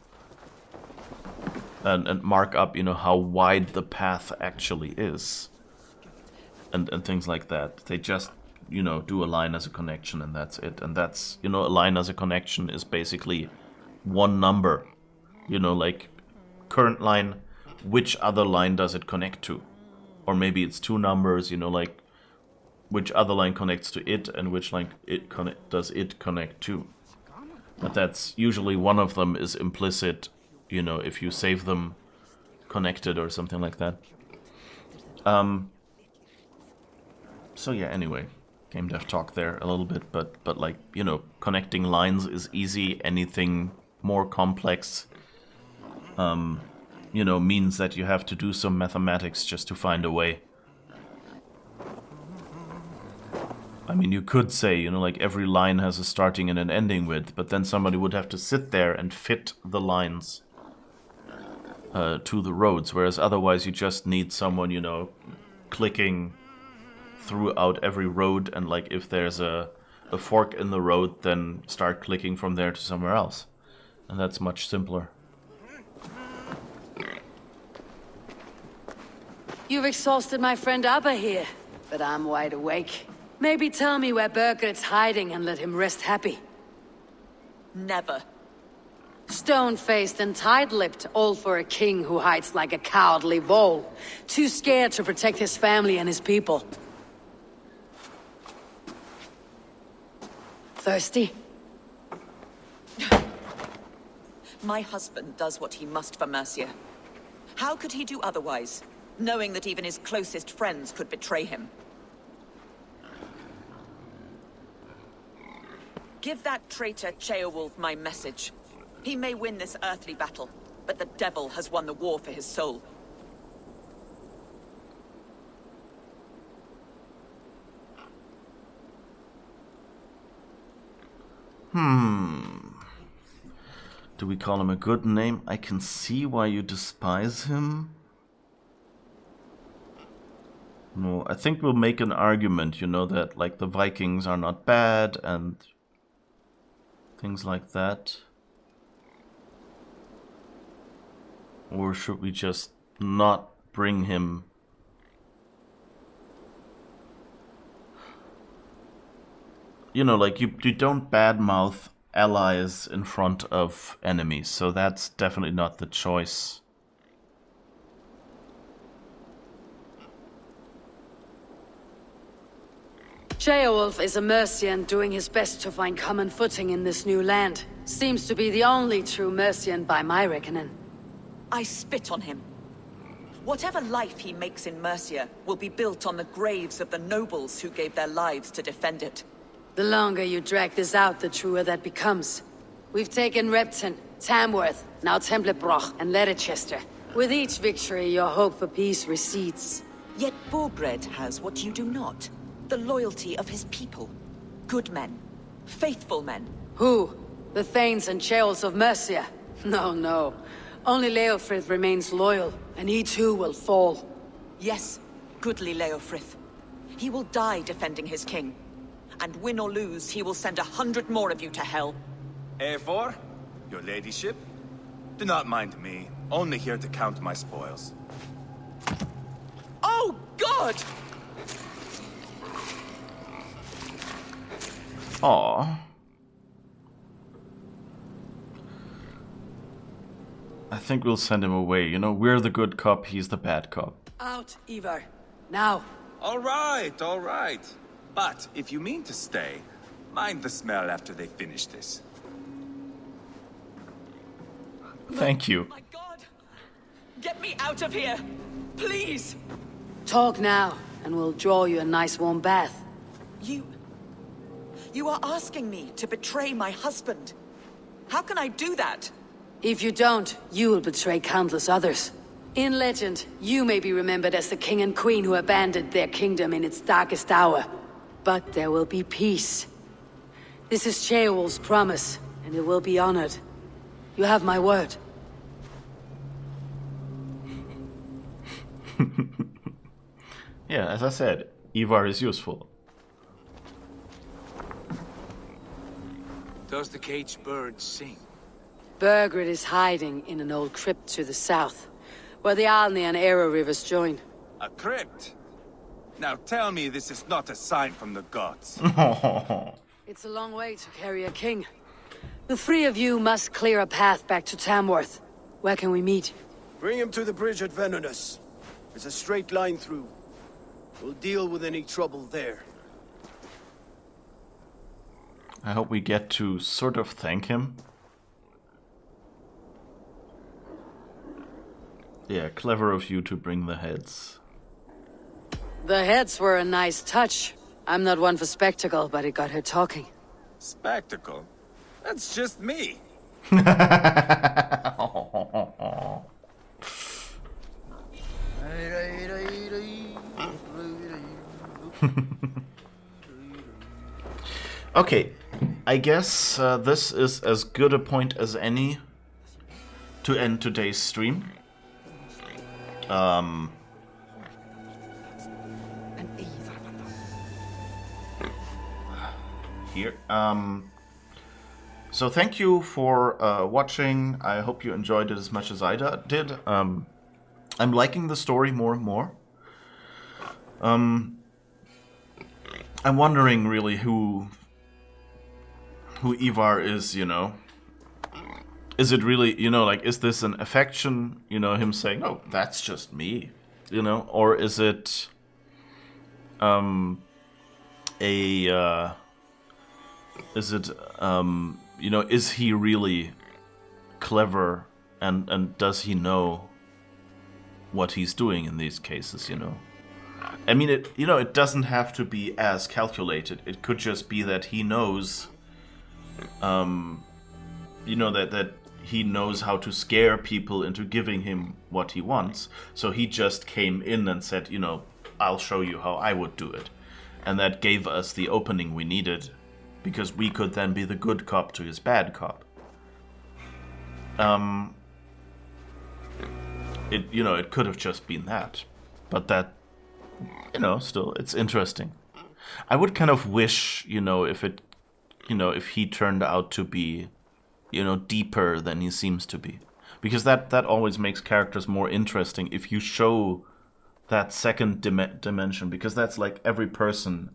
S1: And mark up, you know, how wide the path actually is. And things like that. They just, you know, do a line as a connection and that's it. And that's, you know, a line as a connection is basically one number. You know, like, current line, which other line does it connect to? Or maybe it's two numbers, you know, like, which other line connects to it and which line does it connect to. But that's usually one of them is implicit, you know, if you save them connected or something like that. So yeah, anyway, game dev talk there a little bit, but like, you know, connecting lines is easy. Anything more complex, you know, means that you have to do some mathematics just to find a way. I mean, you could say, you know, like every line has a starting and an ending width, but then somebody would have to sit there and fit the lines to the roads, whereas otherwise you just need someone, you know, clicking throughout every road, and like if there's a fork in the road, then start clicking from there to somewhere else. And that's much simpler.
S14: You've exhausted my friend Abba here, but I'm wide awake. Maybe tell me where Birgit's hiding and let him rest happy.
S4: Never.
S14: Stone-faced and tight-lipped, all for a king who hides like a cowardly vole. Too scared to protect his family and his people. Thirsty?
S4: My husband does what he must for Mercia. How could he do otherwise, knowing that even his closest friends could betray him? Give that traitor Ceolwulf my message. He may win this earthly battle, but the devil has won the war for his soul.
S1: Do we call him a good name? I can see why you despise him. No, I think we'll make an argument, you know, that like the Vikings are not bad and things like that. Or should we just not bring him? You know, like you don't badmouth allies in front of enemies, so that's definitely not the choice.
S14: Ceolwulf is a Mercian doing his best to find common footing in this new land. Seems to be the only true Mercian by my reckoning.
S4: I spit on him. Whatever life he makes in Mercia will be built on the graves of the nobles who gave their lives to defend it.
S14: The longer you drag this out, the truer that becomes. We've taken Repton, Tamworth, now Templebroch, and Leicester. With each victory, your hope for peace recedes.
S4: Yet Borgred has what you do not. The loyalty of his people. Good men. Faithful men.
S14: Who? The Thanes and Ceolls of Mercia? No, no. Only Leofrith remains loyal, and he too will fall.
S4: Yes, goodly Leofrith. He will die defending his king. And win or lose, he will send 100 more of you to hell.
S6: Eivor, your ladyship? Do not mind me. Only here to count my spoils.
S4: Oh, God!
S1: Aw. I think we'll send him away. You know, we're the good cop, he's the bad cop.
S14: Out, Ivar. Now.
S6: All right, all right. But if you mean to stay, mind the smell after they finish this.
S1: Thank you.
S4: My God! Get me out of here! Please!
S14: Talk now, and we'll draw you a nice warm bath.
S4: You are asking me to betray my husband. How can I do that?
S14: If you don't, you will betray countless others. In legend, you may be remembered as the king and queen who abandoned their kingdom in its darkest hour. But there will be peace. This is Ceolwulf's promise, and it will be honored. You have my word.
S1: Yeah, as I said, Ivar is useful.
S7: Does the caged bird sing?
S14: Burgred is hiding in an old crypt to the south, where the Alni and Era rivers join.
S6: A crypt? Now tell me this is not a sign from the gods.
S14: It's a long way to carry a king. The three of you must clear a path back to Tamworth. Where can we meet?
S8: Bring him to the bridge at Venonus. It's a straight line through. We'll deal with any trouble there.
S1: I hope we get to sort of thank him. Yeah, clever of you to bring the heads.
S14: The heads were a nice touch. I'm not one for spectacle, but it got her talking.
S6: Spectacle? That's just me.
S1: Okay, I guess this is as good a point as any to end today's stream. Here. So thank you for watching. I hope you enjoyed it as much as I did. I'm liking the story more and more. I'm wondering really who Ivar is, you know. Is it really, you know, like, is this an affection, you know, him saying, oh, that's just me, you know, or is it you know, is he really clever and does he know what he's doing in these cases, you know? I mean, it doesn't have to be as calculated. It could just be that he knows, you know, that he knows how to scare people into giving him what he wants. So he just came in and said, you know, I'll show you how I would do it. And that gave us the opening we needed, because we could then be the good cop to his bad cop. It could have just been that. But that, you know, still, it's interesting. I would kind of wish, you know, if he turned out to be, you know, deeper than he seems to be. Because that always makes characters more interesting if you show that second dimension. Because that's like every person,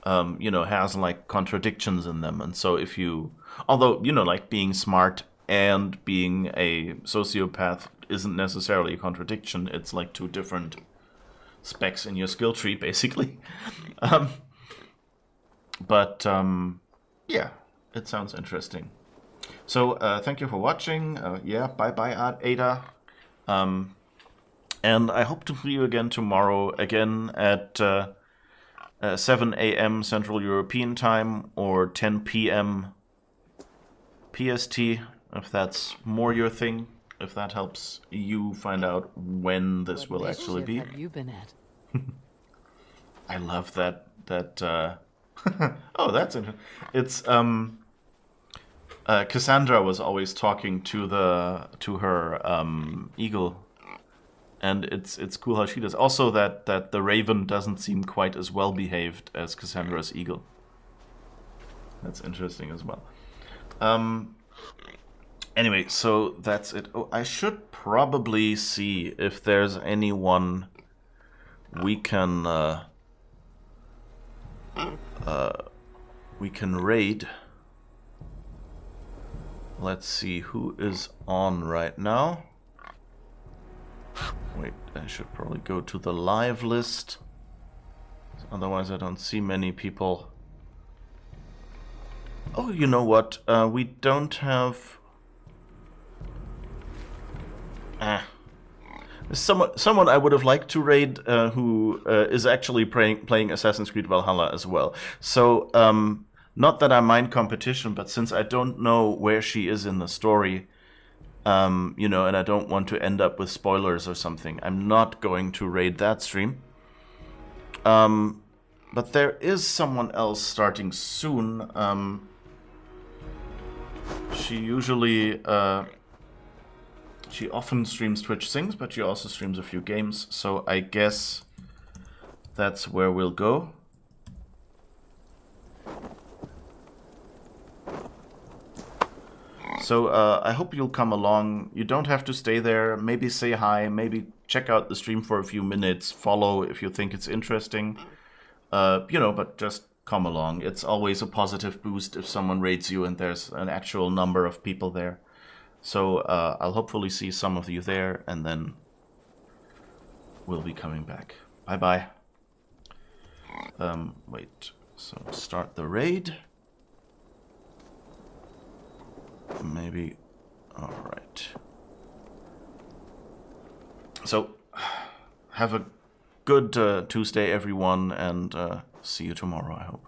S1: you know, has like contradictions in them. And so if you, although, you know, like being smart and being a sociopath isn't necessarily a contradiction. It's like two different specs in your skill tree, basically. Yeah, it sounds interesting. So, thank you for watching. Yeah, bye-bye, Ada. And I hope to see you again tomorrow, again at 7 a.m. Central European Time, or 10 p.m. PST, if that's more your thing. if that helps you find out when this will actually be.
S3: What have you been at?
S1: I love that. Oh, that's interesting. It's Cassandra was always talking to her eagle, and it's cool how she does. Also, that the raven doesn't seem quite as well behaved as Cassandra's eagle. That's interesting as well. Anyway, so that's it. Oh, I should probably see if there's anyone we can raid. Let's see who is on right now. Wait, I should probably go to the live list. Otherwise I don't see many people. Oh, you know what? We don't have... Someone I would have liked to raid who is actually playing Assassin's Creed Valhalla as well. So, not that I mind competition, but since I don't know where she is in the story, you know, and I don't want to end up with spoilers or something, I'm not going to raid that stream. But there is someone else starting soon. She usually... she often streams Twitch things, but she also streams a few games, so I guess that's where we'll go. So I hope you'll come along. You don't have to stay there. Maybe say hi, maybe check out the stream for a few minutes, follow if you think it's interesting. You know, but just come along. It's always a positive boost if someone raids you and there's an actual number of people there. So I'll hopefully see some of you there, and then we'll be coming back. Bye-bye. Wait, so start the raid. Maybe, alright. So, have a good Tuesday, everyone, and see you tomorrow, I hope.